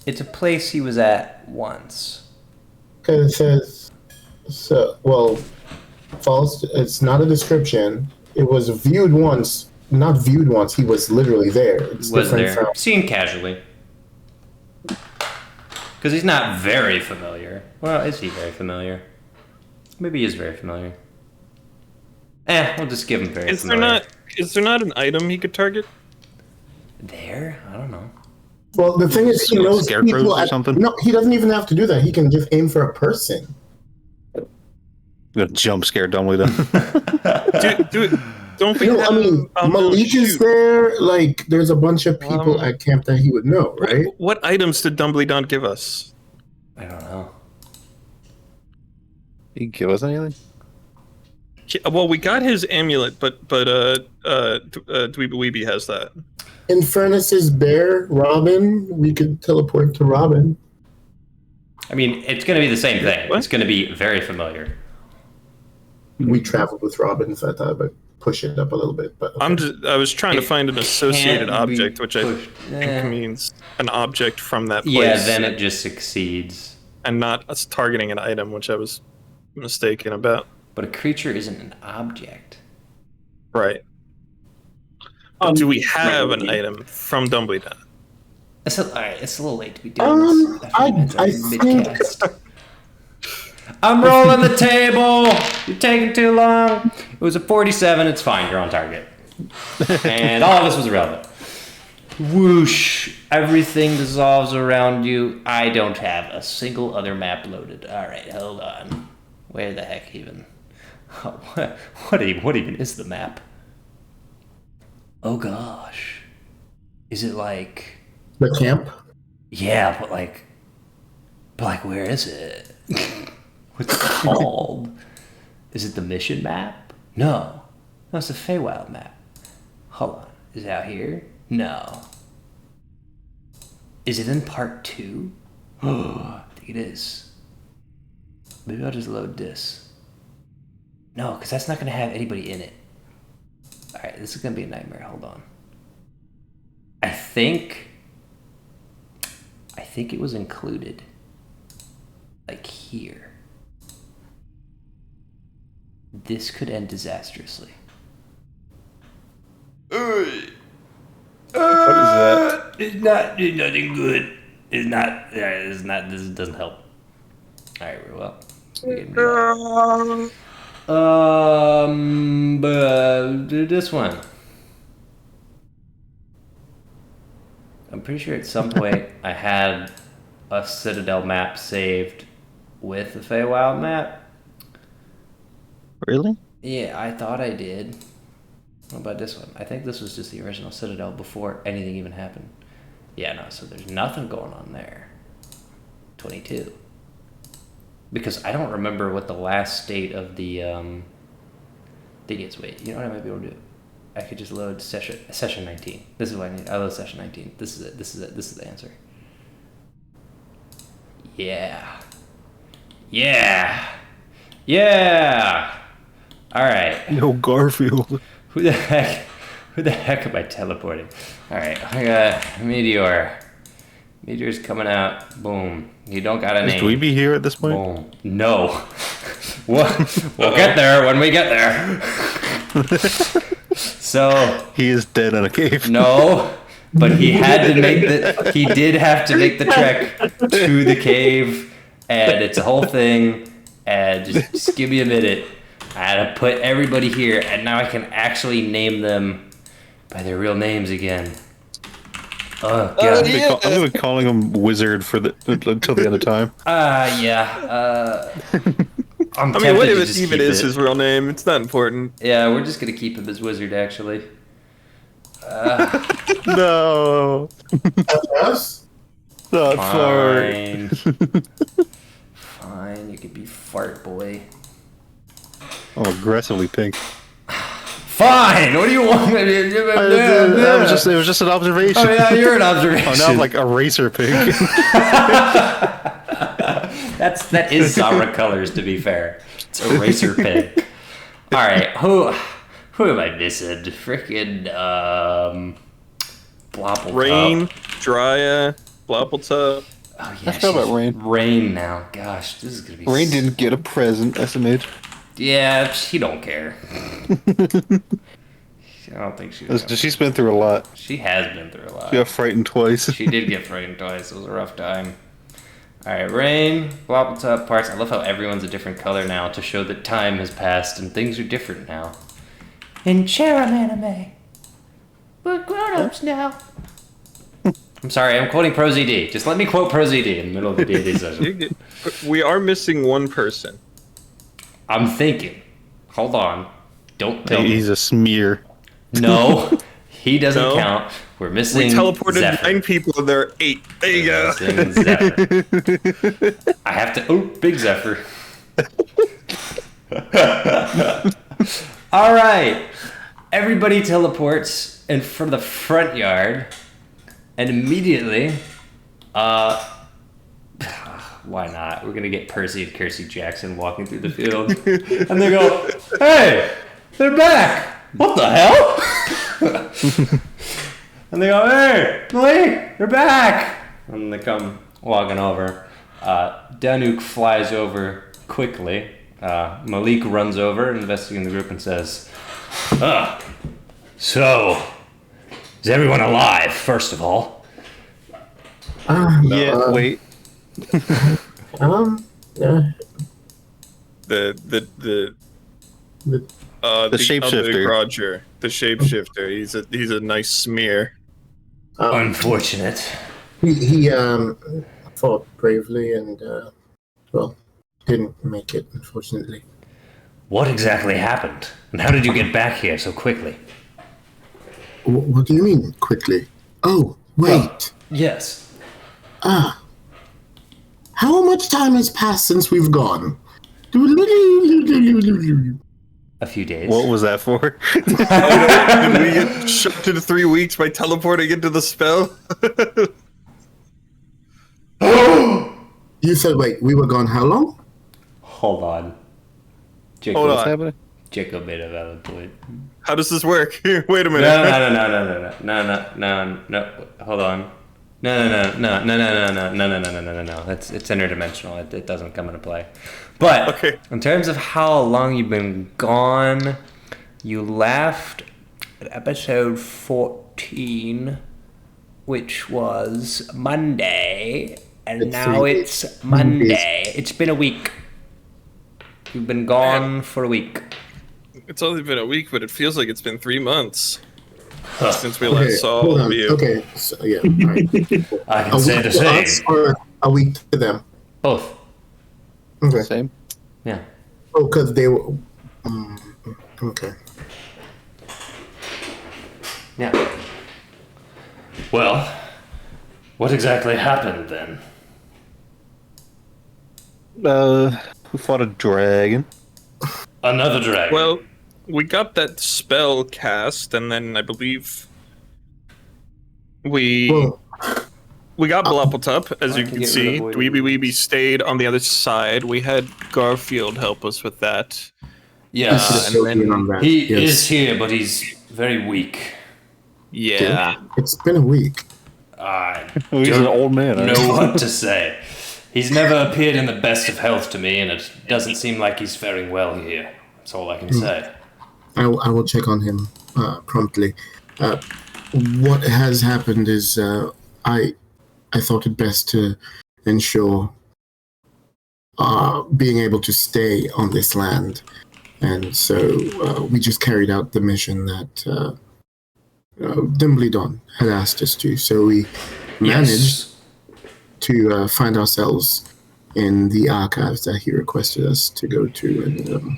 [SPEAKER 1] It's a place he was at once.
[SPEAKER 2] Because it says... false. It's not a description. It was viewed once. Not viewed once. He was literally there. It's
[SPEAKER 1] was
[SPEAKER 2] different
[SPEAKER 1] there.
[SPEAKER 2] from...
[SPEAKER 1] Seen casually. Because he's not very familiar. Well, is he very familiar? Maybe he is very familiar. We'll just give him very familiar.
[SPEAKER 3] Is there not an item he could target?
[SPEAKER 1] There? I don't know.
[SPEAKER 2] Well, the thing is, he knows people
[SPEAKER 5] or something?
[SPEAKER 2] No, he doesn't even have to do that. He can just aim for a person.
[SPEAKER 5] I'm gonna jump scare Dumbledore.
[SPEAKER 3] Don't we have...
[SPEAKER 2] Malik is there. Like, there's a bunch of people at camp that he would know, right?
[SPEAKER 3] What items did Dumbledore give us?
[SPEAKER 1] I don't know.
[SPEAKER 5] He give us anything?
[SPEAKER 3] Well, we got his amulet, but Dweeby has that.
[SPEAKER 2] Infernus's bear, Robin. We could teleport to Robin.
[SPEAKER 1] I mean, it's going to be the same thing.
[SPEAKER 3] What?
[SPEAKER 1] It's going to be very familiar.
[SPEAKER 2] We traveled with Robin, so I thought I'd push it up a little bit. But okay.
[SPEAKER 3] I was trying to find an associated
[SPEAKER 1] can't be
[SPEAKER 3] object, which I
[SPEAKER 1] pushed.
[SPEAKER 3] think means an object from that place.
[SPEAKER 1] Yeah, then it just succeeds.
[SPEAKER 3] And not us targeting an item, which I was mistaken about.
[SPEAKER 1] But a creature isn't an object.
[SPEAKER 3] Right. Do we have an item from Dumbledore?
[SPEAKER 1] Alright, it's a little late to be doing this.
[SPEAKER 2] I think
[SPEAKER 1] I'm rolling the table. You're taking too long. It was a 47. It's fine. You're on target. And all of this was irrelevant. Whoosh. Everything dissolves around you. I don't have a single other map loaded. Alright, hold on. Where the heck even? What even is the map? Oh gosh. Is it like...
[SPEAKER 2] the camp?
[SPEAKER 1] Yeah, but like where is it? What's it called? Is it the mission map? No. No, it's the Feywild map. Hold on. Is it out here? No. Is it in part 2? Oh, I think it is. Maybe I'll just load this. No, because that's not going to have anybody in it. Alright, this is going to be a nightmare. Hold on. I think it was included. Like here. This could end disastrously.
[SPEAKER 5] What is that?
[SPEAKER 1] It's nothing good. It's not, this doesn't help. Alright, well. But this one. I'm pretty sure at some point I had a Citadel map saved with the Feywild map.
[SPEAKER 5] Really?
[SPEAKER 1] Yeah, I thought I did. What about this one? I think this was just the original Citadel before anything even happened. Yeah, no, so there's nothing going on there. 22. Because I don't remember what the last state of the thing is. Wait, you know what I might be able to do? I could just load session 19. This is what I need. I load session 19. This is it. This is the answer. Yeah. All right.
[SPEAKER 5] No, Garfield.
[SPEAKER 1] Who the heck am I teleporting? All right, I got Meteor. Meteor's coming out. Boom. You don't got a name.
[SPEAKER 5] Is Dweeby here at this point?
[SPEAKER 1] Boom. No. we'll get there when we get there. So
[SPEAKER 5] he is dead in a cave.
[SPEAKER 1] No, but he did have to make the trek to the cave, and it's a whole thing. And just give me a minute. I had to put everybody here, and now I can actually name them by their real names again. Oh god!
[SPEAKER 5] I'm gonna be calling him Wizard until the end of time.
[SPEAKER 1] Yeah.
[SPEAKER 3] I mean, what if it even is his real name? It's not important.
[SPEAKER 1] Yeah, we're just gonna keep him as Wizard, actually.
[SPEAKER 5] No.
[SPEAKER 2] Us?
[SPEAKER 5] Not
[SPEAKER 1] Fine. Fine, you could be Fart Boy.
[SPEAKER 5] Oh, aggressively pink.
[SPEAKER 1] Fine. What do you want?
[SPEAKER 5] It was just an observation.
[SPEAKER 1] Oh yeah, you're an observation.
[SPEAKER 5] Oh, now I'm like eraser pink.
[SPEAKER 1] That is Zara colors, to be fair. It's eraser pink. All right, who am I missing? Freaking Blopple.
[SPEAKER 3] Rain, Drya, Bloppletup.
[SPEAKER 1] Oh yeah,
[SPEAKER 5] I forgot about Rain.
[SPEAKER 1] Rain now. Gosh, this is gonna be.
[SPEAKER 5] Rain didn't get a present, SMH.
[SPEAKER 1] Yeah, she don't care. I don't think she.
[SPEAKER 5] She's been through a lot.
[SPEAKER 1] She has been through a lot.
[SPEAKER 5] She got frightened twice.
[SPEAKER 1] She did get frightened twice. It was a rough time. Alright, Rain, Bloppletup, Parts. I love how everyone's a different color now to show that time has passed and things are different now. In Cherim anime, we're grown-ups now. I'm sorry, I'm quoting ProZD. Just let me quote ProZD in the middle of the D&D session.
[SPEAKER 3] We are missing one person.
[SPEAKER 1] I'm thinking. Hold on. Don't tell me.
[SPEAKER 5] He's a smear.
[SPEAKER 1] No, he doesn't count. We're missing.
[SPEAKER 3] We teleported
[SPEAKER 1] Zephyr.
[SPEAKER 3] 9 people and there are 8. There you go.
[SPEAKER 1] Missing Zephyr. I have to. Oh, big Zephyr. All right. Everybody teleports in for the front yard, and immediately, why not? We're gonna get Percy and Kirsty Jackson walking through the field, and they go, "Hey, they're back! What the hell?" And they go, "Hey, Malik, they're back!" And they come walking over. Danuk flies over quickly. Malik runs over, investigating the group, and says, "So, is everyone alive? First of all."
[SPEAKER 5] Wait.
[SPEAKER 2] Yeah.
[SPEAKER 3] The
[SPEAKER 5] shapeshifter.
[SPEAKER 3] Roger, the shapeshifter. He's a nice smear.
[SPEAKER 1] Unfortunate.
[SPEAKER 2] He fought bravely and didn't make it, unfortunately.
[SPEAKER 1] What exactly happened? And how did you get back here so quickly?
[SPEAKER 2] What do you mean, quickly? Oh, wait.
[SPEAKER 1] Yes.
[SPEAKER 2] How much time has passed since we've gone?
[SPEAKER 1] A few days.
[SPEAKER 5] What was that for?
[SPEAKER 3] Did we get shoved into 3 weeks by teleporting into the spell?
[SPEAKER 2] You said, wait, we were gone how long?
[SPEAKER 1] Hold on. Jacob,
[SPEAKER 3] Hold
[SPEAKER 5] What's
[SPEAKER 3] on.
[SPEAKER 5] happening?
[SPEAKER 1] Jacob made a valid point.
[SPEAKER 3] How does this work? Wait a minute.
[SPEAKER 1] No. Hold on. No. It's interdimensional. It doesn't come into play. But
[SPEAKER 3] Okay.
[SPEAKER 1] in terms of how long you've been gone, you left at episode 14, which was Monday, and
[SPEAKER 2] It's
[SPEAKER 1] now
[SPEAKER 2] 3
[SPEAKER 1] it's
[SPEAKER 2] days.
[SPEAKER 1] Monday. It's been a week. You've been gone for a week.
[SPEAKER 3] It's only been a week, but it feels like it's been 3 months since we
[SPEAKER 2] Okay,
[SPEAKER 3] last saw
[SPEAKER 2] hold
[SPEAKER 3] all
[SPEAKER 2] on.
[SPEAKER 3] of you.
[SPEAKER 2] Okay, so, yeah. All right.
[SPEAKER 1] I can
[SPEAKER 2] A
[SPEAKER 1] say
[SPEAKER 2] week
[SPEAKER 1] the
[SPEAKER 2] to
[SPEAKER 1] same.
[SPEAKER 2] us or a week to them?
[SPEAKER 1] Both.
[SPEAKER 2] Okay.
[SPEAKER 5] Same.
[SPEAKER 1] Yeah.
[SPEAKER 2] Oh, because they were... okay.
[SPEAKER 1] Yeah. Well, what exactly happened then?
[SPEAKER 5] We fought a dragon.
[SPEAKER 1] Another dragon.
[SPEAKER 3] Well, we got that spell cast, and then I believe we
[SPEAKER 2] Well,
[SPEAKER 3] got Bloppletopp, as
[SPEAKER 1] I
[SPEAKER 3] you
[SPEAKER 1] can
[SPEAKER 3] can
[SPEAKER 1] get
[SPEAKER 3] see.
[SPEAKER 1] rid of
[SPEAKER 3] Dweeby Weeby stayed on the other side. We had Garfield help us with that.
[SPEAKER 1] yes,
[SPEAKER 3] and then
[SPEAKER 2] on that.
[SPEAKER 1] he
[SPEAKER 2] Yes.
[SPEAKER 1] is here, but he's very weak.
[SPEAKER 3] Yeah.
[SPEAKER 2] It's been a week.
[SPEAKER 1] I
[SPEAKER 5] He's an old man.
[SPEAKER 1] know what to say. He's never appeared in the best of health to me, and it doesn't seem like he's faring well here. That's all I can say.
[SPEAKER 2] I will check on him promptly. What has happened is I thought it best to ensure being able to stay on this land, and so we just carried out the mission that Dimbledon had asked us to. So we managed to find ourselves in the archives that he requested us to go to, and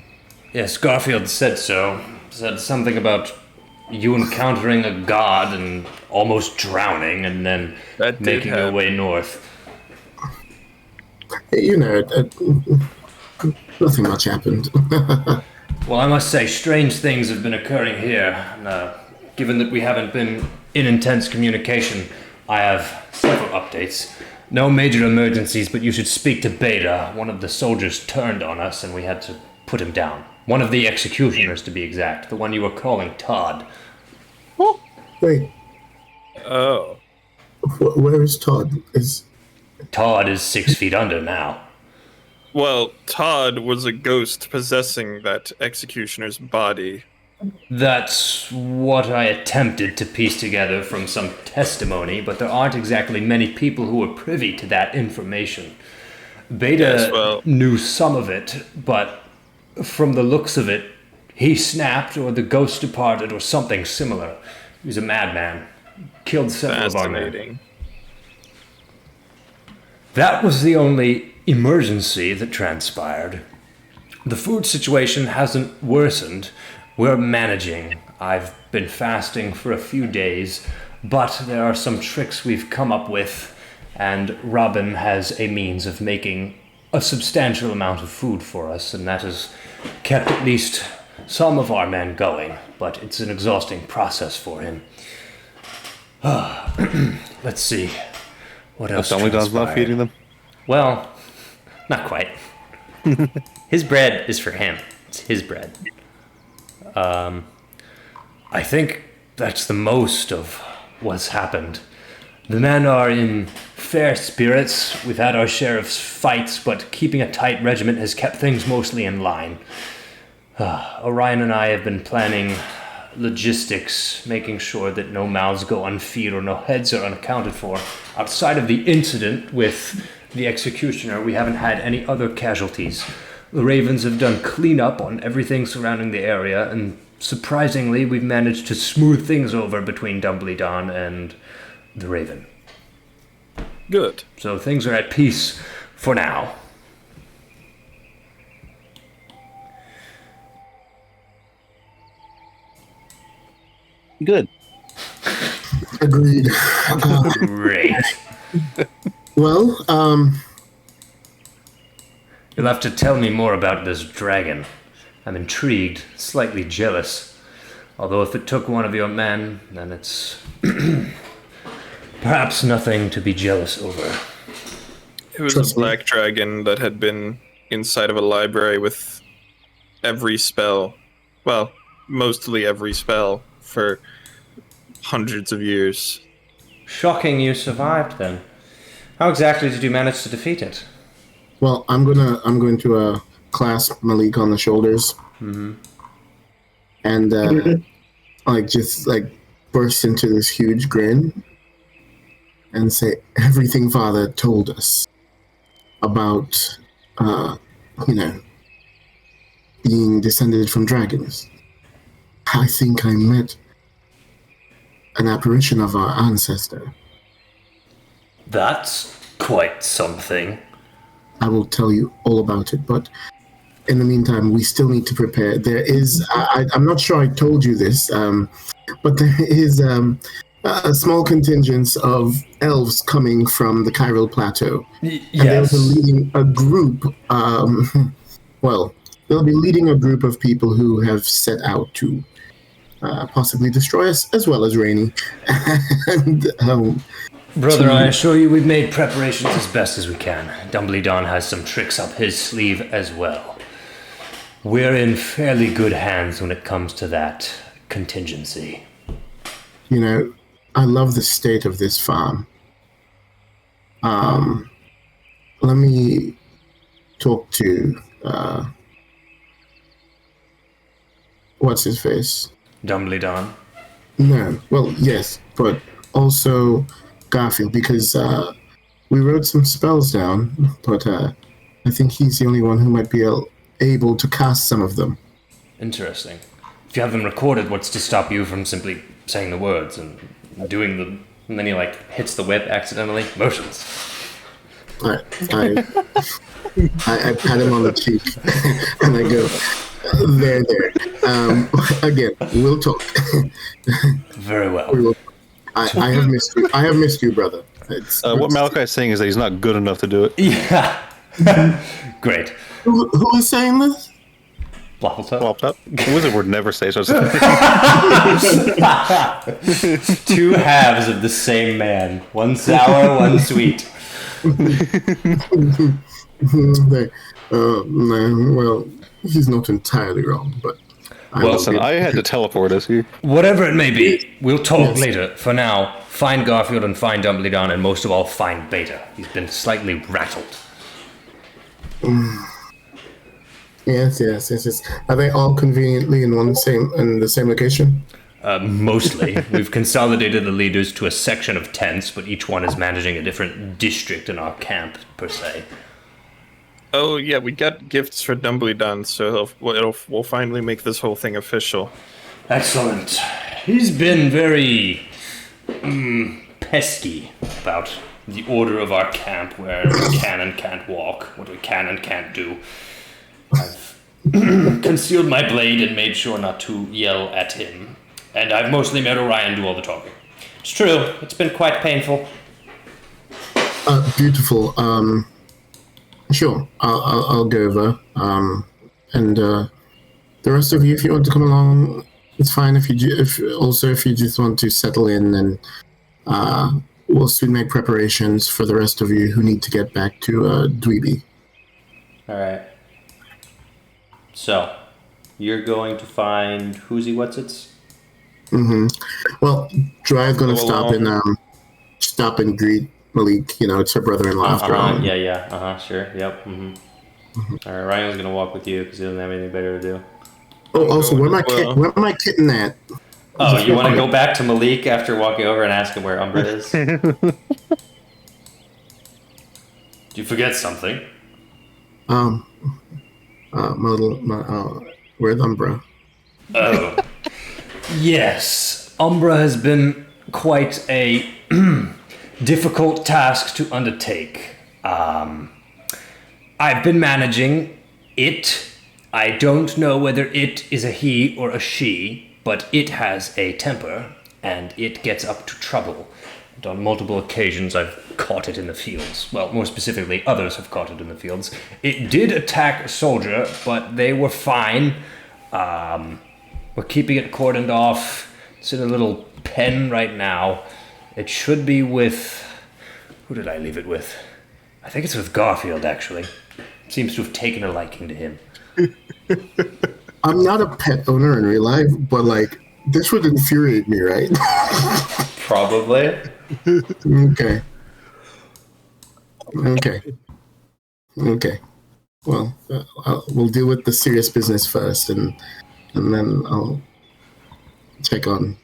[SPEAKER 1] Yes, Garfield said so. Said something about you encountering a god and almost drowning, and then
[SPEAKER 3] That did
[SPEAKER 1] making your
[SPEAKER 3] happen.
[SPEAKER 1] way north.
[SPEAKER 2] you know, nothing much happened.
[SPEAKER 1] Well, I must say, strange things have been occurring here. And, given that we haven't been in intense communication, I have several updates. No major emergencies, but you should speak to Beta. One of the soldiers turned on us, and we had to put him down. One of the executioners, to be exact. The one you were calling Todd.
[SPEAKER 2] Wait,
[SPEAKER 3] Oh.
[SPEAKER 2] where is Todd?
[SPEAKER 1] Todd is 6 feet under now.
[SPEAKER 3] Well, Todd was a ghost possessing that executioner's body.
[SPEAKER 1] That's what I attempted to piece together from some testimony, but there aren't exactly many people who are privy to that information. Beta
[SPEAKER 3] Yes, well-
[SPEAKER 1] knew some of it, but from the looks of it, he snapped or the ghost departed or something similar. He was a madman. Killed several of our men.
[SPEAKER 3] Fascinating.
[SPEAKER 1] That was the only emergency that transpired. The food situation hasn't worsened. We're managing. I've been fasting for a few days, but there are some tricks we've come up with, and Robin has a means of making a substantial amount of food for us, and that has kept at least some of our men going, but it's an exhausting process for him. Let's see. What else
[SPEAKER 5] Dumbledore's not
[SPEAKER 1] transpired?
[SPEAKER 5] feeding them.
[SPEAKER 1] Well, not quite. His bread is for him. It's his bread. I think that's the most of what's happened. The men are in fair spirits. We've had our share of fights, but keeping a tight regiment has kept things mostly in line. Orion and I have been planning logistics, making sure that no mouths go unfed or no heads are unaccounted for. Outside of the incident with the executioner, we haven't had any other casualties. The Ravens have done cleanup on everything surrounding the area, and surprisingly, we've managed to smooth things over between Dumbledore and the Raven.
[SPEAKER 3] Good.
[SPEAKER 1] So things are at peace for now.
[SPEAKER 7] Good.
[SPEAKER 2] Agreed.
[SPEAKER 1] Great.
[SPEAKER 2] Well,
[SPEAKER 1] You'll have to tell me more about this dragon. I'm intrigued, slightly jealous. Although if it took one of your men, then it's perhaps nothing to be jealous over.
[SPEAKER 3] It was a black dragon that had been inside of a library with every spell. Well, mostly every spell for hundreds of years.
[SPEAKER 1] Shocking you survived then. How exactly did you manage to defeat it?
[SPEAKER 2] well, I'm going to clasp Malik on the shoulders, and just burst into this huge grin and say, "Everything Father told us about, being descended from dragons. I think I met an apparition of our ancestor.
[SPEAKER 1] That's quite something.
[SPEAKER 2] I will tell you all about it, but in the meantime, we still need to prepare. There is, I'm not sure I told you this, but there is a small contingent of elves coming from the Chiral Plateau.
[SPEAKER 1] Yes.
[SPEAKER 2] And they'll be leading a group, they'll be leading a group of people who have set out to possibly destroy us, as well as Rainy. And,
[SPEAKER 1] Brother, I assure you we've made preparations as best as we can. Dumbledore has some tricks up his sleeve as well. We're in fairly good hands when it comes to that contingency.
[SPEAKER 2] I love the state of this farm. Let me talk to, what's his face?
[SPEAKER 1] Dumbledore?
[SPEAKER 2] No, well, yes, but also Garfield, because we wrote some spells down, but I think he's the only one who might be able to cast some of them.
[SPEAKER 1] Interesting. If you have them recorded, what's to stop you from simply saying the words and doing them, and then he hits the whip accidentally? Motions.
[SPEAKER 2] I pat him on the cheek and I go, there. Again, we'll talk.
[SPEAKER 1] Very well.
[SPEAKER 2] I have missed you. I have missed you, brother.
[SPEAKER 5] What Malachi is saying is that he's not good enough to do it.
[SPEAKER 1] Yeah. Great.
[SPEAKER 2] Who is saying this?
[SPEAKER 5] Plop. The wizard would never say such a thing.
[SPEAKER 1] Two halves of the same man. One sour, one sweet.
[SPEAKER 2] Well, he's not entirely wrong, but...
[SPEAKER 5] Listen, I had to teleport us here.
[SPEAKER 1] Whatever it may be, we'll talk later. For now, find Garfield and find Dumbledore, and most of all, find Beta. He's been slightly rattled.
[SPEAKER 2] Yes. Are they all conveniently in the same location?
[SPEAKER 1] Mostly. We've consolidated the leaders to a section of tents, but each one is managing a different district in our camp, per se.
[SPEAKER 3] Oh, yeah, we got gifts for Dumbledore, so we'll finally make this whole thing official.
[SPEAKER 1] Excellent. He's been very pesky about the order of our camp, where we can and can't walk, what we can and can't do. I've concealed my blade and made sure not to yell at him. And I've mostly made Orion do all the talking. It's true, it's been quite painful.
[SPEAKER 2] Beautiful. Sure, I'll go over. And the rest of you, if you want to come along, it's fine. If you just want to settle in, and we'll soon make preparations for the rest of you who need to get back to Dweeby.
[SPEAKER 1] All right. So, you're going to find what's-its?
[SPEAKER 2] Mm-hmm. Well, Dry's gonna stop and greet Malik. You know, it's her brother-in-law after all.
[SPEAKER 1] Yeah. Sure. Yep. Mm-hmm. All right. Ryan's gonna walk with you because he doesn't have anything better to do.
[SPEAKER 2] Oh, also, where am I kitten at?
[SPEAKER 1] Oh, you want to go back to Malik after walking over and ask him where Umbra is? Did you forget something?
[SPEAKER 2] Where's Umbra?
[SPEAKER 1] Oh. Yes. Umbra has been quite a difficult task to undertake. I've been managing it. I don't know whether it is a he or a she, but it has a temper, and it gets up to trouble. And on multiple occasions, I've caught it in the fields. Well, more specifically, others have caught it in the fields. It did attack a soldier, but they were fine. We're keeping it cordoned off. It's in a little pen right now. It should be with... Who did I leave it with? I think it's with Garfield, actually. Seems to have taken a liking to him.
[SPEAKER 2] I'm not a pet owner in real life, but, like, this would infuriate me, right?
[SPEAKER 1] Probably.
[SPEAKER 2] Okay. Well, we'll deal with the serious business first, and then I'll check on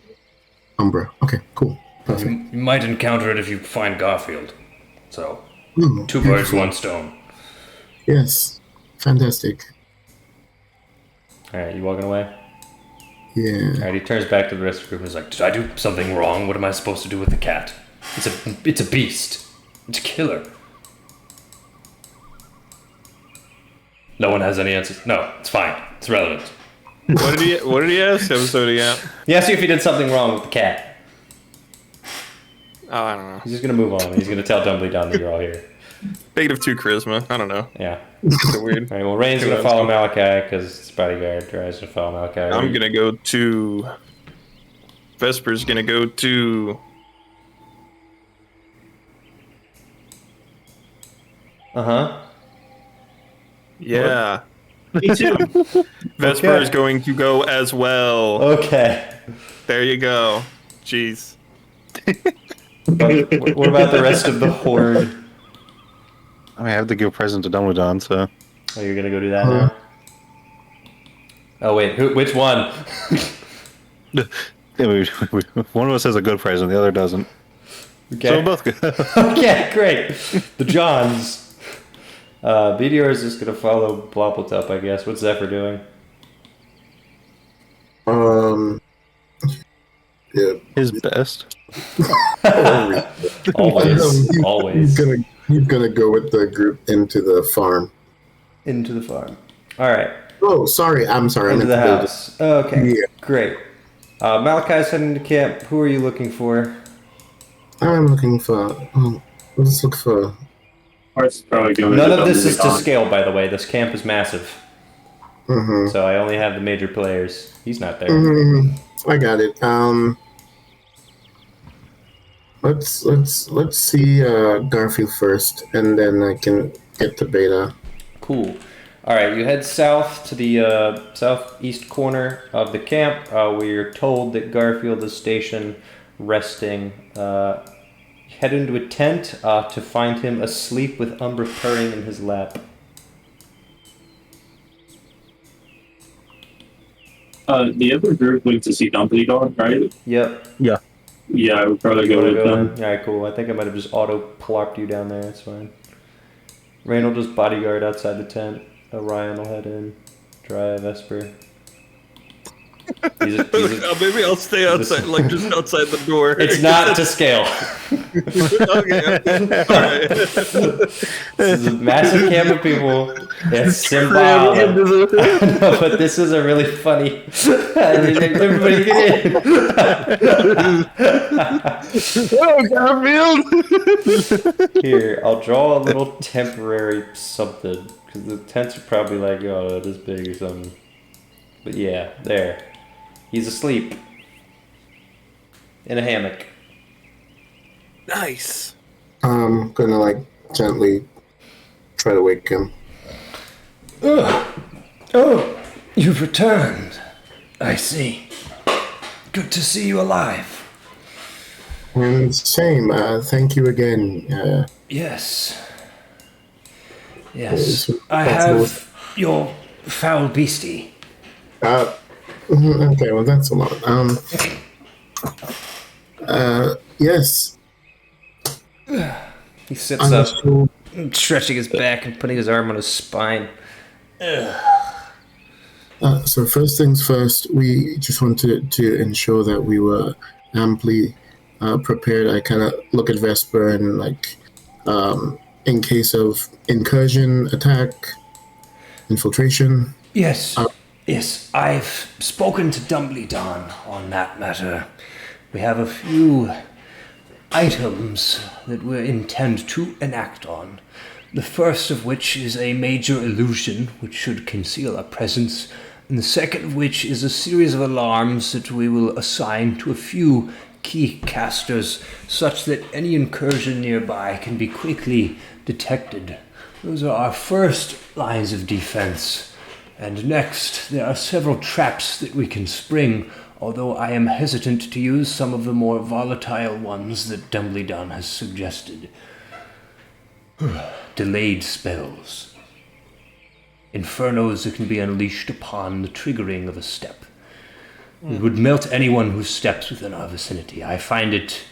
[SPEAKER 2] Umbra. Okay, cool. Perfect.
[SPEAKER 1] You might encounter it if you find Garfield. So, two birds, one stone.
[SPEAKER 2] Yes. Fantastic.
[SPEAKER 1] Alright, you walking away?
[SPEAKER 2] Yeah.
[SPEAKER 1] Alright, he turns back to the rest of the group and is like, did I do something wrong? What am I supposed to do with the cat? It's a beast. It's a killer. No one has any answers. No, it's fine. It's relevant.
[SPEAKER 3] What did he ask? Episode he got?
[SPEAKER 1] He asked you if he did something wrong with the cat.
[SPEAKER 3] Oh, I don't know.
[SPEAKER 1] He's just gonna move on. He's gonna tell Dumbledore that you're all here.
[SPEAKER 3] -2 charisma. I don't know.
[SPEAKER 1] Yeah.
[SPEAKER 3] It's weird.
[SPEAKER 1] Alright, well, Rain's gonna follow Malachi because it's bodyguard. Dry's gonna follow Malachi.
[SPEAKER 3] I'm gonna go to... Vesper's gonna go to...
[SPEAKER 1] Uh-huh.
[SPEAKER 3] Yeah.
[SPEAKER 4] Me too.
[SPEAKER 3] Vesper is going to go as well.
[SPEAKER 1] Okay.
[SPEAKER 3] There you go. Jeez.
[SPEAKER 1] But what about the rest of the horde?
[SPEAKER 5] I have to give a present to Dumbledore, so...
[SPEAKER 1] Oh, you're gonna go do that now? Oh, wait. Which one?
[SPEAKER 5] One of us has a good present, the other doesn't.
[SPEAKER 1] Okay.
[SPEAKER 5] So we'll both go.
[SPEAKER 1] Okay, great. The Johns. Meteor is just gonna follow Bloppletup, I guess. What's Zephyr doing?
[SPEAKER 2] Yeah.
[SPEAKER 5] His best.
[SPEAKER 1] Always.
[SPEAKER 2] He's gonna go with the group into the farm.
[SPEAKER 1] Into the farm. All right.
[SPEAKER 2] Oh, sorry. I'm sorry.
[SPEAKER 1] Into the house. Okay.
[SPEAKER 2] Yeah.
[SPEAKER 1] Great. Malachi's heading to camp. Who are you looking for?
[SPEAKER 2] I'm looking for. Let's look for.
[SPEAKER 1] None of this is to scale, by the way. This camp is massive.
[SPEAKER 2] Mm-hmm.
[SPEAKER 1] So I only have the major players. He's not there.
[SPEAKER 2] Mm-hmm. I got it. Let's see Garfield first, and then I can get to Beta.
[SPEAKER 1] Cool. All right, you head south to the southeast corner of the camp. We're told that Garfield is stationed, resting. Head into a tent to find him asleep with Umbra purring in his lap.
[SPEAKER 4] The other group went to see Dumbledore, right?
[SPEAKER 1] Yep.
[SPEAKER 7] Yeah.
[SPEAKER 4] Yeah, I would probably go with them.
[SPEAKER 1] Alright, cool. I think I might have just auto-plopped you down there. That's fine. Rain will just bodyguard outside the tent. Orion will head in. Dry, Vesper.
[SPEAKER 3] Maybe I'll stay outside, like just outside the door.
[SPEAKER 1] It's not to scale.
[SPEAKER 3] Okay. Alright.
[SPEAKER 1] This is a massive camp of people. It's symbolic. No, but this is a really funny. Everybody get in.
[SPEAKER 7] Oh, Garfield!
[SPEAKER 1] Here, I'll draw a little temporary something because the tents are probably like this big or something. But yeah, there. He's asleep in a hammock.
[SPEAKER 3] Nice.
[SPEAKER 2] I'm gonna gently try to wake him.
[SPEAKER 1] Oh, you've returned. I see. Good to see you alive.
[SPEAKER 2] And same. Thank you again.
[SPEAKER 1] Yes. I have your foul beastie.
[SPEAKER 2] Okay, well that's a lot. Yes.
[SPEAKER 1] He sits up, stretching his back and putting his arm on his spine.
[SPEAKER 2] So first things first, we just wanted to ensure that we were amply prepared. I kind of look at Vesper and in case of incursion, attack, infiltration.
[SPEAKER 1] Yes, I've spoken to Dumbledore on that matter. We have a few items that we intend to enact on. The first of which is a major illusion, which should conceal our presence, and the second of which is a series of alarms that we will assign to a few key casters, such that any incursion nearby can be quickly detected. Those are our first lines of defense. And next, there are several traps that we can spring, although I am hesitant to use some of the more volatile ones that Dumbledore has suggested. Delayed spells. Infernos that can be unleashed upon the triggering of a step. It would melt anyone who steps within our vicinity. I find it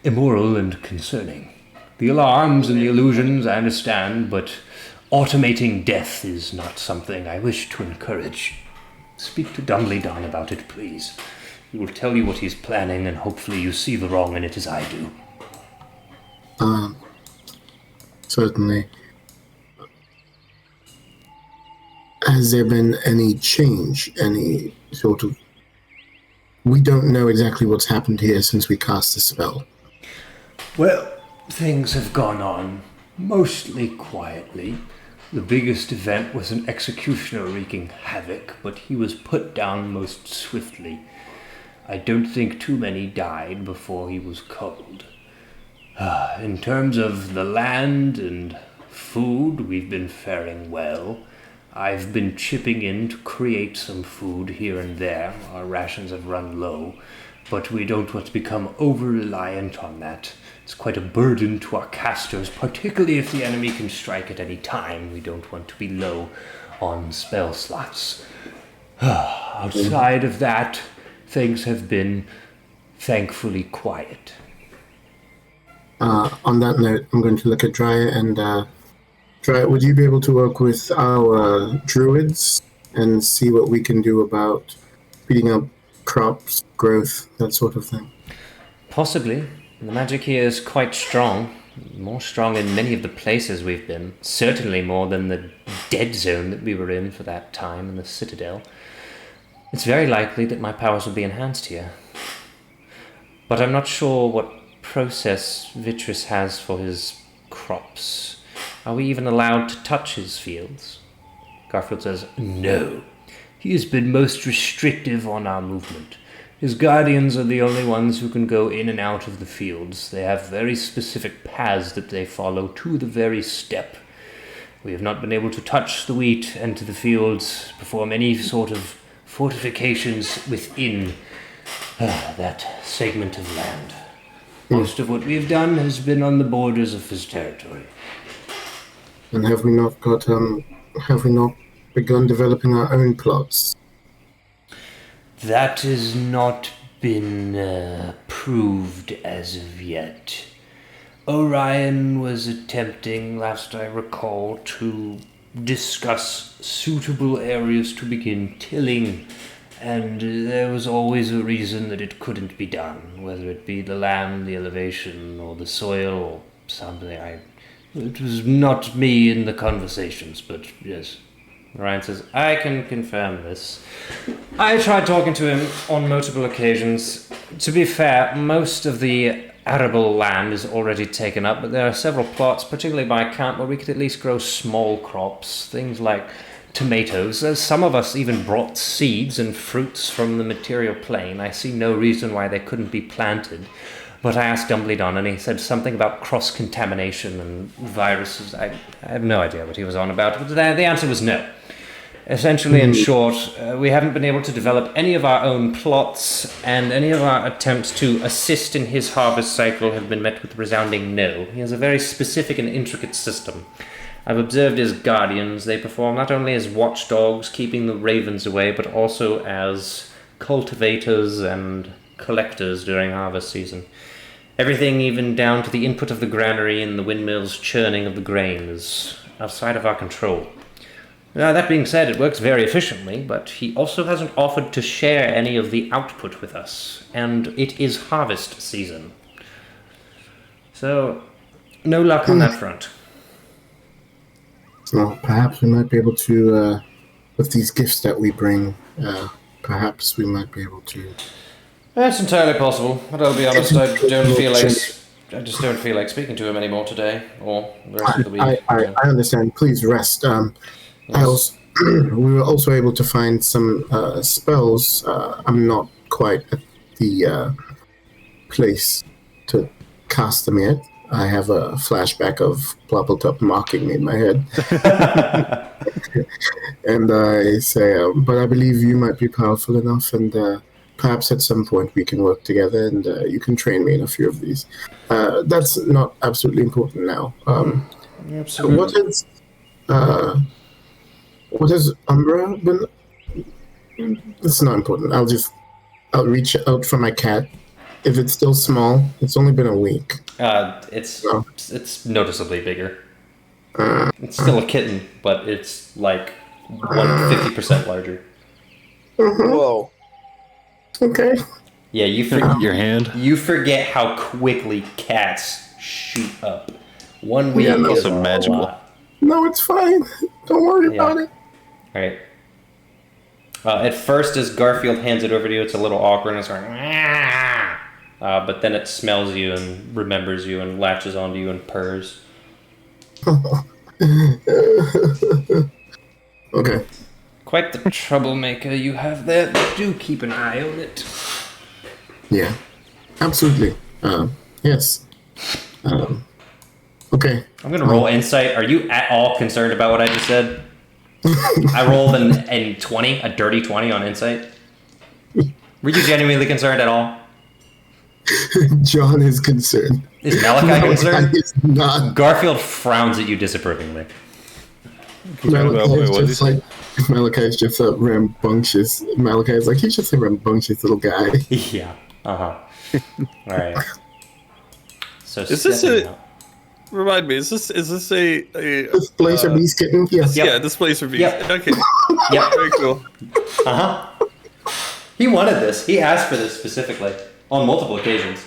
[SPEAKER 1] immoral and concerning. The alarms and the illusions I understand, but automating death is not something I wish to encourage. Speak to Dumbledore about it, please. He will tell you what he's planning, and hopefully you see the wrong in it as I do.
[SPEAKER 2] Certainly. Has there been any change? Any sort of... We don't know exactly what's happened here since we cast the spell.
[SPEAKER 1] Well, things have gone on mostly quietly. The biggest event was an executioner wreaking havoc, but he was put down most swiftly. I don't think too many died before he was culled. In terms of the land and food, we've been faring well. I've been chipping in to create some food here and there. Our rations have run low, but we don't want to become over-reliant on that. It's quite a burden to our casters, particularly if the enemy can strike at any time. We don't want to be low on spell slots. Outside of that, things have been thankfully quiet.
[SPEAKER 2] On that note, I'm going to look at Drya and Drya, would you be able to work with our druids and see what we can do about speeding up crops, growth, that sort of thing?
[SPEAKER 1] Possibly. The magic here is quite strong. More strong in many of the places we've been. Certainly more than the dead zone that we were in for that time in the Citadel. It's very likely that my powers will be enhanced here. But I'm not sure what process Vitrus has for his crops. Are we even allowed to touch his fields? Garfield says, no. He has been most restrictive on our movement. His guardians are the only ones who can go in and out of the fields. They have very specific paths that they follow to the very step. We have not been able to touch the wheat, enter the fields, perform any sort of fortifications within that segment of land. Most of what we have done has been on the borders of his territory.
[SPEAKER 2] And have we not begun developing our own plots?
[SPEAKER 1] That has not been proved as of yet. Orion was attempting, last I recall, to discuss suitable areas to begin tilling, and there was always a reason that it couldn't be done, whether it be the land, the elevation, or the soil, or something. It was not me in the conversations, but yes. Ryan says, I can confirm this. I tried talking to him on multiple occasions. To be fair, most of the arable land is already taken up, but there are several plots, particularly by camp, where we could at least grow small crops, things like tomatoes. Some of us even brought seeds and fruits from the material plane. I see no reason why they couldn't be planted. But I asked Dumbledore, and he said something about cross-contamination and viruses. I have no idea what he was on about, but the answer was no. Essentially, in short, we haven't been able to develop any of our own plots, and any of our attempts to assist in his harvest cycle have been met with a resounding no. He has a very specific and intricate system. I've observed his guardians. They perform not only as watchdogs, keeping the ravens away, but also as cultivators and collectors during harvest season. Everything, even down to the input of the granary and the windmill's churning of the grain, is outside of our control. Now, that being said, it works very efficiently, but he also hasn't offered to share any of the output with us, and it is harvest season. So, no luck on that front.
[SPEAKER 2] Well, perhaps we might be able to, with these gifts that we bring, perhaps we might be able to...
[SPEAKER 1] That's entirely possible, but I'll be honest, I just don't feel like speaking to him anymore today, or the rest of the week.
[SPEAKER 2] I understand. Please rest. Yes. We were also able to find some spells. I'm not quite at the place to cast them yet. I have a flashback of Ploppletop mocking me in my head. And I say, but I believe you might be powerful enough, and perhaps at some point we can work together, and you can train me in a few of these. That's not absolutely important now.
[SPEAKER 1] Absolutely.
[SPEAKER 2] What has Umbra been? It's not important. I'll reach out for my cat. If it's still small, it's only been a week.
[SPEAKER 1] It's noticeably bigger. It's still a kitten, but it's like 150% larger.
[SPEAKER 2] Mm-hmm.
[SPEAKER 3] Whoa.
[SPEAKER 2] Okay.
[SPEAKER 1] Yeah, you forget
[SPEAKER 5] your hand.
[SPEAKER 1] You forget how quickly cats shoot up. 1 week is
[SPEAKER 5] also
[SPEAKER 1] a
[SPEAKER 5] magical.
[SPEAKER 1] lot.
[SPEAKER 2] No, it's fine. Don't worry about it.
[SPEAKER 1] All right. At first, as Garfield hands it over to you, it's a little awkward and it's going, but then it smells you and remembers you and latches onto you and purrs.
[SPEAKER 2] Okay.
[SPEAKER 1] Quite the troublemaker you have there. Do keep an eye on it.
[SPEAKER 2] Yeah, absolutely. Yes. Okay.
[SPEAKER 1] I'm going to roll insight. Are you at all concerned about what I just said? I rolled a 20, a dirty 20 on insight. Were you genuinely concerned at all?
[SPEAKER 2] John is concerned.
[SPEAKER 1] Is Malachi concerned?
[SPEAKER 2] Is not.
[SPEAKER 1] Garfield frowns at you disapprovingly.
[SPEAKER 2] Malachi's just a rambunctious. Malachi's like, he's just a rambunctious little guy.
[SPEAKER 1] Yeah. All right. So
[SPEAKER 3] is this a? Remind me. Is this a
[SPEAKER 2] displays for bees kitten? Yes.
[SPEAKER 3] Yep. Yeah, displays for bees.
[SPEAKER 1] Yep.
[SPEAKER 3] Okay.
[SPEAKER 1] Yep.
[SPEAKER 3] Very cool.
[SPEAKER 1] He wanted this. He asked for this specifically on multiple occasions.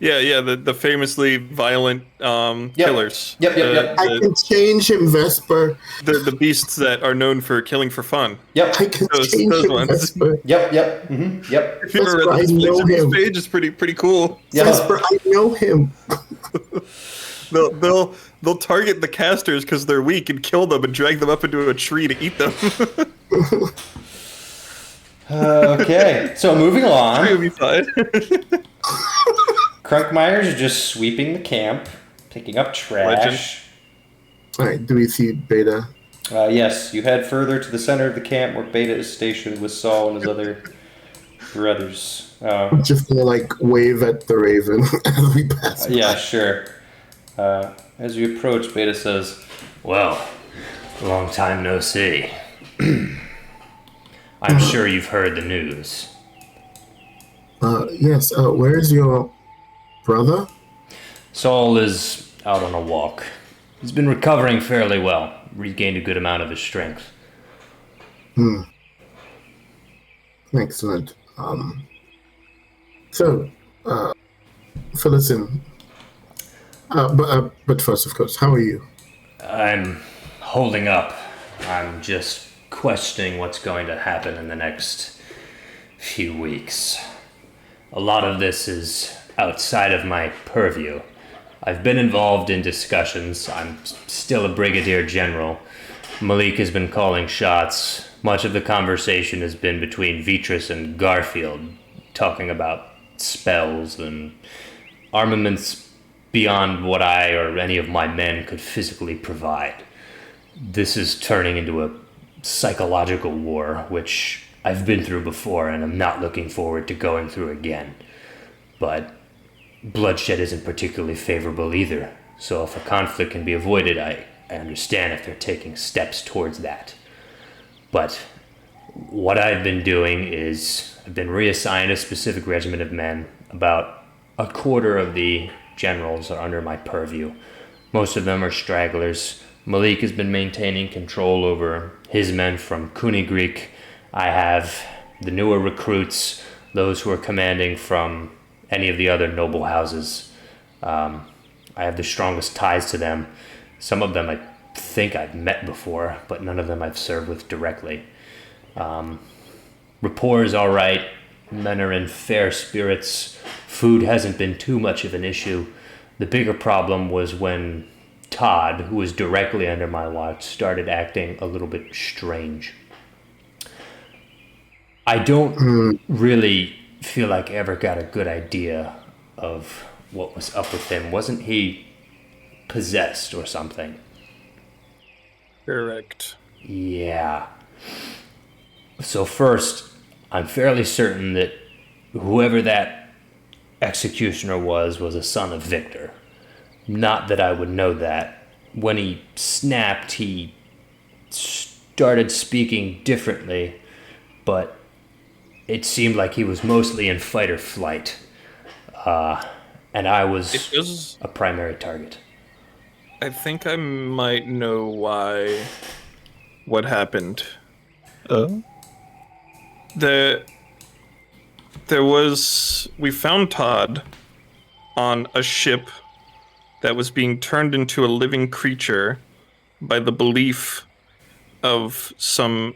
[SPEAKER 3] Yeah. The famously violent killers.
[SPEAKER 1] Yep.
[SPEAKER 2] I can change him, Vesper.
[SPEAKER 3] The beasts that are known for killing for fun.
[SPEAKER 1] Yep.
[SPEAKER 2] I can change him,
[SPEAKER 3] ones.
[SPEAKER 2] Vesper.
[SPEAKER 1] Yep. Mm-hmm. Yep.
[SPEAKER 3] If you ever read the displays of this page, it's pretty cool.
[SPEAKER 1] Yep.
[SPEAKER 2] Vesper, I know him.
[SPEAKER 3] They'll target the casters because they're weak and kill them and drag them up into a tree to eat them.
[SPEAKER 1] Okay, so moving along.
[SPEAKER 3] It'll be fine.
[SPEAKER 1] Crunkmeyer's just sweeping the camp, picking up trash.
[SPEAKER 2] Alright, do we see Beta?
[SPEAKER 1] Yes, you head further to the center of the camp where Beta is stationed with Saul and his other brothers.
[SPEAKER 2] Just gonna wave at the Raven as we pass.
[SPEAKER 1] Yeah, sure. As you approach, Beta says, "Well, long time no see. I'm sure you've heard the news."
[SPEAKER 2] Yes, where's your brother?
[SPEAKER 1] Saul is out on a walk. He's been recovering fairly well. Regained a good amount of his strength.
[SPEAKER 2] Excellent. So, fill us in. But first, of course, how are you?
[SPEAKER 1] I'm holding up. I'm just questioning what's going to happen in the next few weeks. A lot of this is outside of my purview. I've been involved in discussions. I'm still a brigadier general. Malik has been calling shots. Much of the conversation has been between Vitris and Garfield, talking about spells and armaments beyond what I or any of my men could physically provide. This is turning into a psychological war, which I've been through before and I'm not looking forward to going through again. But bloodshed isn't particularly favorable either, so if a conflict can be avoided, I understand if they're taking steps towards that. But what I've been doing is I've been reassigned a specific regiment of men. About a quarter of the generals are under my purview. Most of them are stragglers. Malik has been maintaining control over his men from Kuni Greek. I have the newer recruits, those who are commanding from any of the other noble houses. I have the strongest ties to them. Some of them I think I've met before, but none of them I've served with directly. Rapport is all right. Men are in fair spirits. Food hasn't been too much of an issue. The bigger problem was when Todd, who was directly under my watch, started acting a little bit strange. I don't really feel like I ever got a good idea of what was up with him. Wasn't he possessed or something?
[SPEAKER 3] Correct.
[SPEAKER 1] Yeah. So first, I'm fairly certain that whoever that executioner was a son of Victor. Not that I would know that. When he snapped, he started speaking differently, but it seemed like he was mostly in fight or flight. And I was a primary target.
[SPEAKER 3] I think I might know what happened. We found Todd on a ship that was being turned into a living creature by the belief of some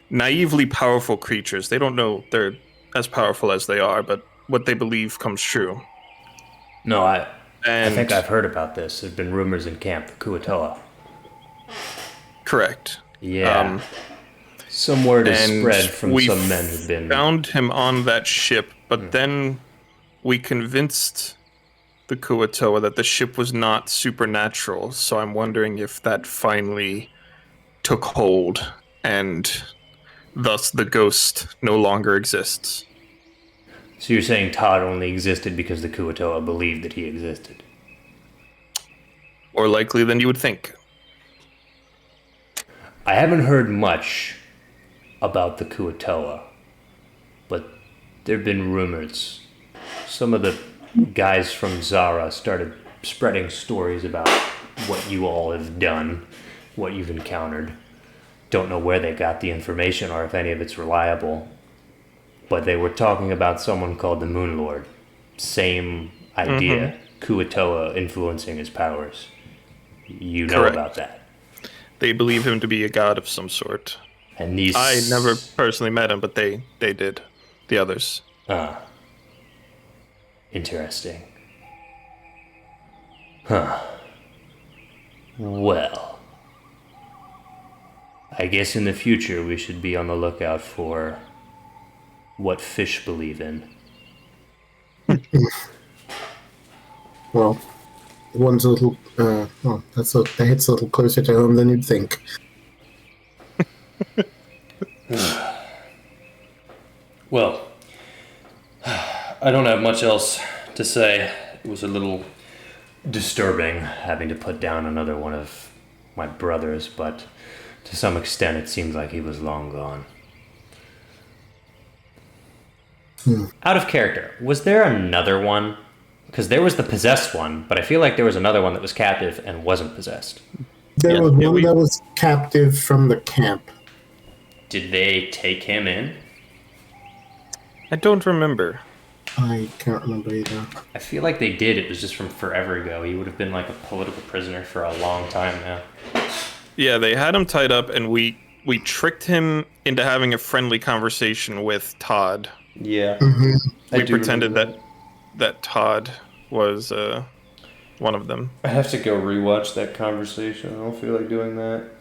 [SPEAKER 3] naively powerful creatures. They don't know they're as powerful as they are, but what they believe comes true.
[SPEAKER 1] No, I think I've heard about this. There's been rumors in camp, the Kuatoa.
[SPEAKER 3] Correct.
[SPEAKER 1] Yeah. Some word is spread from some men who've been...
[SPEAKER 3] We found him on that ship, but then we convinced the Kuatoa that the ship was not supernatural, so I'm wondering if that finally took hold, and thus the ghost no longer exists.
[SPEAKER 1] So you're saying Todd only existed because the Kuatoa believed that he existed?
[SPEAKER 3] More likely than you would think.
[SPEAKER 1] I haven't heard much about the Kuatoa, but there have been rumors. Some of the guys from Zara started spreading stories about what you all have done, what you've encountered. Don't know where they got the information or if any of it's reliable, but they were talking about someone called the Moon Lord. Same idea, Kuatoa influencing his powers. You know
[SPEAKER 3] Correct.
[SPEAKER 1] About that.
[SPEAKER 3] They believe him to be a god of some sort.
[SPEAKER 1] And these...
[SPEAKER 3] I never personally met him, but they did. The others.
[SPEAKER 1] Interesting. Huh. Well, I guess in the future we should be on the lookout for what fish believe in.
[SPEAKER 2] Well, one's a little, that hits a little closer to home than you'd think.
[SPEAKER 1] Well, I don't have much else to say. It was a little disturbing having to put down another one of my brothers, but to some extent it seems like he was long gone. Out of character, was there another one? Because there was the possessed one, but I feel like there was another one that was captive and wasn't possessed.
[SPEAKER 2] There was one that was captive from the camp.
[SPEAKER 1] Did they take him in?
[SPEAKER 3] I don't remember.
[SPEAKER 2] I can't remember either.
[SPEAKER 1] I feel like they did. It was just from forever ago. He would have been like a political prisoner for a long time now.
[SPEAKER 3] Yeah, they had him tied up, and we tricked him into having a friendly conversation with Todd.
[SPEAKER 1] Yeah.
[SPEAKER 3] We pretended that Todd was one of them.
[SPEAKER 1] I have to go rewatch that conversation. I don't feel like doing that.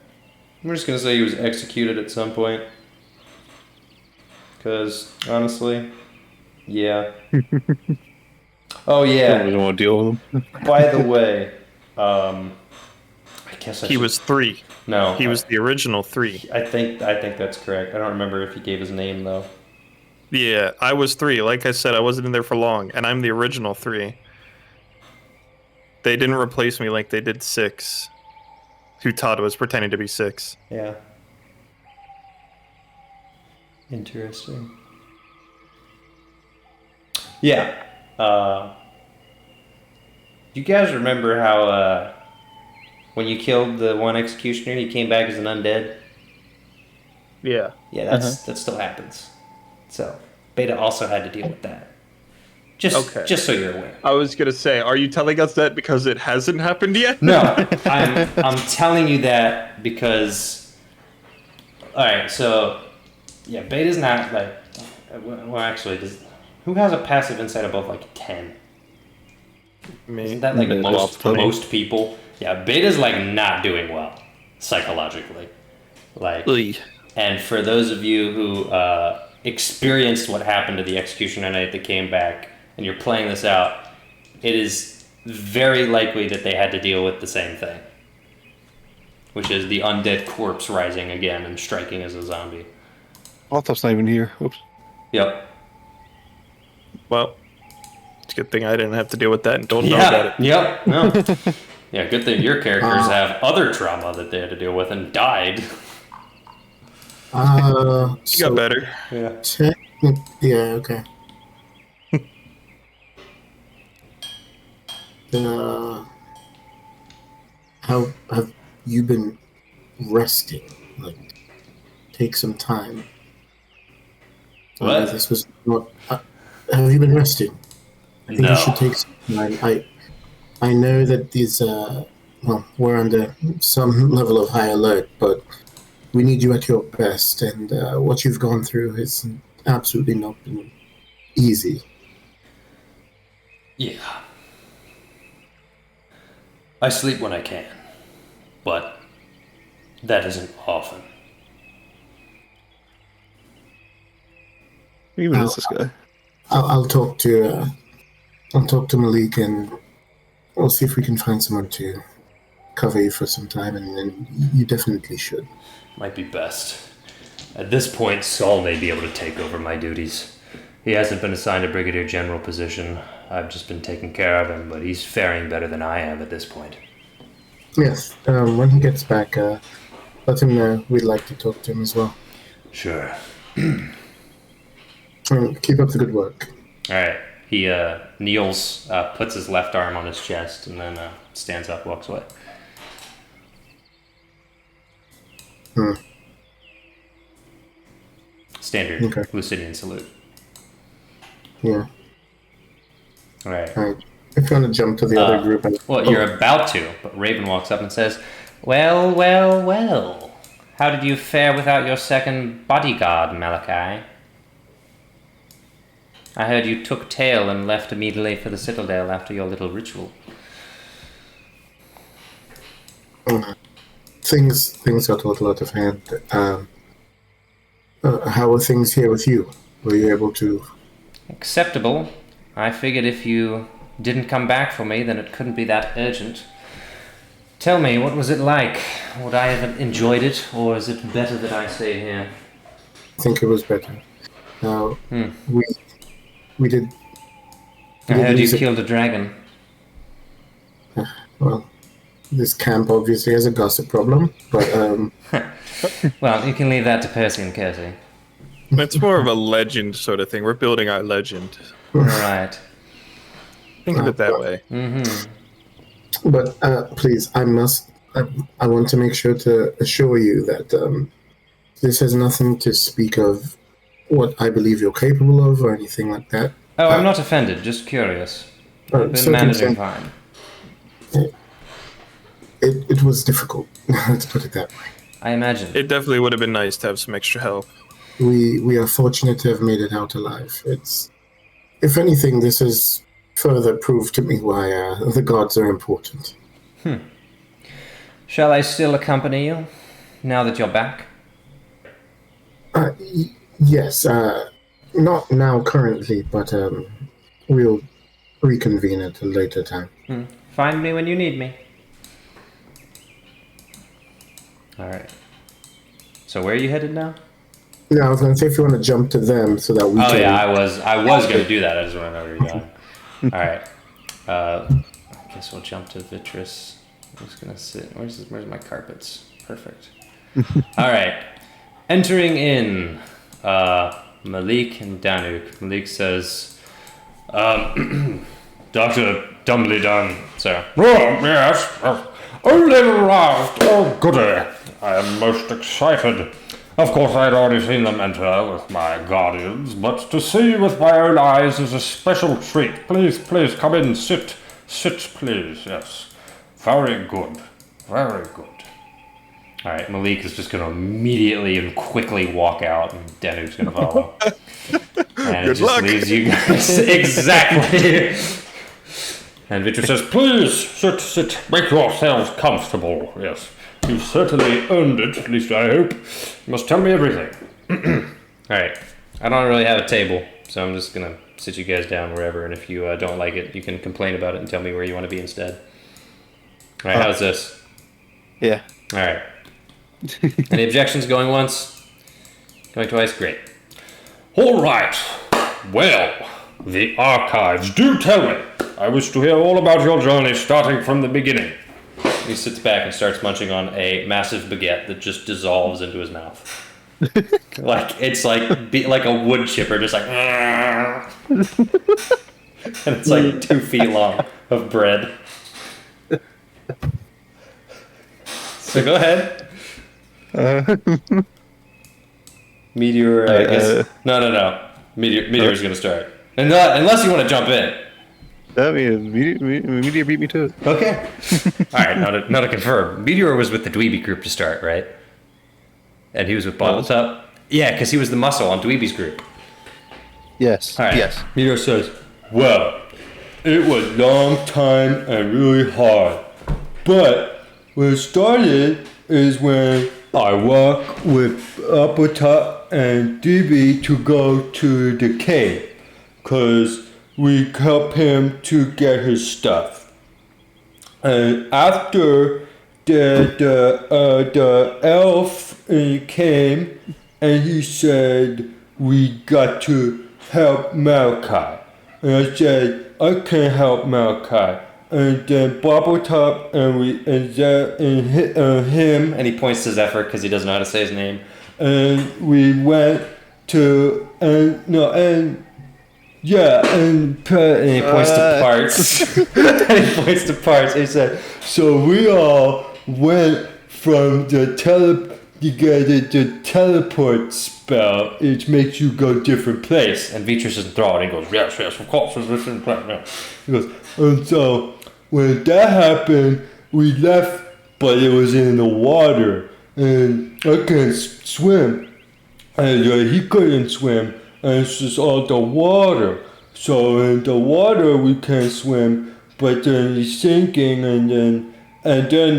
[SPEAKER 1] I'm just going to say he was executed at some point. Because, honestly, Yeah. Oh yeah.
[SPEAKER 5] We don't want to deal with them.
[SPEAKER 1] By the way, I guess
[SPEAKER 3] He was 3.
[SPEAKER 1] No,
[SPEAKER 3] he was the original 3.
[SPEAKER 1] I think that's correct. I don't remember if he gave his name though.
[SPEAKER 3] Yeah, I was 3. Like I said, I wasn't in there for long, and I'm the original 3. They didn't replace me like they did 6, who Todd was pretending to be 6.
[SPEAKER 1] Yeah. Interesting. Yeah. You guys remember how when you killed the one executioner, he came back as an undead?
[SPEAKER 3] Yeah.
[SPEAKER 1] Yeah, that still happens. So Beta also had to deal with that. Just so you're aware.
[SPEAKER 3] I was gonna say, are you telling us that because it hasn't happened yet?
[SPEAKER 1] No, I'm telling you that because. All right, so yeah, Beta's not like. Well, actually, who has a passive insight above like 10?
[SPEAKER 3] Me.
[SPEAKER 1] Isn't that like most people? Yeah, Beta's like not doing well psychologically. Like, and for those of you who experienced what happened to the Executioner Knight that came back, and you're playing this out, it is very likely that they had to deal with the same thing, which is the undead corpse rising again and striking as a zombie.
[SPEAKER 5] Althoff's not even here. Oops.
[SPEAKER 1] Yep.
[SPEAKER 3] Well, it's a good thing I didn't have to deal with that and don't know about it.
[SPEAKER 1] Yep. No. Yeah, good thing your characters have other trauma that they had to deal with and died.
[SPEAKER 3] You got better.
[SPEAKER 1] Yeah.
[SPEAKER 2] Yeah, okay. How have you been resting? Like, take some time.
[SPEAKER 1] What?
[SPEAKER 2] This was not. Have you been resting? I think
[SPEAKER 1] No.
[SPEAKER 2] you should take some time. I know that these. Well, we're under some level of high alert, but we need you at your best, and what you've gone through has absolutely not been easy.
[SPEAKER 1] Yeah. I sleep when I can, but that isn't often.
[SPEAKER 5] Even is this guy?
[SPEAKER 2] I'll talk to Malik, and we'll see if we can find someone to cover you for some time, and then you definitely should.
[SPEAKER 1] Might be best. At this point, Saul may be able to take over my duties. He hasn't been assigned a brigadier general position. I've just been taking care of him, but he's faring better than I am at this point.
[SPEAKER 2] Yes, when he gets back, let him know we'd like to talk to him as well.
[SPEAKER 1] Sure.
[SPEAKER 2] Keep up the good work.
[SPEAKER 1] All right. He kneels, puts his left arm on his chest, and then stands up, walks away. Standard Lucidian salute.
[SPEAKER 2] Yeah.
[SPEAKER 1] All right.
[SPEAKER 2] If you want to jump to the other group.
[SPEAKER 1] Well, you're about to, but Raven walks up and says, Well, well, well. How did you fare without your second bodyguard, Malachi? I heard you took tail and left immediately for the Citadel after your little ritual.
[SPEAKER 2] Things got a little out of hand. How were things here with you? Were you able to...
[SPEAKER 1] Acceptable. I figured if you didn't come back for me, then it couldn't be that urgent. Tell me, what was it like? Would I have enjoyed it, or is it better that I stay here?
[SPEAKER 2] I think it was better. We did...
[SPEAKER 1] I heard you killed a dragon.
[SPEAKER 2] Well, this camp obviously has a gossip problem, but...
[SPEAKER 1] Well, you can leave that to Percy and Kirsty.
[SPEAKER 3] It's more of a legend sort of thing. We're building our legend.
[SPEAKER 1] Right.
[SPEAKER 3] Think of it that way.
[SPEAKER 1] Mm-hmm.
[SPEAKER 2] But please, I want to make sure to assure you that this has nothing to speak of what I believe you're capable of or anything like that.
[SPEAKER 1] Oh, I'm not offended, just curious. I've been managing fine.
[SPEAKER 2] It was difficult, let's put it that way.
[SPEAKER 1] I imagine.
[SPEAKER 3] It definitely would have been nice to have some extra help.
[SPEAKER 2] We are fortunate to have made it out alive. If anything, this has further proved to me why the gods are important.
[SPEAKER 1] Shall I still accompany you, now that you're back?
[SPEAKER 2] Yes, Not now, currently, but we'll reconvene at a later time.
[SPEAKER 1] Find me when you need me. All right. So where are you headed now?
[SPEAKER 2] Yeah, I was gonna say if you want to jump to them so that we can...
[SPEAKER 1] Oh yeah, I was gonna do that. I just want to know where you're going. All right. I guess we'll jump to Vitrus. I'm just gonna sit. Where's my carpets? Perfect. All right. Entering in, Malik and Danuk. Malik says, Dr. Dumbledore, sir.
[SPEAKER 8] Oh, yes. Only arrived. Oh, goody. I am most excited. Of course, I had already seen them enter with my guardians, but to see with my own eyes is a special treat. Please, come in. Sit, please. Yes. Very good. Very good.
[SPEAKER 1] All right, Malik is just going to immediately and quickly walk out, and Danuk's going to follow. And it just leaves you guys. Exactly. And Vitrus says,
[SPEAKER 8] Please, sit. Make yourselves comfortable. Yes. You've certainly earned it, at least I hope. You must tell me everything.
[SPEAKER 1] All right. I don't really have a table, so I'm just going to sit you guys down wherever, and if you don't like it, you can complain about it and tell me where you want to be instead. All right, how's this?
[SPEAKER 5] Yeah.
[SPEAKER 1] All right. Any objections? Going once? Going twice? Great.
[SPEAKER 8] All right. Well, the archives. Do tell me. I wish to hear all about your journey starting from the beginning.
[SPEAKER 1] He sits back and starts munching on a massive baguette that just dissolves into his mouth. It's like a wood chipper, just like, and it's like 2 feet long of bread. So go ahead. Meteor, I guess. No. Meteor's gonna start. And not, unless you want to jump in.
[SPEAKER 5] That means Meteor beat me to it.
[SPEAKER 1] Okay. Alright, now to confirm. Meteor was with the Dweeby group to start, right? And he was with Bottletop? Yeah, because he was the muscle on Dweeby's group.
[SPEAKER 5] Yes.
[SPEAKER 1] All right.
[SPEAKER 5] Yes.
[SPEAKER 8] Meteor says, well, it was a long time and really hard. But where it started is when I walked with Bottletop and DB to go to the cave. Because we helped him to get his stuff. And after the elf came and he said we got to help Malachi. And I said I can't help Malachi. And then Bobbletop and him,
[SPEAKER 1] and he points to Zephyr because he doesn't know how to say his name.
[SPEAKER 8] And we went to and he points
[SPEAKER 1] to parts.
[SPEAKER 8] And he points to parts. He said, so we all went from the teleport spell, which makes you go different place.
[SPEAKER 1] And Vitrus is enthralled. He goes,
[SPEAKER 8] yes, of course, it's different place. Yeah. He goes, and so when that happened, we left, but it was in the water, and I can't swim, and he couldn't swim. And it's just all the water. So in the water we can't swim, but then he's sinking, and then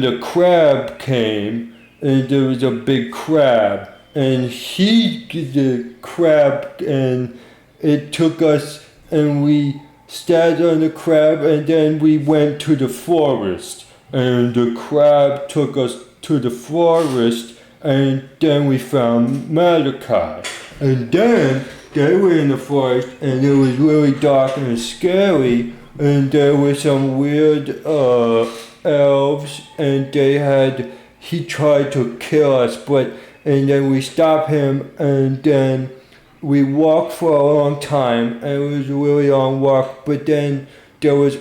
[SPEAKER 8] the crab came, and there was a big crab, and the crab, and it took us, and we stayed on the crab, and then we went to the forest, and the crab took us to the forest, and then we found Malachi, and then they were in the forest, and it was really dark and scary, and there were some weird elves, and he tried to kill us, and then we stopped him, and then we walked for a long time, and it was a really long walk, but then there was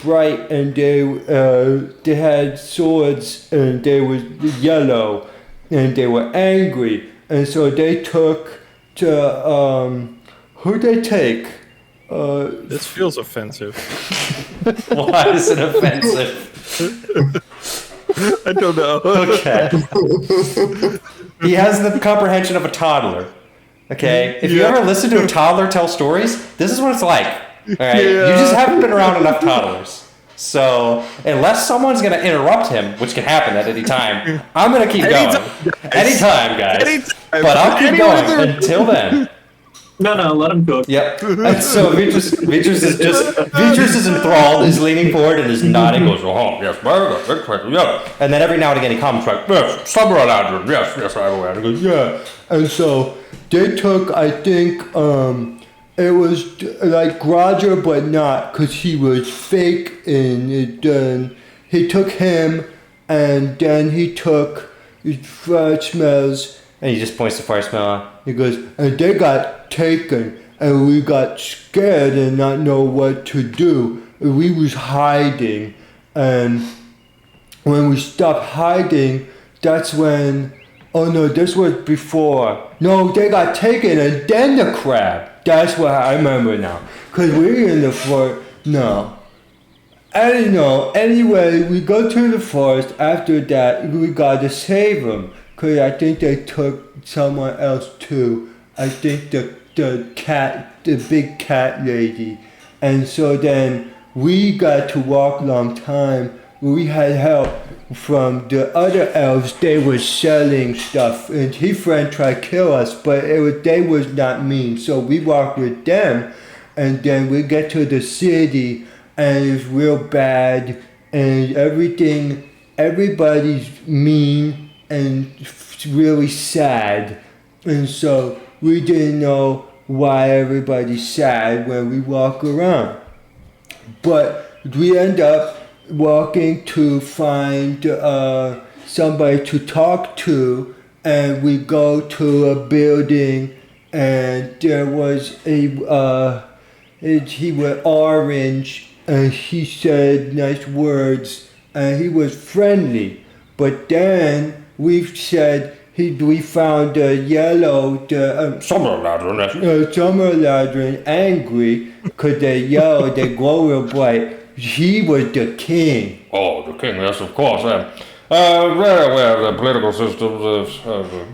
[SPEAKER 8] bright, and they had swords, and they was yellow, and they were angry, and so they took who'd they take?
[SPEAKER 3] This feels offensive.
[SPEAKER 1] Why is it offensive?
[SPEAKER 3] I don't know.
[SPEAKER 1] Okay. He has the comprehension of a toddler. Okay? If you ever listen to a toddler tell stories, this is what it's like. Alright? You just haven't been around enough toddlers. So, unless someone's going to interrupt him, which can happen at any time, I'm going to keep going. Anytime, guys. But I'll keep going until then.
[SPEAKER 4] No, let him cook.
[SPEAKER 1] Yep. And so Vitras is enthralled, is leaning forward and is nodding, goes, oh, yes, yeah. And then every now and again he comments like, yes, summer ladron, yes, I will. And he goes, yeah. And so they took, I think, it was like Roger, but not, because he was fake, and he took him, and then he took fire smells, and he just points to fire smell. He goes, and they got taken, and we got scared and not know what to do. We was hiding, and when we stopped hiding, that's when, oh no, this was before. No, they got taken, and then the crab. That's what I remember now. Because we were in the forest. No. I don't know. Anyway, we go to the forest. After that, we got to save them. Because I think they took someone else too. I think the big cat lady. And so then we got to walk a long time. We had help from the other elves. They were selling stuff, and his friend tried to kill us, but they was not mean. So we walked with them, and then we get to the city, and it's real bad, and everybody's mean and really sad, and so we didn't know why everybody's sad when we walk around, but we end up walking to find somebody to talk to, and we go to a building, and there was he was orange, and he said nice words, and he was friendly, but then we said we found the yellow, summer ladron angry, because they yellow, they glow real bright. He was the king.
[SPEAKER 8] Oh, the king, yes, of course. The political systems.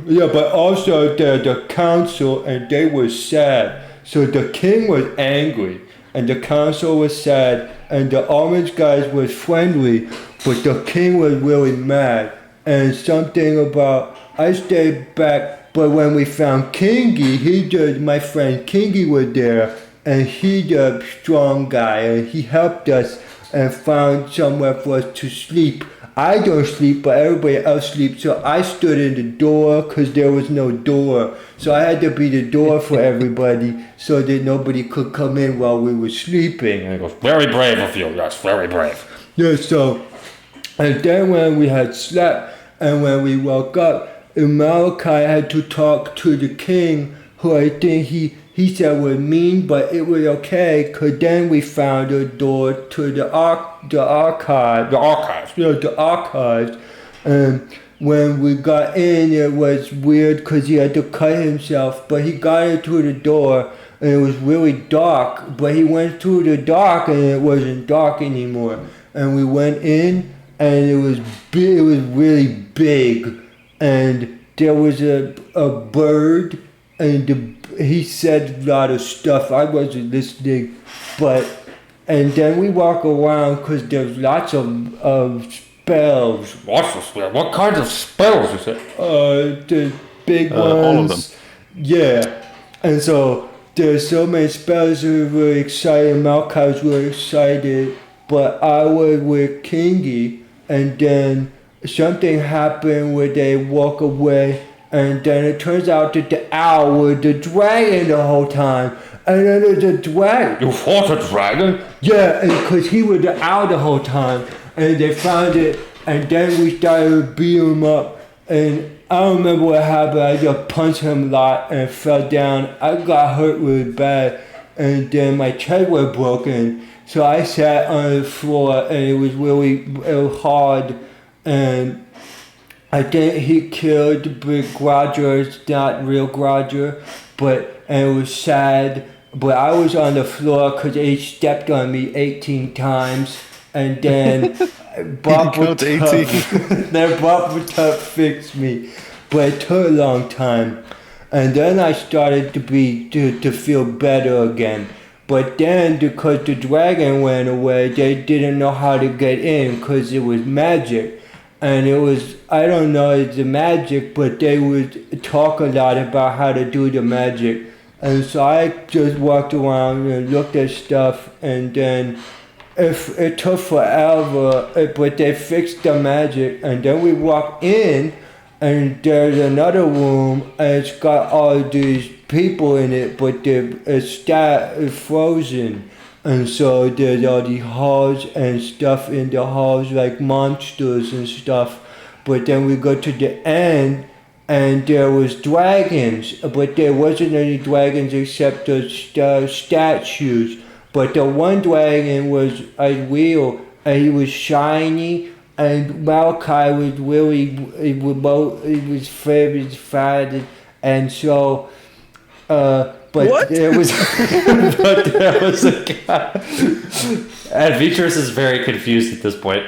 [SPEAKER 1] Yeah, but also the council, and they were sad. So the king was angry, and the council was sad, and the orange guys was friendly, but the king was really mad. And something about, I stayed back, but when we found Kingy, my friend Kingy was there, and he's a strong guy, and he helped us and found somewhere for us to sleep. I don't sleep, but everybody else sleeps, so I stood in the door because there was no door. So I had to be the door for everybody so that nobody could come in while we were sleeping.
[SPEAKER 8] And he goes, very brave of you, yes, very brave.
[SPEAKER 1] Yeah, so, and then when we had slept, and when we woke up, Malachi had to talk to the king, who I think he said was mean, but it was okay, because then we found a door to the archives. And when we got in, it was weird because he had to cut himself, but he got into the door, and it was really dark, but he went through the dark, and it wasn't dark anymore. And we went in, and it was big, it was really big, and there was a bird, and he said a lot of stuff. I wasn't listening, and then we walk around because there's lots of spells.
[SPEAKER 8] What kinds of spells is it?
[SPEAKER 1] The big ones.
[SPEAKER 5] All of them.
[SPEAKER 1] Yeah, and so there's so many spells that were really exciting. Malachi was really excited, but I was with Kingy, and then something happened where they walk away. And then it turns out that the owl was the dragon the whole time. And then there's a dragon.
[SPEAKER 8] You fought a dragon?
[SPEAKER 1] Yeah, because he was the owl the whole time. And they found it, and then we started beating him up. And I don't remember what happened. I just punched him a lot and fell down. I got hurt really bad. And then my chest was broken. So I sat on the floor, and it was really hard. And I think he killed the big Roger. It's not real Roger, and it was sad. But I was on the floor because he stepped on me 18 times, and then Bubba fixed me. But it took a long time, and then I started to feel better again. But then, because the dragon went away, they didn't know how to get in because it was magic. And it was, I don't know, it's the magic, but they would talk a lot about how to do the magic.
[SPEAKER 8] And so I just walked around and looked at stuff, and then if it took forever, but they fixed the magic, and then we walked in, and there's another room, and it's got all these people in it, but it's frozen. And so there's all these halls and stuff in the halls, like monsters and stuff. But then we go to the end, and there was dragons, but there wasn't any dragons except the statues. But the one dragon was real, and he was shiny, and Malachi was really, he was very excited, and so, but
[SPEAKER 3] what?
[SPEAKER 8] there was,
[SPEAKER 1] But there was a guy. And Vitros is very confused at this point.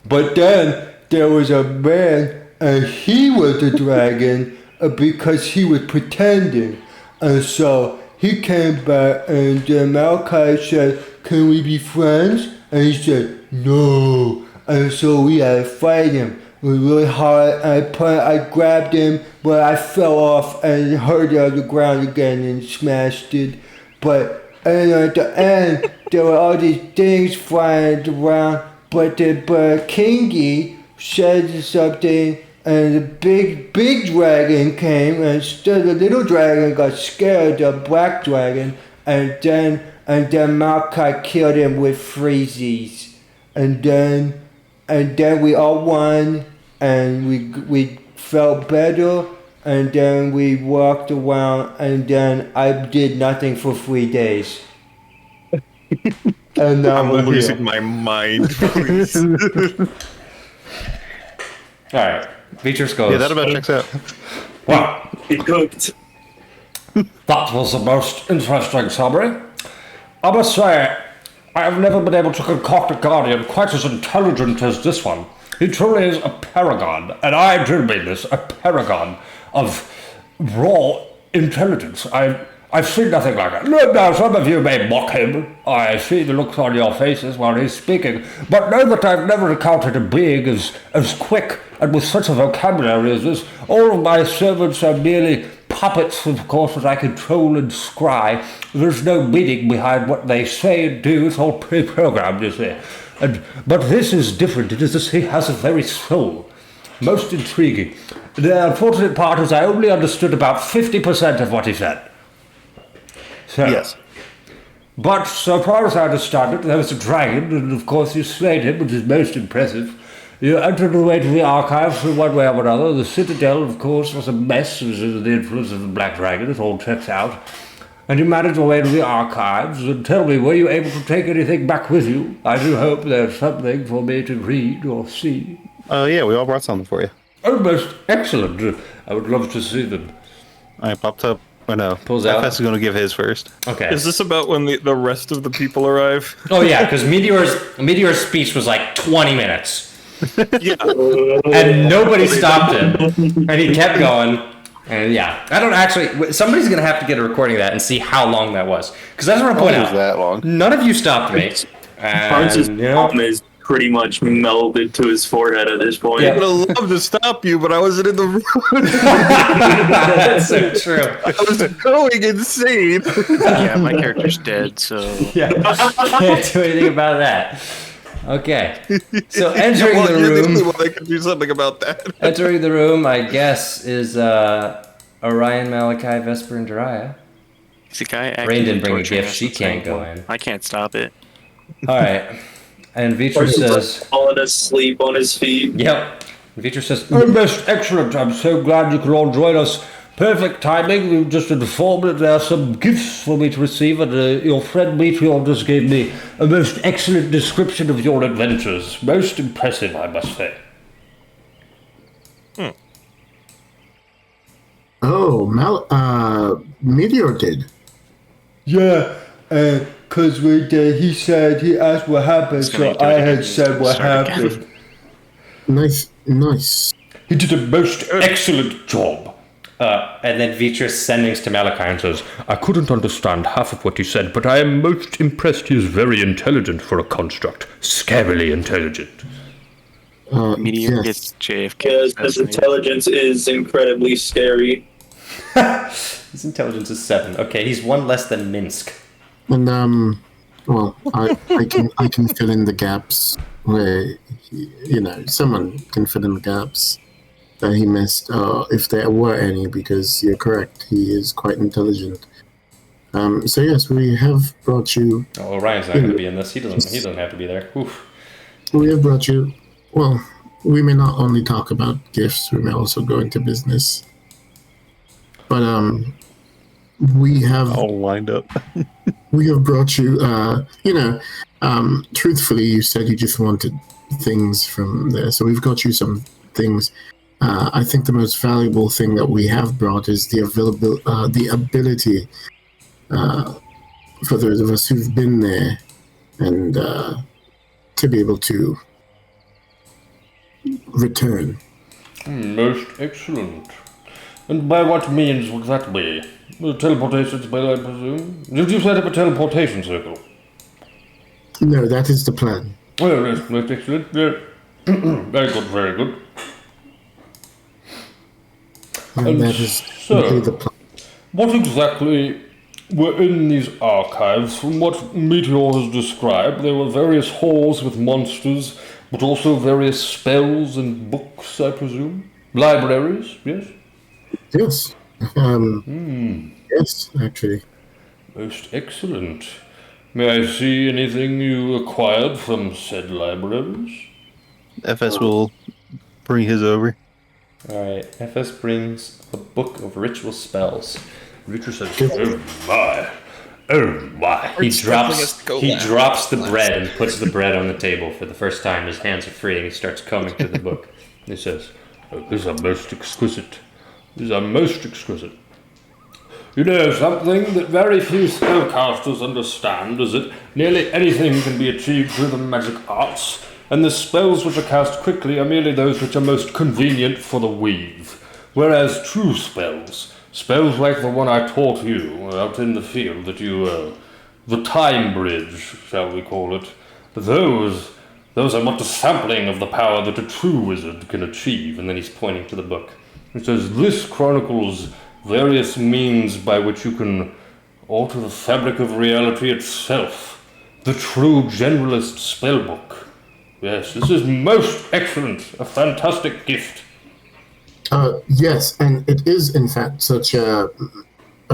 [SPEAKER 8] but then there was a man, and he was the dragon because he was pretending, and so he came back, and then Malachi said, "Can we be friends?" And he said, "No." And so we had to fight him. It was really hard. I grabbed him, but I fell off and hurt it on the ground again and smashed it. And at the end, there were all these things flying around. But Kingy said something, and the big dragon came, and still the little dragon got scared, the black dragon, and then Malachi killed him with freezies, and then we all won, and we felt better, and then we walked around, and then I did nothing for 3 days. And now
[SPEAKER 3] I'm
[SPEAKER 8] we're
[SPEAKER 3] losing
[SPEAKER 8] here.
[SPEAKER 3] my mind. Please.
[SPEAKER 1] Alright, Vitros goes.
[SPEAKER 5] Yeah, that about checks out.
[SPEAKER 1] Well,
[SPEAKER 4] It cooked.
[SPEAKER 1] that was the most interesting summary. I must say, I have never been able to concoct a guardian quite as intelligent as this one. He truly is a paragon, and I do mean this, a paragon of raw intelligence. I've seen nothing like it. Now, some of you may mock him. I see the looks on your faces while he's speaking, but know that I've never encountered a being as quick and with such a vocabulary as this. All of my servants are merely puppets, of course, that I control and scry. There's no meaning behind what they say and do. It's all pre-programmed, you see. But this is different. It is as he has a very soul. Most intriguing. The unfortunate part is I only understood about 50% of what he said. So,
[SPEAKER 5] Yes.
[SPEAKER 1] but so far as I understand it, there was a dragon, and of course you slayed him, which is most impressive. You entered the way to the archives in one way or another. The citadel, of course, was a mess. It was under the influence of the black dragon. It all checks out. And you managed your way to the archives. And tell me, were you able to take anything back with you? I do hope there's something for me to read or see.
[SPEAKER 5] Yeah, we all brought something for you.
[SPEAKER 1] Oh, most excellent. I would love to see them.
[SPEAKER 5] I popped up. Oh no,
[SPEAKER 1] Pulls out.
[SPEAKER 5] FS is going to give his first.
[SPEAKER 1] Okay.
[SPEAKER 3] Is this about when the rest of the people arrive?
[SPEAKER 1] Oh yeah, because Meteor's speech was like 20 minutes.
[SPEAKER 3] Yeah.
[SPEAKER 1] And nobody stopped him. And he kept going. And yeah, I don't actually. Somebody's gonna have to get a recording of that and see how long that was. Because I just want to point
[SPEAKER 5] It was
[SPEAKER 1] out,
[SPEAKER 5] that long.
[SPEAKER 1] none of you stopped me.
[SPEAKER 4] Francis'
[SPEAKER 1] And, you know,
[SPEAKER 4] palm is pretty much melded to his forehead at this point.
[SPEAKER 3] I would have loved to stop you, but I wasn't in the room.
[SPEAKER 1] that's so true.
[SPEAKER 3] I was going insane.
[SPEAKER 6] Yeah, my character's dead, so
[SPEAKER 1] Yeah, can't do anything about that. Okay, so entering
[SPEAKER 3] Well,
[SPEAKER 1] the
[SPEAKER 3] you're the only
[SPEAKER 1] room.
[SPEAKER 3] one that can do something about that.
[SPEAKER 1] Entering the room, I guess, is Orion, Malachi, Vesper, and Jiraiya.
[SPEAKER 6] the guy acting
[SPEAKER 1] Rain didn't bring a
[SPEAKER 6] torturing
[SPEAKER 1] gift.
[SPEAKER 6] us
[SPEAKER 1] She
[SPEAKER 6] at
[SPEAKER 1] can't
[SPEAKER 6] some
[SPEAKER 1] go
[SPEAKER 6] point.
[SPEAKER 1] in.
[SPEAKER 6] I can't stop it.
[SPEAKER 1] All right, and Vitra says.
[SPEAKER 4] Falling asleep on his feet.
[SPEAKER 1] Yep. Vitra says, "Oh, most excellent. I'm so glad you could all join us. Perfect timing. We've just informed that there are some gifts for me to receive, and your friend Meteor just gave me a most excellent description of your adventures. Most impressive, I must say."
[SPEAKER 2] Oh, Meteor did.
[SPEAKER 8] Yeah, and because we did, he asked what happened,
[SPEAKER 6] He's
[SPEAKER 8] so
[SPEAKER 6] gonna do it
[SPEAKER 8] I
[SPEAKER 6] again.
[SPEAKER 8] had
[SPEAKER 6] He's
[SPEAKER 8] said
[SPEAKER 6] gonna
[SPEAKER 8] what
[SPEAKER 6] start again.
[SPEAKER 8] happened.
[SPEAKER 2] Nice.
[SPEAKER 1] He did a most excellent job. And then Vitra sendings to Malachi and says, "I couldn't understand half of what he said, but I am most impressed. He is very intelligent for a construct. Scarily intelligent."
[SPEAKER 6] Meteor
[SPEAKER 2] Yes.
[SPEAKER 6] gets JFK.
[SPEAKER 4] Because his
[SPEAKER 6] assassinated.
[SPEAKER 4] intelligence is incredibly scary.
[SPEAKER 1] His intelligence is 7. Okay, he's 1 less than Minsk.
[SPEAKER 2] And well, I can fill in the gaps where someone can fill in the gaps that he missed, if there were any, because you're correct, he is quite intelligent. So yes, we have brought you.
[SPEAKER 1] Oh, Ryan's not going to be in this. He doesn't have to be there. Oof.
[SPEAKER 2] We have brought you. Well, we may not only talk about gifts; we may also go into business. But we have
[SPEAKER 5] all lined up.
[SPEAKER 2] We have brought you. Truthfully, you said you just wanted things from there, so we've got you some things. I think the most valuable thing that we have brought is the ability. For those of us who've been there, and to be able to return.
[SPEAKER 8] Most excellent. And by what means would that be? The teleportation spell, I presume? Did you set up a teleportation circle?
[SPEAKER 2] No, that is the plan.
[SPEAKER 8] Oh, yes, most excellent. Yeah. Very good, very good.
[SPEAKER 2] And that is simply the plan.
[SPEAKER 8] What exactly were in these archives? From what Meteor has described, there were various halls with monsters, but also various spells and books, I presume? Libraries, yes?
[SPEAKER 2] Yes. Yes, actually.
[SPEAKER 8] Most excellent. May I see anything you acquired from said libraries?
[SPEAKER 5] FS will bring his over.
[SPEAKER 1] Alright, FS brings a book of ritual spells.
[SPEAKER 8] Richard says, oh my. Oh my.
[SPEAKER 1] He drops the bread and puts the bread on the table for the first time. His hands are free and he starts combing through the book. He says,
[SPEAKER 8] oh, these are most exquisite. These are most exquisite. You know, something that very few spellcasters understand is that nearly anything can be achieved through the magic arts, and the spells which are cast quickly are merely those which are most convenient for the weave. Whereas true spells like the one I taught you out in the field that you, the time bridge, shall we call it, those are but a sampling of the power that a true wizard can achieve. And then he's pointing to the book. It says, this chronicles various means by which you can alter the fabric of reality itself. The true generalist spellbook. Yes, this is most excellent. A fantastic gift.
[SPEAKER 2] Yes, and it is in fact such a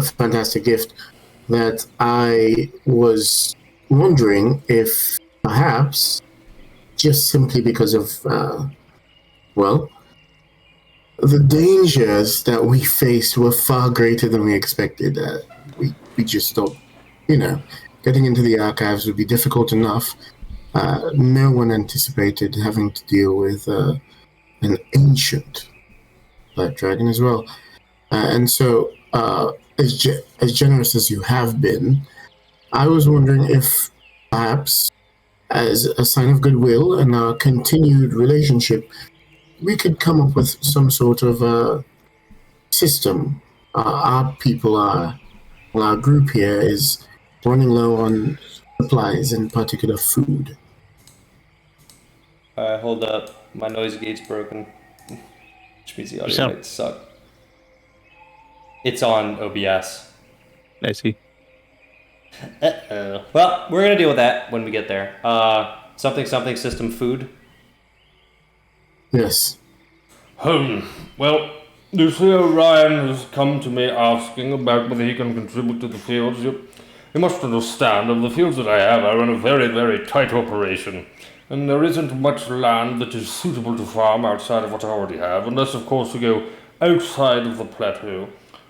[SPEAKER 2] fantastic gift that I was wondering if perhaps just simply because of the dangers that we faced were far greater than we expected. We just thought, getting into the archives would be difficult enough. No one anticipated having to deal with an ancient black dragon as well. And so, as generous as you have been, I was wondering if perhaps, as a sign of goodwill and our continued relationship, we could come up with some sort of system. Our group here is running low on supplies, in particular food.
[SPEAKER 1] Hold up. My noise gate's broken. Which means the audio might suck. It's on OBS.
[SPEAKER 5] I see.
[SPEAKER 1] Uh-oh. Well, we're going to deal with that when we get there. Something system food.
[SPEAKER 2] Yes.
[SPEAKER 8] Well, you see, Orion has come to me asking about whether he can contribute to the fields. You must understand, of the fields that I have, I run a very, very tight operation. And there isn't much land that is suitable to farm outside of what I already have, unless, of course, we go outside of the plateau.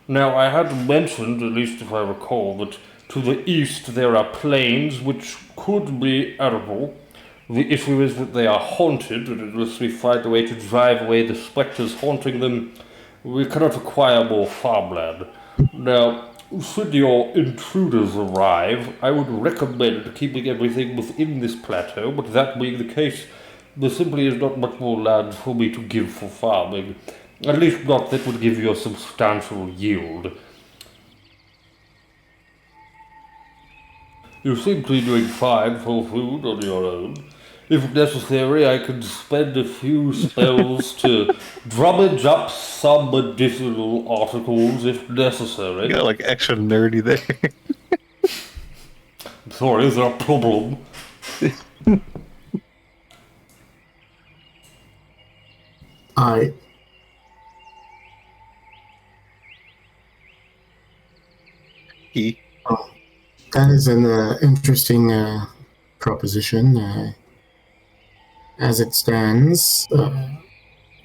[SPEAKER 8] Now, I had mentioned, at least if I recall, that to the east there are plains which could be arable. The issue is that they are haunted, and unless we find a way to drive away the spectres haunting them, we cannot acquire more farmland. Now, should your intruders arrive, I would recommend keeping everything within this plateau, but that being the case, there simply is not much more land for me to give for farming. At least not that would give you a substantial yield. You seem to be doing fine for food on your own. if necessary, I could spend a few spells to rummage up some additional articles if necessary.
[SPEAKER 5] You got like extra nerdy there.
[SPEAKER 8] Sorry, is there a problem?
[SPEAKER 2] I that is an interesting proposition. As it stands,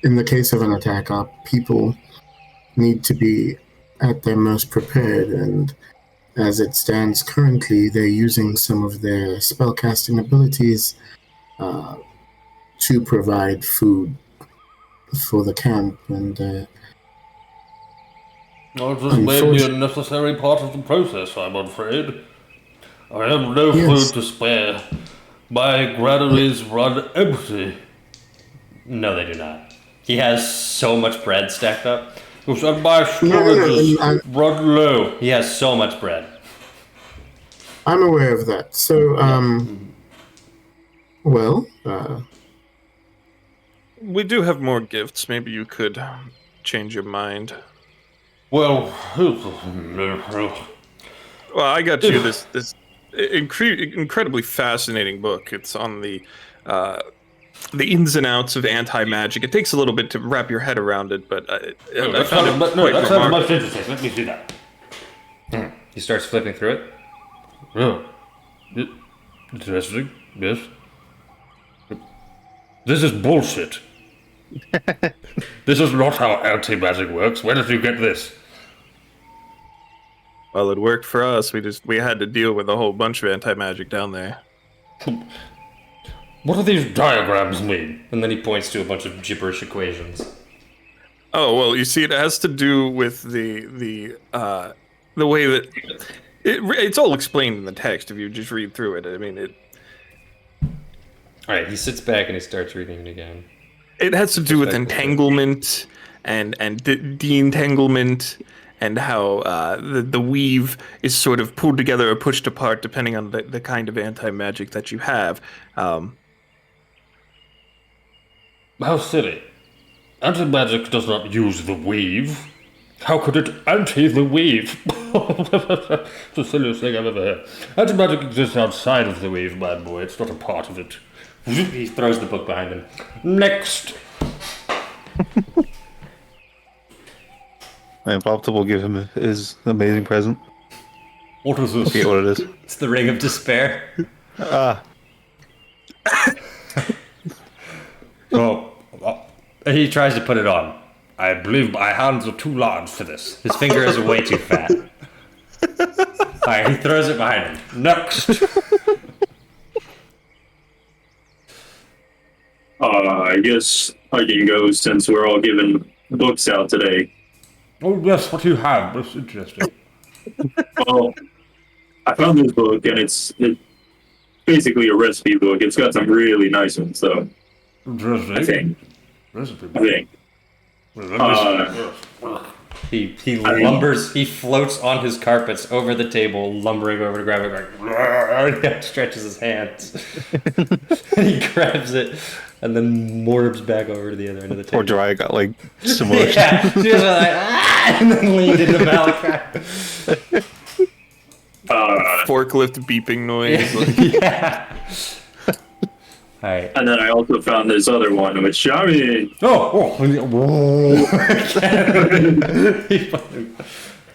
[SPEAKER 2] in the case of an attack, our people need to be at their most prepared, and as it stands currently, they're using some of their spellcasting abilities to provide food for the camp, and
[SPEAKER 8] this may be a necessary part of the process, I'm afraid. I have no food to spare. My granaries run empty.
[SPEAKER 1] No, they do not. He has so much bread stacked up.
[SPEAKER 8] And my storages run low.
[SPEAKER 1] He has so much bread.
[SPEAKER 2] I'm aware of that. So, well,
[SPEAKER 3] we do have more gifts. Maybe you could change your mind.
[SPEAKER 8] Well,
[SPEAKER 3] I got you this incredibly fascinating book. It's on the ins and outs of anti-magic. It takes a little bit to wrap your head around it, but
[SPEAKER 8] that sounds much interesting. Let me see that.
[SPEAKER 1] He starts flipping through it.
[SPEAKER 8] Yeah. Interesting, yes. This is bullshit. This is not how anti-magic works. Where did you get this?
[SPEAKER 3] Well, it worked for us. We had to deal with a whole bunch of anti-magic down there.
[SPEAKER 8] What do these diagrams mean?
[SPEAKER 1] And then he points to a bunch of gibberish equations.
[SPEAKER 3] Oh, well, you see, it has to do with the way that it's all explained in the text if you just read through it. I mean, it.
[SPEAKER 1] All right, he sits back and he starts reading it again.
[SPEAKER 3] It has to do with entanglement and de-entanglement and how the weave is sort of pulled together or pushed apart depending on the kind of anti-magic that you have.
[SPEAKER 8] How silly. Anti-magic does not use the weave. How could it anti the weave? It's the silliest thing I've ever heard. Anti-magic exists outside of the weave, my boy. It's not a part of it.
[SPEAKER 1] He throws the book behind him.
[SPEAKER 8] Next.
[SPEAKER 5] And Bob will give him his amazing present.
[SPEAKER 8] What is this?
[SPEAKER 5] I forget what it is.
[SPEAKER 1] It's the Ring of Despair. He tries to put it on.
[SPEAKER 8] I believe my hands are too large for this.
[SPEAKER 1] His finger is way too fat. Alright, he throws it behind him.
[SPEAKER 8] Next.
[SPEAKER 4] I guess I can go since we're all giving books out today.
[SPEAKER 8] Oh yes, what do you have? That's interesting.
[SPEAKER 4] Well, I found this book and it's basically a recipe book. It's got some really nice ones though.
[SPEAKER 8] Interesting.
[SPEAKER 4] I think.
[SPEAKER 8] Recipe book.
[SPEAKER 4] I think.
[SPEAKER 1] He lumbers, he floats on his carpets over the table, lumbering over to grab it, like, stretches his hands. He grabs it, and then morbs back over to the other end of the table.
[SPEAKER 5] Poor Dry got like smushed.
[SPEAKER 1] Yeah, she was like, and then leaned into Malachi.
[SPEAKER 3] Forklift beeping noise.
[SPEAKER 1] Yeah. Right.
[SPEAKER 4] And then I also found this other one, which, I mean...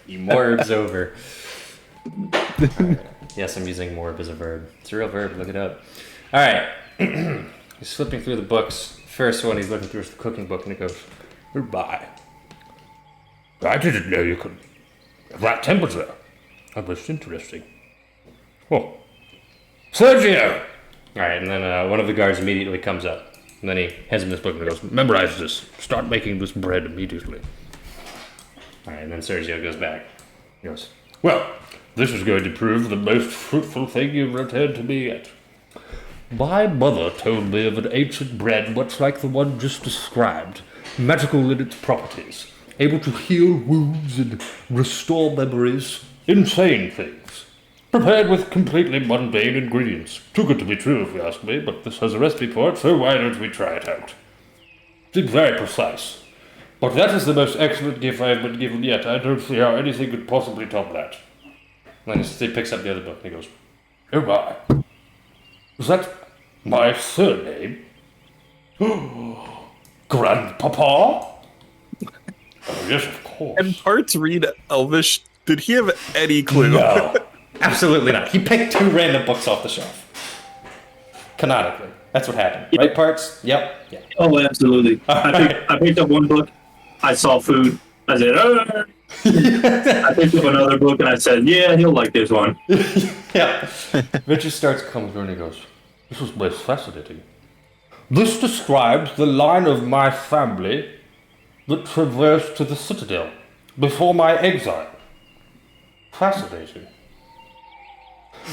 [SPEAKER 1] He morbs over. Right. Yes, I'm using morb as a verb. It's a real verb, look it up. Alright. He's flipping through the books. First one he's looking through is the cooking book, and it goes,
[SPEAKER 8] Goodbye. I didn't know you could have that temperature. That was interesting. Oh. Sergio!
[SPEAKER 1] Alright, and then one of the guards immediately comes up. And then he hands him this book and goes,
[SPEAKER 8] Memorize this. Start making this bread immediately.
[SPEAKER 1] Alright, and then Sergio goes back.
[SPEAKER 8] He goes, well, this is going to prove the most fruitful thing you've returned to me yet. My mother told me of an ancient bread much like the one just described, magical in its properties, able to heal wounds and restore memories, insane things. Prepared with completely mundane ingredients. Too good to be true, if you ask me, but this has a recipe for it, so why don't we try it out? Seems very precise. But that is the most excellent gift I have been given yet. I don't see how anything could possibly top that. And he picks up the other book and he goes, "Oh my. Is that my surname? Grandpapa?" "Oh, yes, of course."
[SPEAKER 3] And parts read Elvish. Did he have any clue?
[SPEAKER 1] No, absolutely not. He picked 2 random books off the shelf. Canonically. That's what happened.
[SPEAKER 4] Yeah.
[SPEAKER 1] Right, Parts? Yep. Yeah.
[SPEAKER 4] Oh, absolutely. I picked up one book. I saw food. I said, "Oh." I picked up another book and I said, "Yeah, he'll like this one."
[SPEAKER 1] Yeah.
[SPEAKER 8] Richard starts coming through and he goes, "This was most fascinating. This describes the line of my family that traversed to the Citadel before my exile. Fascinating.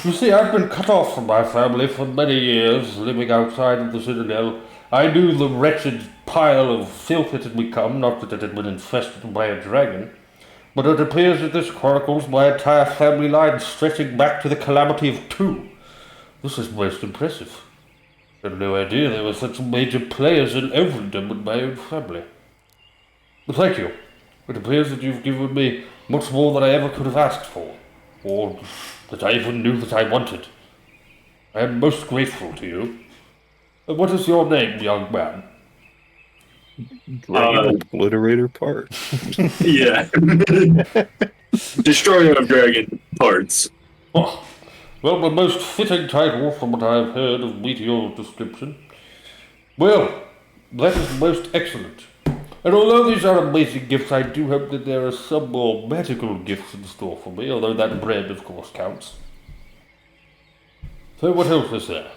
[SPEAKER 8] You see, I've been cut off from my family for many years, living outside of the Citadel. I knew the wretched pile of filth it had become, not that it had been infested by a dragon, but it appears that this chronicles my entire family line stretching back to the calamity of 2. This is most impressive. I had no idea there were such major players in Elvendom in my own family. But thank you. It appears that you've given me much more than I ever could have asked for, or that I even knew that I wanted. I am most grateful to you. What is your name, young man?"
[SPEAKER 5] Dragon Obliterator Part.
[SPEAKER 4] Yeah. Destroyer of Dragon Parts.
[SPEAKER 8] Oh, well, the most fitting title from what I have heard of Meteor's description. Well, that is most excellent. And although these are amazing gifts, I do hope that there are some more magical gifts in store for me, although that bread, of course, counts. So what else is there?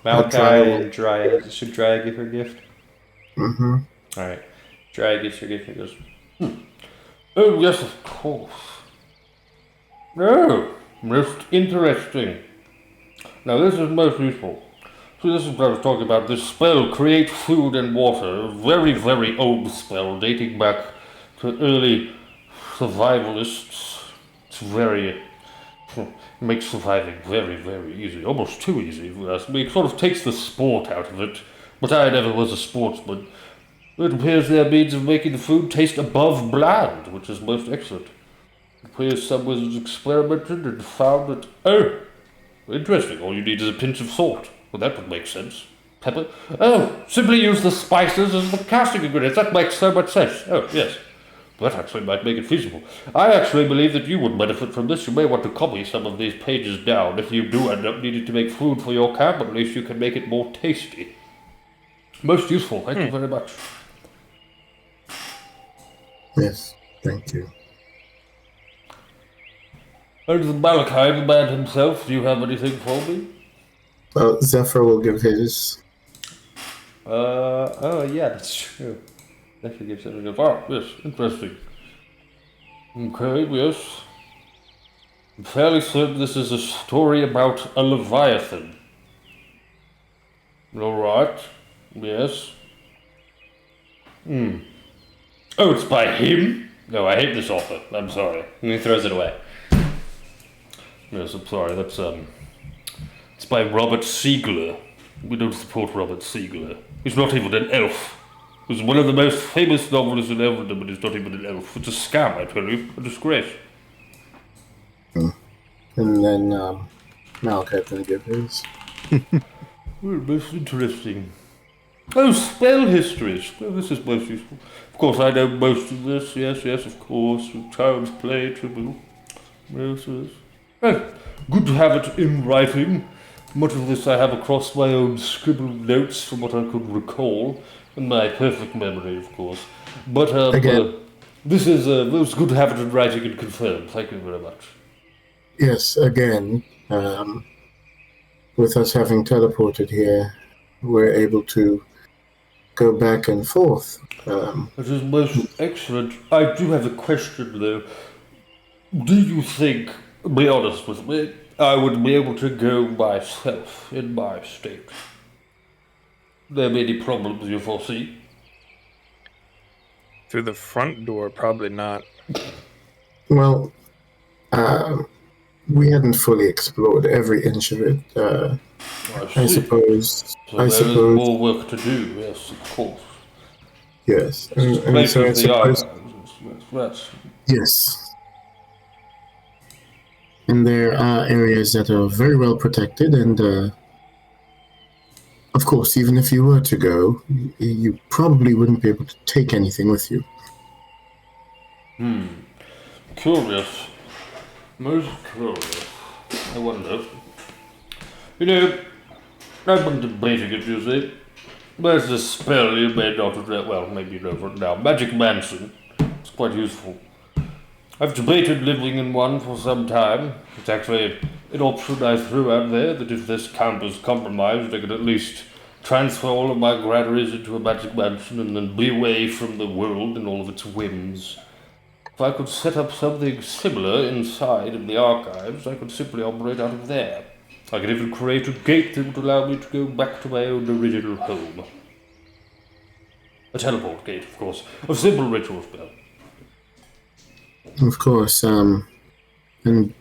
[SPEAKER 1] Malachi and Dry. Should Dry give her gift?
[SPEAKER 2] Mm-hmm.
[SPEAKER 1] Alright. Dry gives her gift and goes,
[SPEAKER 8] Oh, yes, of course. Oh, most interesting. Now, this is most useful. So this is what I was talking about. This spell, Create Food and Water, a very, very old spell dating back to early survivalists. It's very... makes surviving very, very easy. Almost too easy, if you ask me. It sort of takes the sport out of it. But I never was a sportsman. It appears there are means of making the food taste above bland, which is most excellent. It appears some wizards experimented and found that... Oh, interesting. All you need is a pinch of salt. Well, that would make sense. Pepper? Oh, simply use the spices as the casting ingredients. That makes so much sense. Oh, yes. That actually might make it feasible. I actually believe that you would benefit from this. You may want to copy some of these pages down. If you do end up needing to make food for your camp, at least you can make it more tasty. Most useful. Thank you very much.
[SPEAKER 2] Yes, thank you.
[SPEAKER 8] And the Malachi, the man himself, do you have anything for me?
[SPEAKER 2] Well, Zephyr will give his.
[SPEAKER 1] oh yeah, that's true. Zephyr gives it a go.
[SPEAKER 8] Ah, yes, interesting. Okay, yes. I'm fairly certain this is a story about a Leviathan. Alright, yes. Oh, it's by him? No, I hate this author. I'm sorry.
[SPEAKER 1] And he throws it away.
[SPEAKER 8] Yes, I'm sorry. That's, it's by Robert Siegler. We don't support Robert Siegler. He's not even an elf. He's one of the most famous novelists in Elvendom, but he's not even an elf. It's a scam, I tell you. A disgrace.
[SPEAKER 2] And then Malachi's gonna give his.
[SPEAKER 8] Well, most interesting. Oh, spell histories. Well, this is most useful. Of course, I know most of this. Yes, of course. Child's play, tribute. Yes. Oh, good to have it in writing. Much of this I have across my own scribbled notes from what I could recall. And my perfect memory, of course. But, this is, it was good to have it in writing and confirmed. Thank you very much.
[SPEAKER 2] Yes, again, with us having teleported here, we're able to go back and forth.
[SPEAKER 8] It is most excellent. I do have a question, though. Do you think, be honest with me, I would be able to go myself in my state? There be any problems you foresee?
[SPEAKER 3] Through the front door, probably not.
[SPEAKER 2] Well, We hadn't fully explored every inch of it. I suppose.
[SPEAKER 8] So
[SPEAKER 2] I
[SPEAKER 8] there is
[SPEAKER 2] suppose.
[SPEAKER 8] more work to do, yes, of course.
[SPEAKER 2] Yes,
[SPEAKER 8] It's
[SPEAKER 2] and so I
[SPEAKER 8] the
[SPEAKER 2] suppose.
[SPEAKER 8] archives, yes.
[SPEAKER 2] Yes, and there are areas that are very well protected, and of course, even if you were to go, you probably wouldn't be able to take anything with you.
[SPEAKER 8] Curious. Most curious. I wonder. You know, I've been debating it, you see. There's this spell you may not have read, well, maybe you know it now. Magic Mansion. It's quite useful. I've debated living in one for some time. It's actually an option I threw out there that if this camp is compromised, I could at least transfer all of my granaries into a magic mansion and then be away from the world and all of its whims. If I could set up something similar inside in the archives, I could simply operate out of there. I could even create a gate that would allow me to go back to my own original home. A teleport gate, of course. A simple ritual spell.
[SPEAKER 2] Of course, and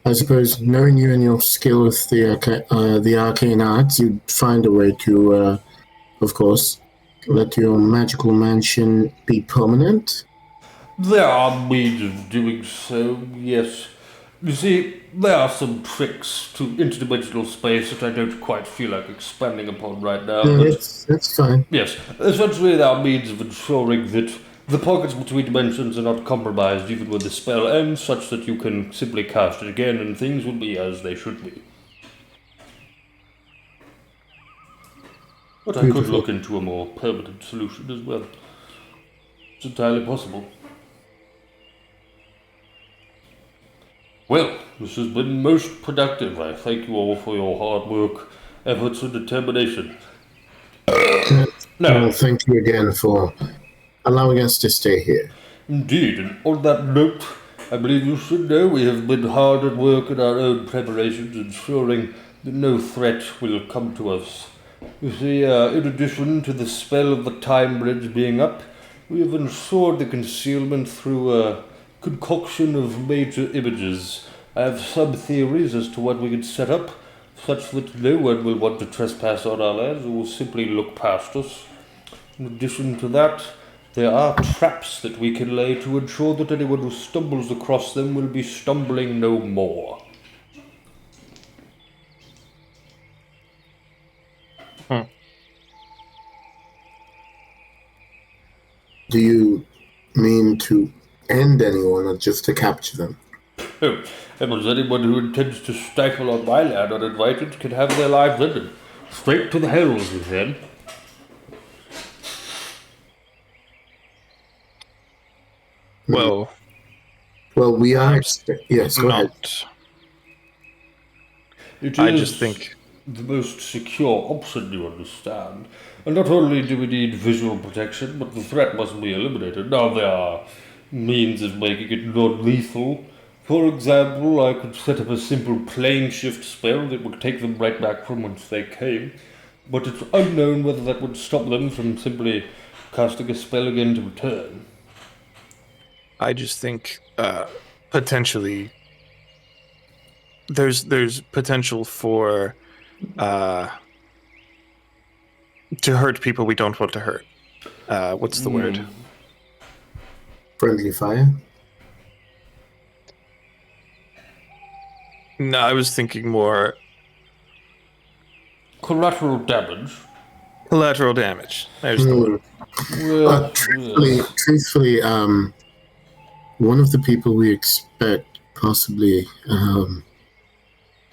[SPEAKER 2] I suppose knowing you and your skill with the arcane arts, you'd find a way to, of course, let your magical mansion be permanent.
[SPEAKER 8] There are means of doing so, yes. You see, there are some tricks to interdimensional space that I don't quite feel like expanding upon right now.
[SPEAKER 2] No,
[SPEAKER 8] But
[SPEAKER 2] that's fine.
[SPEAKER 8] yes, essentially there are means of ensuring that the pockets between dimensions are not compromised even when the spell ends, such that you can simply cast it again and things will be as they should be. But I could look into a more permanent solution as well. It's entirely possible. Well, this has been most productive. I thank you all for your hard work, efforts, and determination.
[SPEAKER 2] Well, thank you again for allowing us to stay here.
[SPEAKER 8] Indeed, and on that note, I believe you should know we have been hard at work in our own preparations, ensuring that no threat will come to us. You see, in addition to the spell of the Time Bridge being up, we have ensured the concealment through a concoction of major images. I have some theories as to what we could set up, such that no one will want to trespass on our lands or will simply look past us. In addition to that, there are traps that we can lay to ensure that anyone who stumbles across them will be stumbling no more.
[SPEAKER 2] Do you mean to end anyone or just to capture them?
[SPEAKER 8] Oh, and anyone who intends to stifle on my land uninvited can have their lives ended. Straight to the hells with them.
[SPEAKER 3] Well,
[SPEAKER 2] we are. Yes, go ahead.
[SPEAKER 3] I just think
[SPEAKER 8] the most secure option, you understand. And not only do we need visual protection, but the threat must be eliminated. Now there are means of making it non-lethal. For example, I could set up a simple plane shift spell that would take them right back from whence they came, but it's unknown whether that would stop them from simply casting a spell again to return.
[SPEAKER 3] I just think potentially there's potential for to hurt people we don't want to hurt. What's the word?
[SPEAKER 2] Friendly fire?
[SPEAKER 3] No, I was thinking more
[SPEAKER 8] Collateral damage.
[SPEAKER 3] Collateral damage. There's the word.
[SPEAKER 8] Well,
[SPEAKER 2] truthfully, one of the people we expect possibly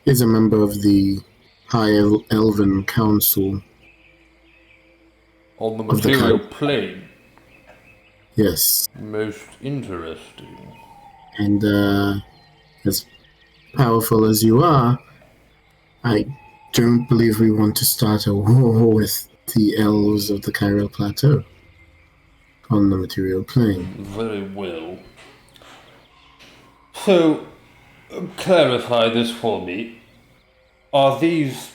[SPEAKER 2] is a member of the High Elven Council.
[SPEAKER 8] On the material plane.
[SPEAKER 2] Yes.
[SPEAKER 8] Most interesting.
[SPEAKER 2] And as powerful as you are, I don't believe we want to start a war with the elves of the Chiral Plateau on the material plane.
[SPEAKER 8] Very well. So, clarify this for me. Are these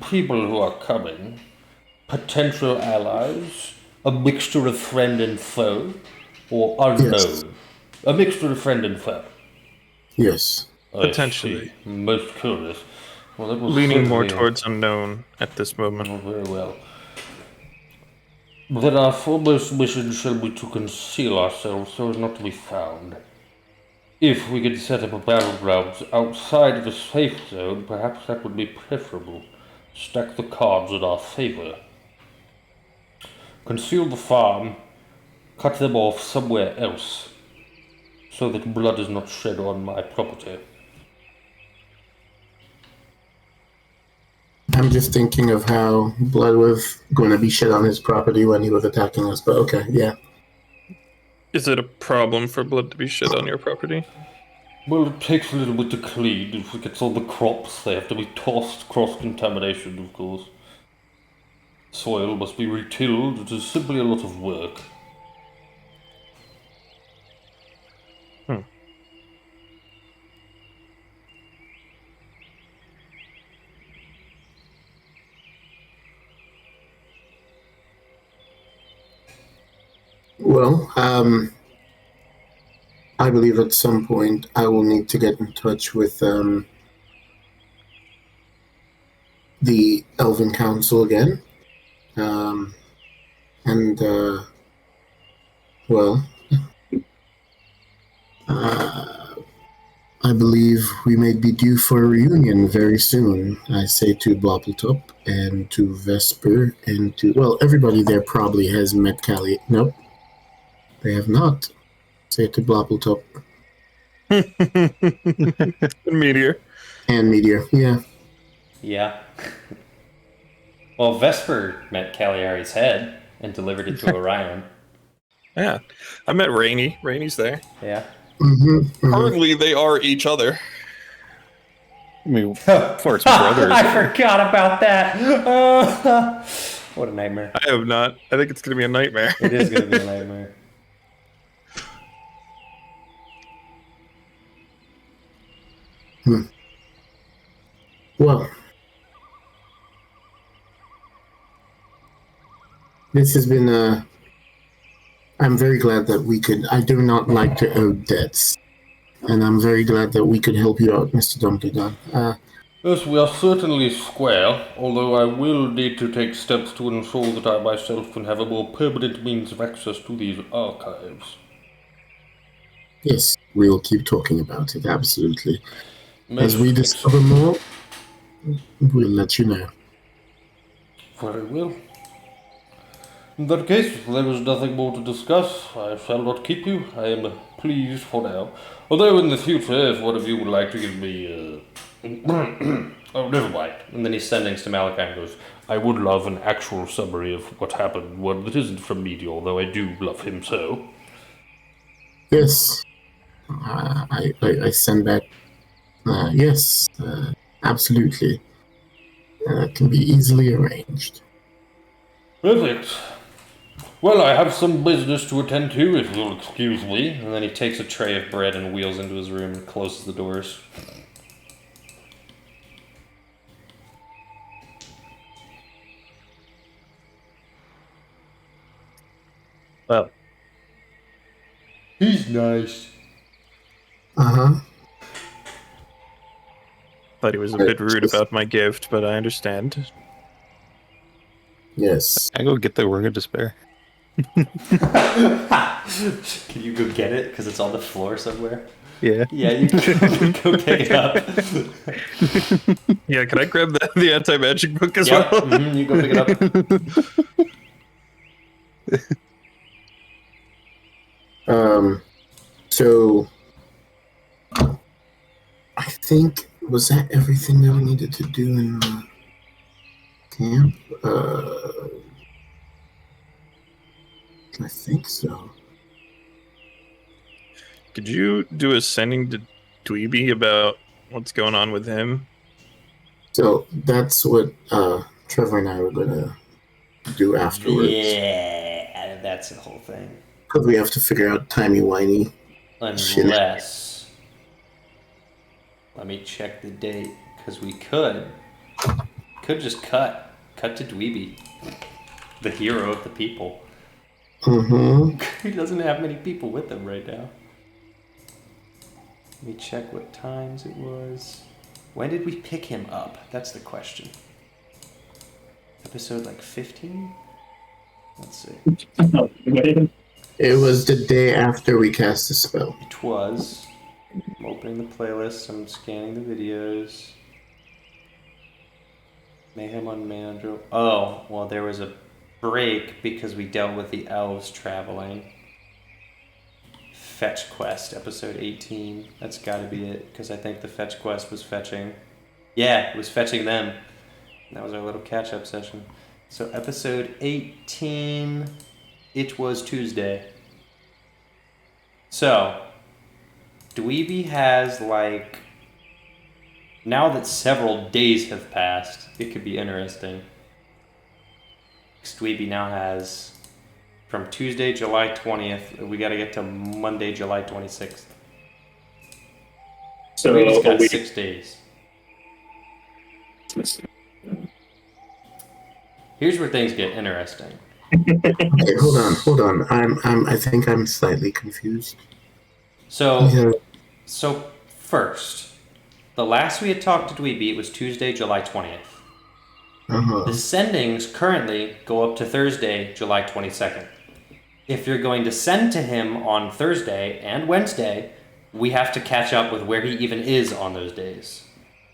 [SPEAKER 8] people who are coming potential allies, a mixture of friend and foe, or unknown?
[SPEAKER 2] Yes.
[SPEAKER 8] A mixture of friend and foe.
[SPEAKER 2] Yes.
[SPEAKER 3] Potentially.
[SPEAKER 8] Most curious. Well, that was
[SPEAKER 3] Leaning more towards unknown at this moment.
[SPEAKER 8] Oh, very well. Then our foremost mission shall be to conceal ourselves so as not to be found. If we could set up a battleground outside of a safe zone, perhaps that would be preferable. Stack the cards in our favor. Conceal the farm, cut them off somewhere else, so that blood is not shed on my property.
[SPEAKER 2] I'm just thinking of how blood was going to be shed on his property when he was attacking us, but okay, yeah.
[SPEAKER 3] Is it a problem for blood to be shed on your property?
[SPEAKER 8] Well, it takes a little bit to clean. If it gets all the crops, they have to be tossed, cross-contamination, of course. Soil must be retilled. It is simply a lot of work.
[SPEAKER 2] Well, I believe at some point I will need to get in touch with the Elven Council again. Well, I believe we may be due for a reunion very soon. I say to Bloppletop and to Vesper and to, well, everybody there probably has met Callie. Nope, they have not. Say it to Bloppletop.
[SPEAKER 3] Meteor.
[SPEAKER 2] And Meteor, yeah.
[SPEAKER 1] Yeah. Well, Vesper met Cagliari's head and delivered it to Orion.
[SPEAKER 3] Yeah. I met Rainy. Rainy's there.
[SPEAKER 1] Yeah.
[SPEAKER 3] Currently, they are each other.
[SPEAKER 5] I mean, for its brothers.
[SPEAKER 1] I forgot about that. What a nightmare.
[SPEAKER 3] I have not. I think it's going to be a nightmare.
[SPEAKER 1] It is going to be a nightmare.
[SPEAKER 2] Well, this has been I'm very glad that we could. I do not like to owe debts, and I'm very glad that we could help you out, Mr. Dumpty-Dun.
[SPEAKER 8] Yes, we are certainly square, although I will need to take steps to ensure that I myself can have a more permanent means of access to these archives.
[SPEAKER 2] Yes, we will keep talking about it, absolutely. As we discover more, we'll let you know.
[SPEAKER 8] Very well. In that case, there is nothing more to discuss. I shall not keep you. I am pleased for now. Although in the future, if one of you would like to give me, oh, never mind.
[SPEAKER 1] And then he's sending to Malachi and goes,
[SPEAKER 8] I would love an actual summary of what happened, one that isn't from Meteor, though I do love him so.
[SPEAKER 2] Yes. I send back. Yes, absolutely. That can be easily arranged.
[SPEAKER 8] Perfect. Well, I have some business to attend to, if you'll excuse me.
[SPEAKER 1] and then he takes a tray of bread and wheels into his room and closes the doors.
[SPEAKER 5] Well,
[SPEAKER 8] He's nice.
[SPEAKER 2] Uh-huh.
[SPEAKER 3] Thought he was a bit rude about my gift, but I understand.
[SPEAKER 2] Yes.
[SPEAKER 5] I go get the Word of Despair.
[SPEAKER 1] Can you go get it? Because it's on the floor somewhere?
[SPEAKER 5] Yeah.
[SPEAKER 1] Yeah, you can go pick it up.
[SPEAKER 3] Yeah, can I grab the anti-magic book as
[SPEAKER 1] Yep,
[SPEAKER 3] well?
[SPEAKER 1] you go pick it up.
[SPEAKER 2] So I think, was that everything that we needed to do in the camp? I think so.
[SPEAKER 3] Could you do a sending to Dweeby about what's going on with him?
[SPEAKER 2] So that's what Trevor and I were gonna do afterwards.
[SPEAKER 1] Yeah, that's the whole thing.
[SPEAKER 2] Because we have to figure out timey-wimey.
[SPEAKER 1] Unless... Let me check the date, because we could just cut to Dweeby, the hero of the people.
[SPEAKER 2] Mm-hmm.
[SPEAKER 1] He doesn't have many people with him right now. Let me check what times it was. When did we pick him up? That's the question. Episode like 15? Let's see.
[SPEAKER 2] It was the day after we cast the spell.
[SPEAKER 1] It was. I'm opening the playlist. I'm scanning the videos. Mayhem on Mandril. Oh, well, there was a break because we dealt with the elves traveling. Fetch Quest, episode 18. That's gotta be it, because I think the Fetch Quest was fetching. Yeah, it was fetching them. That was our little catch-up session. So episode 18, it was Tuesday. So, Dweeby has, like, now that several days have passed, it could be interesting. Dweeby now has, from Tuesday, July 20th, we gotta get to Monday, July 26th. So Dweeby's got 6 days. Here's where things get interesting.
[SPEAKER 2] Okay, hold on. I think I'm slightly confused.
[SPEAKER 1] So first, the last we had talked to Dweeby, it was Tuesday, July 20th. The sendings currently go up to Thursday, July 22nd. If you're going to send to him on Thursday and Wednesday, we have to catch up with where he even is on those days.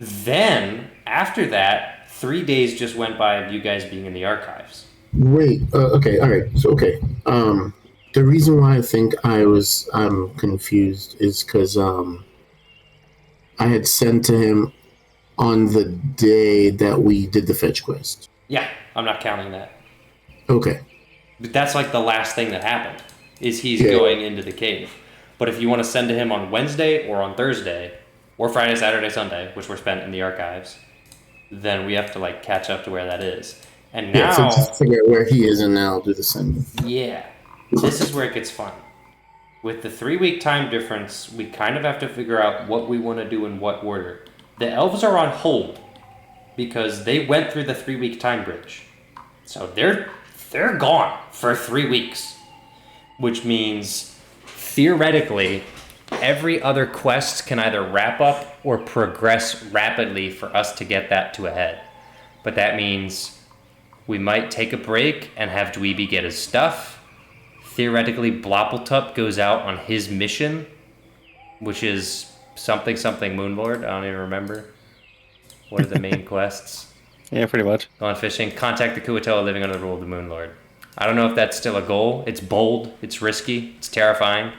[SPEAKER 1] Then, after that, 3 days just went by of you guys being in the archives.
[SPEAKER 2] Wait, okay, all right. So, okay. The reason why I think I'm confused is because I had sent to him on the day that we did the fetch quest.
[SPEAKER 1] Yeah, I'm not counting that.
[SPEAKER 2] Okay.
[SPEAKER 1] But that's like the last thing that happened, is he's going into the cave. But if you want to send to him on Wednesday or on Thursday, or Friday, Saturday, Sunday, which were spent in the archives, then we have to like catch up to where that is. And now,
[SPEAKER 2] so just figure out where he is, and then I'll do the same.
[SPEAKER 1] Yeah, this is where it gets fun. With the 3-week time difference, we kind of have to figure out what we want to do in what order. The elves are on hold because they went through the 3-week time bridge, so they're gone for 3 weeks, which means theoretically every other quest can either wrap up or progress rapidly for us to get that to a head. But that means we might take a break and have Dweeby get his stuff. Theoretically, Bloppletup goes out on his mission, which is something Moonlord. I don't even remember. What are the main quests?
[SPEAKER 5] Yeah, pretty much.
[SPEAKER 1] Go on fishing. Contact the Kuatoa living under the rule of the Moonlord. I don't know if that's still a goal. It's bold. It's risky. It's terrifying.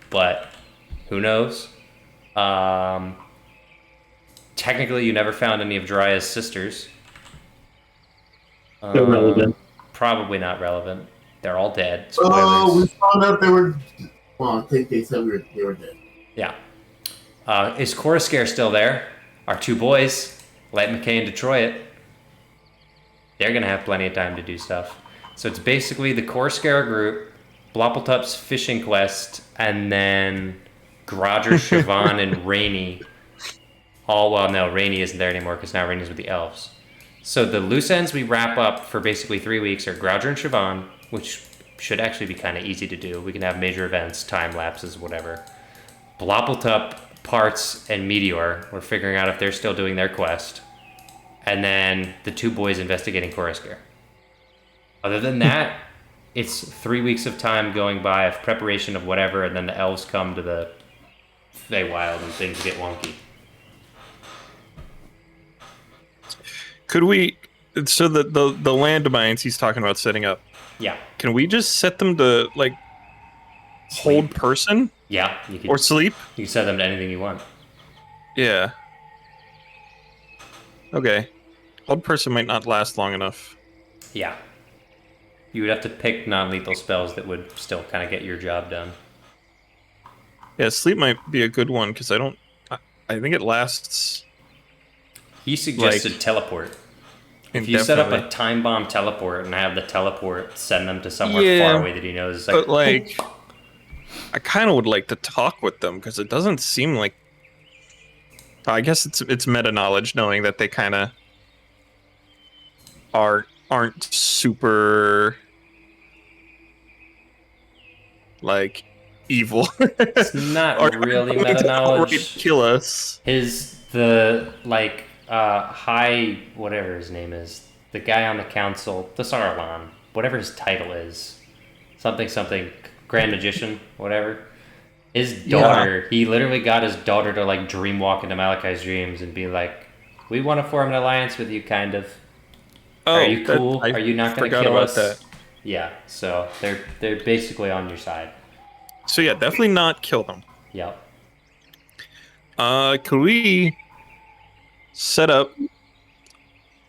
[SPEAKER 1] But who knows? Technically, you never found any of Jiraiya's sisters.
[SPEAKER 4] Irrelevant.
[SPEAKER 1] Probably not relevant. They're all dead. Spoilers.
[SPEAKER 2] Oh, we found out they were... Well, they said they were dead.
[SPEAKER 1] Yeah. Is Coruscare still there? Our 2 boys, Light McKay and Detroit. They're going to have plenty of time to do stuff. So it's basically the Coruscare group, Bloppletup's fishing quest, and then Grodger, Siobhan, and Rainey. No, Rainey isn't there anymore because now Rainey's with the elves. So the loose ends we wrap up for basically 3 weeks are Grodger and Siobhan, which should actually be kind of easy to do. We can have major events, time lapses, whatever. Bloppletup, Parts, and Meteor, we're figuring out if they're still doing their quest. And then the 2 boys investigating Coruscare. Other than that, it's 3 weeks of time going by of preparation of whatever, and then the elves come to the Feywild and things get wonky.
[SPEAKER 3] Could we... So the landmines he's talking about setting up,
[SPEAKER 1] Yeah.
[SPEAKER 3] can we just set them to, like, hold person?
[SPEAKER 1] Yeah. You can,
[SPEAKER 3] Or sleep?
[SPEAKER 1] You can set them to anything you want.
[SPEAKER 3] Yeah. Okay. Hold person might not last long enough.
[SPEAKER 1] Yeah. You would have to pick non-lethal spells that would still kind of get your job done.
[SPEAKER 3] Yeah, sleep might be a good one, because I think it lasts...
[SPEAKER 1] He suggested teleport. If you set up a time bomb teleport and have the teleport send them to somewhere far away that he knows, it's like,
[SPEAKER 3] but I kind of would like to talk with them because it doesn't seem like. I guess it's meta knowledge knowing that they kind of aren't super like evil.
[SPEAKER 1] It's not really
[SPEAKER 3] going
[SPEAKER 1] meta
[SPEAKER 3] to outright
[SPEAKER 1] knowledge.
[SPEAKER 3] kill us.
[SPEAKER 1] High, whatever his name is, the guy on the council, the Saruman, whatever his title is, something, Grand Magician, whatever. His daughter, he literally got his daughter to like dream walk into Malachi's dreams and be like, "We want to form an alliance with you, kind of.
[SPEAKER 3] Oh,
[SPEAKER 1] are you cool? Are you not going to kill us?"
[SPEAKER 3] That.
[SPEAKER 1] Yeah, so they're basically on your side.
[SPEAKER 3] So yeah, definitely not kill them.
[SPEAKER 1] Yep.
[SPEAKER 3] Could we set up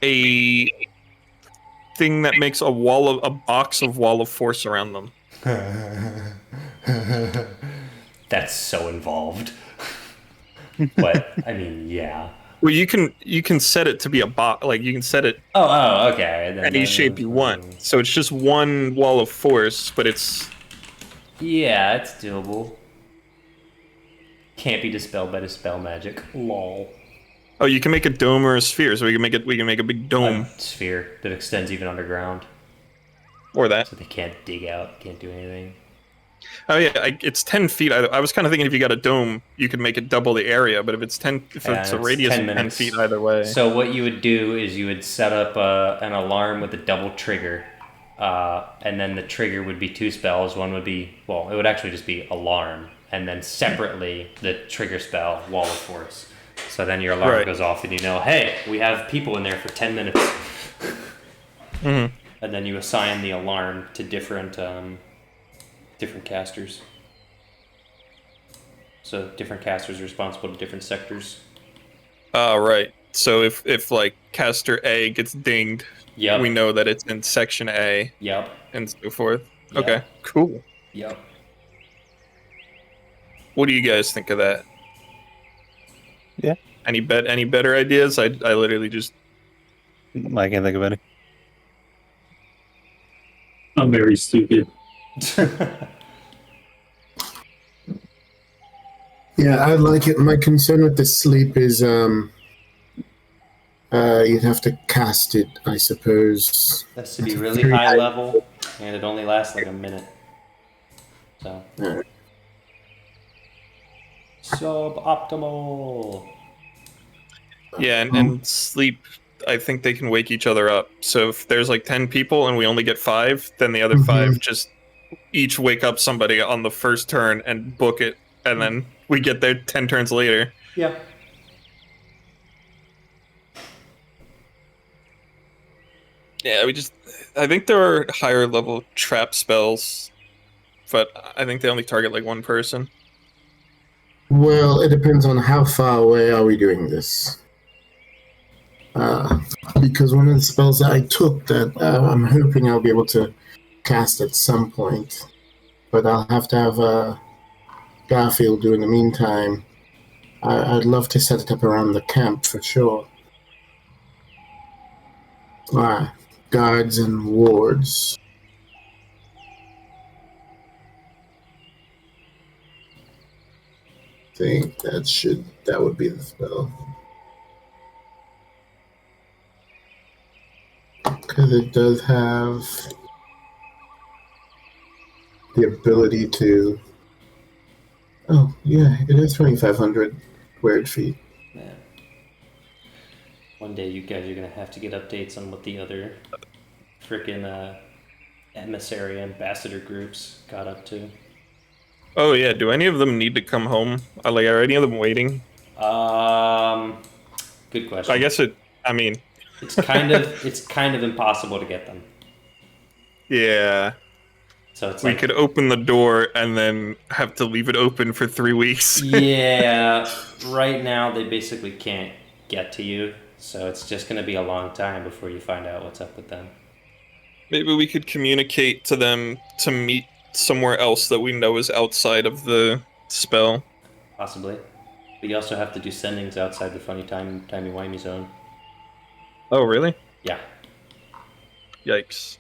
[SPEAKER 3] a thing that makes a box of wall of force around them?
[SPEAKER 1] That's so involved. But I mean, yeah.
[SPEAKER 3] Well, you can set it to be a box. Like you can set it.
[SPEAKER 1] Oh, okay.
[SPEAKER 3] Any shape you want. So it's just one wall of force, but it's.
[SPEAKER 1] Yeah, it's doable. Can't be dispelled by dispel magic. Lol.
[SPEAKER 3] Oh, you can make a dome or a sphere, so we can make a big dome.
[SPEAKER 1] A sphere that extends even underground.
[SPEAKER 3] Or that.
[SPEAKER 1] So they can't dig out, can't do anything.
[SPEAKER 3] Oh yeah, it's 10 feet. I was kind of thinking if you got a dome, you could make it double the area, but if it's a radius of 10 feet either way.
[SPEAKER 1] So what you would do is you would set up an alarm with a double trigger, and then the trigger would be 2 spells. One would be, well, it would actually just be alarm, and then separately the trigger spell, wall of force. So then your alarm goes off and you know, hey, we have people in there for 10 minutes.
[SPEAKER 3] Mm-hmm.
[SPEAKER 1] And then you assign the alarm to different casters. So different casters are responsible to different sectors.
[SPEAKER 3] Right. So if like caster A gets dinged,
[SPEAKER 1] we
[SPEAKER 3] know that it's in section A.
[SPEAKER 1] Yep.
[SPEAKER 3] And so forth.
[SPEAKER 1] Yep.
[SPEAKER 3] Okay, cool.
[SPEAKER 1] Yep.
[SPEAKER 3] What do you guys think of that?
[SPEAKER 5] Yeah.
[SPEAKER 3] Any better ideas? I literally just.
[SPEAKER 5] I can't think of any.
[SPEAKER 4] I'm very stupid.
[SPEAKER 2] Yeah, I like it. My concern with the sleep is you'd have to cast it, I suppose.
[SPEAKER 1] That's to be really high level, and it only lasts like a minute. So. Suboptimal.
[SPEAKER 3] Yeah, and sleep, I think they can wake each other up. So if there's like 10 people and we only get 5, then the other 5 just each wake up somebody on the first turn and book it, and then we get there 10 turns later.
[SPEAKER 1] Yeah.
[SPEAKER 3] Yeah, I think there are higher level trap spells, but I think they only target like one person.
[SPEAKER 2] Well, it depends on how far away are we doing this. Because one of the spells that I took that I'm hoping I'll be able to cast at some point, but I'll have to have Garfield do in the meantime. I'd love to set it up around the camp for sure. Alright, guards and wards. I think that would be the spell. Because it does have the ability to. Oh, yeah, it is 2,500 squared feet.
[SPEAKER 1] Man. One day you guys are going to have to get updates on what the other frickin' emissary ambassador groups got up to.
[SPEAKER 3] Oh, yeah. Do any of them need to come home? Are any of them waiting?
[SPEAKER 1] Good question.
[SPEAKER 3] I guess
[SPEAKER 1] it's kind of impossible to get them.
[SPEAKER 3] Yeah.
[SPEAKER 1] So it's
[SPEAKER 3] we could open the door and then have to leave it open for 3 weeks.
[SPEAKER 1] Yeah. Right now they basically can't get to you, so it's just going to be a long time before you find out what's up with them.
[SPEAKER 3] Maybe we could communicate to them to meet somewhere else that we know is outside of the spell.
[SPEAKER 1] Possibly. But you also have to do sendings outside the funny timey-wimey zone.
[SPEAKER 3] Oh, really?
[SPEAKER 1] Yeah.
[SPEAKER 3] Yikes.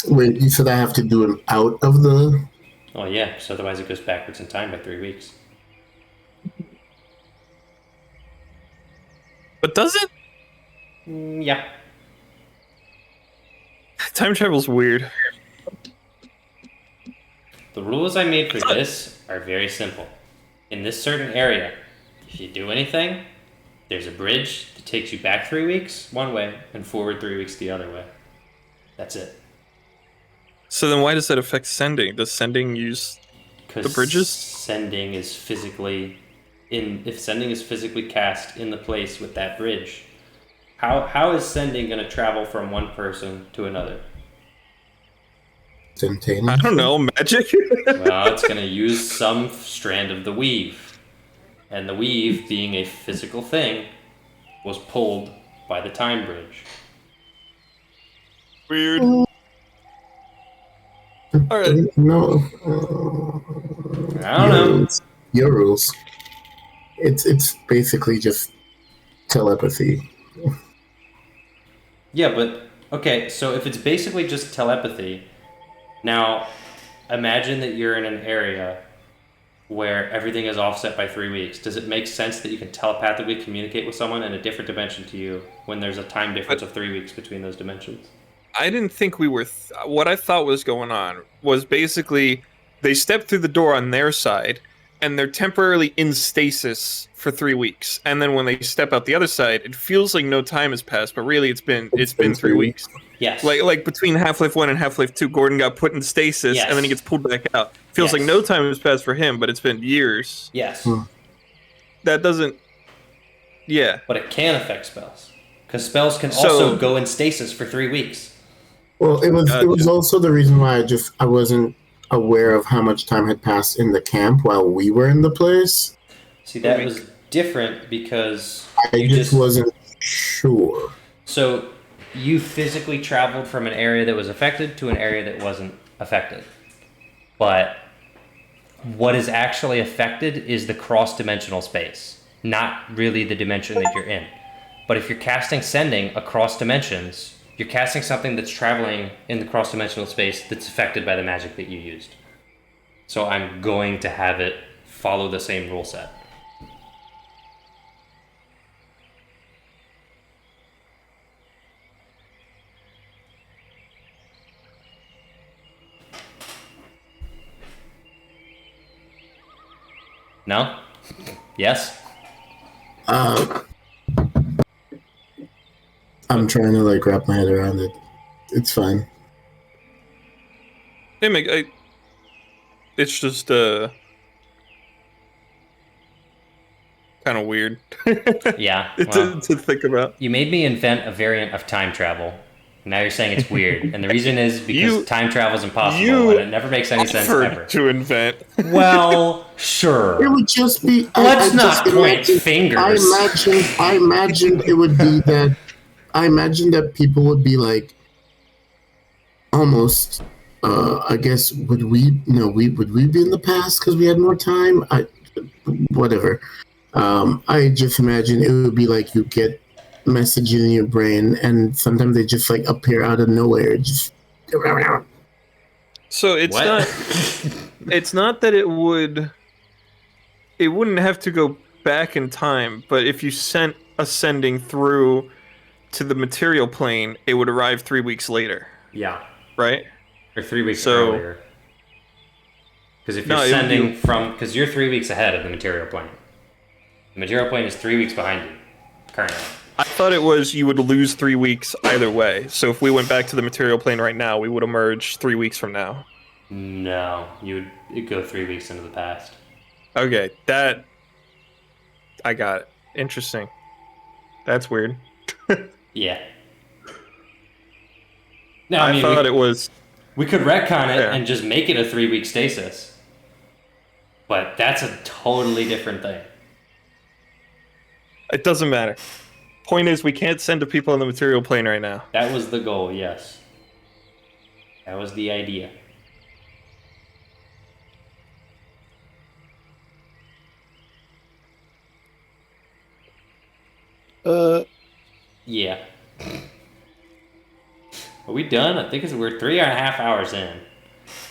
[SPEAKER 2] Wait, you said I have to do it out of the...
[SPEAKER 1] Oh, yeah, so otherwise it goes backwards in time by 3 weeks.
[SPEAKER 3] But does it?
[SPEAKER 1] Yeah.
[SPEAKER 3] Time travel's weird.
[SPEAKER 1] The rules I made for this are very simple. In this certain area, if you do anything, there's a bridge that takes you back 3 weeks one way and forward 3 weeks the other way. That's it.
[SPEAKER 3] So then why does that affect sending? Does sending use the bridges?
[SPEAKER 1] Sending is physically if sending is physically cast in the place with that bridge, how is sending going to travel from one person to another?
[SPEAKER 2] Instantaneous.
[SPEAKER 3] I don't know, magic?
[SPEAKER 1] Well, it's going to use some strand of the weave. And the weave, being a physical thing, was pulled by the time bridge.
[SPEAKER 3] Weird. Alright.
[SPEAKER 2] No.
[SPEAKER 1] I don't know.
[SPEAKER 2] Your rules. It's basically just telepathy.
[SPEAKER 1] Yeah, but okay, so if it's basically just telepathy, now imagine that you're in an area where everything is offset by 3 weeks. Does it make sense that you can telepathically communicate with someone in a different dimension to you when there's a time difference of 3 weeks between those dimensions?
[SPEAKER 3] I didn't think we were... what I thought was going on was basically they step through the door on their side, and they're temporarily in stasis for 3 weeks. And then when they step out the other side, it feels like no time has passed, but really it's been 3 weeks.
[SPEAKER 1] Yes.
[SPEAKER 3] Like between Half-Life 1 and Half-Life 2, Gordon got put in stasis,
[SPEAKER 1] Yes.
[SPEAKER 3] and then he gets pulled back out. Feels like no time has passed for him, but it's been years.
[SPEAKER 1] Yes.
[SPEAKER 3] That doesn't... Yeah.
[SPEAKER 1] But it can affect spells. Because spells can also go in stasis for 3 weeks.
[SPEAKER 2] Well, it was also the reason why I wasn't aware of how much time had passed in the camp while we were in the place.
[SPEAKER 1] See, that was different because
[SPEAKER 2] I just wasn't sure.
[SPEAKER 1] So you physically traveled from an area that was affected to an area that wasn't affected. But what is actually affected is the cross-dimensional space, not really the dimension that you're in. But if you're casting sending across dimensions, you're casting something that's traveling in the cross-dimensional space that's affected by the magic that you used. So I'm going to have it follow the same rule set. No? Yes?
[SPEAKER 2] I'm trying to wrap my head around it. It's fine.
[SPEAKER 3] Hey, Meg, it's just kind of weird.
[SPEAKER 1] Yeah.
[SPEAKER 3] Well, to think about.
[SPEAKER 1] You made me invent a variant of time travel. Now you're saying it's weird, and the reason is because time travel is impossible, and it never makes any sense ever.
[SPEAKER 3] To invent.
[SPEAKER 1] Well, sure.
[SPEAKER 2] It would just be.
[SPEAKER 1] Let's not point fingers.
[SPEAKER 2] I imagined it would be that. I imagine that people would be almost. I guess would we be in the past because we had more time? Whatever. I just imagine it would be you get messages in your brain, and sometimes they just appear out of nowhere. Just.
[SPEAKER 3] So it's not. It's not that it would. It wouldn't have to go back in time, but if you sent a sending through to the material plane, it would arrive 3 weeks later.
[SPEAKER 1] Yeah.
[SPEAKER 3] Right?
[SPEAKER 1] Or 3 weeks earlier. Because if you're sending from... Because you're 3 weeks ahead of the material plane. The material plane is 3 weeks behind you, currently.
[SPEAKER 3] I thought it was you would lose 3 weeks either way. So if we went back to the material plane right now, we would emerge 3 weeks from now.
[SPEAKER 1] No. You'd go 3 weeks into the past.
[SPEAKER 3] Okay, I got it. Interesting. That's weird.
[SPEAKER 1] Yeah. No,
[SPEAKER 3] I thought it was...
[SPEAKER 1] We could retcon it and just make it a 3 week stasis. But that's a totally different thing.
[SPEAKER 3] It doesn't matter. Point is, we can't send to people on the material plane right now.
[SPEAKER 1] That was the goal, yes. That was the idea. Yeah. Are we done? I think we're 3.5 hours in.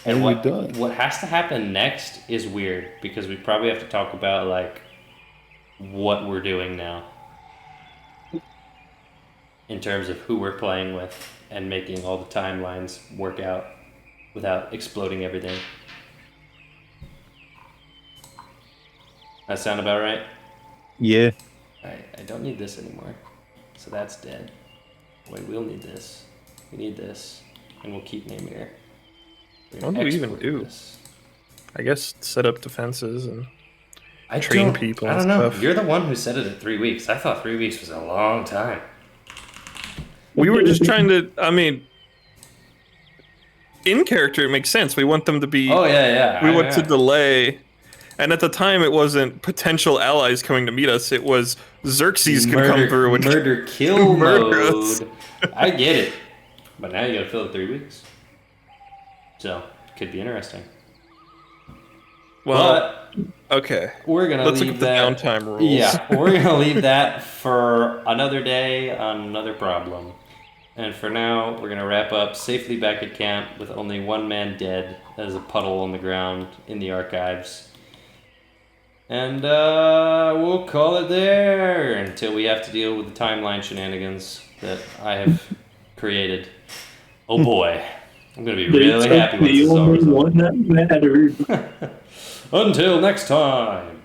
[SPEAKER 1] And what has to happen next is weird, because we probably have to talk about what we're doing now. in terms of who we're playing with and making all the timelines work out without exploding everything. That sound about right?
[SPEAKER 5] Yeah.
[SPEAKER 1] Alright, I don't need this anymore. So that's dead. Wait, we'll need this. We need this. And we'll keep naming her.
[SPEAKER 3] What do we even do?
[SPEAKER 1] This.
[SPEAKER 3] I guess set up defenses and train people and
[SPEAKER 1] I don't know.
[SPEAKER 3] stuff.
[SPEAKER 1] You're the one who said it at 3 weeks. I thought 3 weeks was a long time.
[SPEAKER 3] We were just trying to, I mean, in character it makes sense. We want them to be...
[SPEAKER 1] Oh, yeah.
[SPEAKER 3] We want to delay... And at the time, it wasn't potential allies coming to meet us. It was Xerxes can come through and
[SPEAKER 1] kill
[SPEAKER 3] murder us.
[SPEAKER 1] mode. I get it, but now you gotta fill it 3 weeks. So could be interesting.
[SPEAKER 3] Well, okay.
[SPEAKER 1] We're gonna
[SPEAKER 3] Let's
[SPEAKER 1] leave
[SPEAKER 3] look at the
[SPEAKER 1] that.
[SPEAKER 3] downtime rules.
[SPEAKER 1] Yeah, we're gonna leave that for another day on another problem. And for now, we're gonna wrap up safely back at camp with only one man dead as a puddle on the ground in the archives. And we'll call it there until we have to deal with the timeline shenanigans that I have created. Oh boy, I'm gonna be really happy when this is over.
[SPEAKER 4] The only one that mattered.
[SPEAKER 1] Until next time.